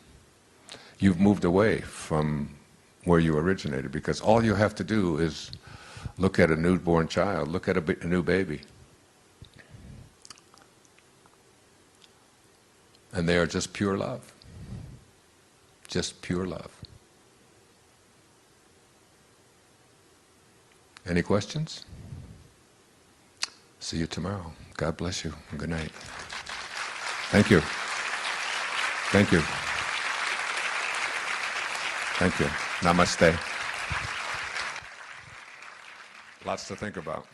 Speaker 1: You've moved away from where you originated, because all you have to do is look at a newborn child, look at a new baby. And they are just pure love. Just pure love. Any questions? See you tomorrow. God bless you. Good night. Thank you. Thank you. Thank you. Namaste. Lots to think about.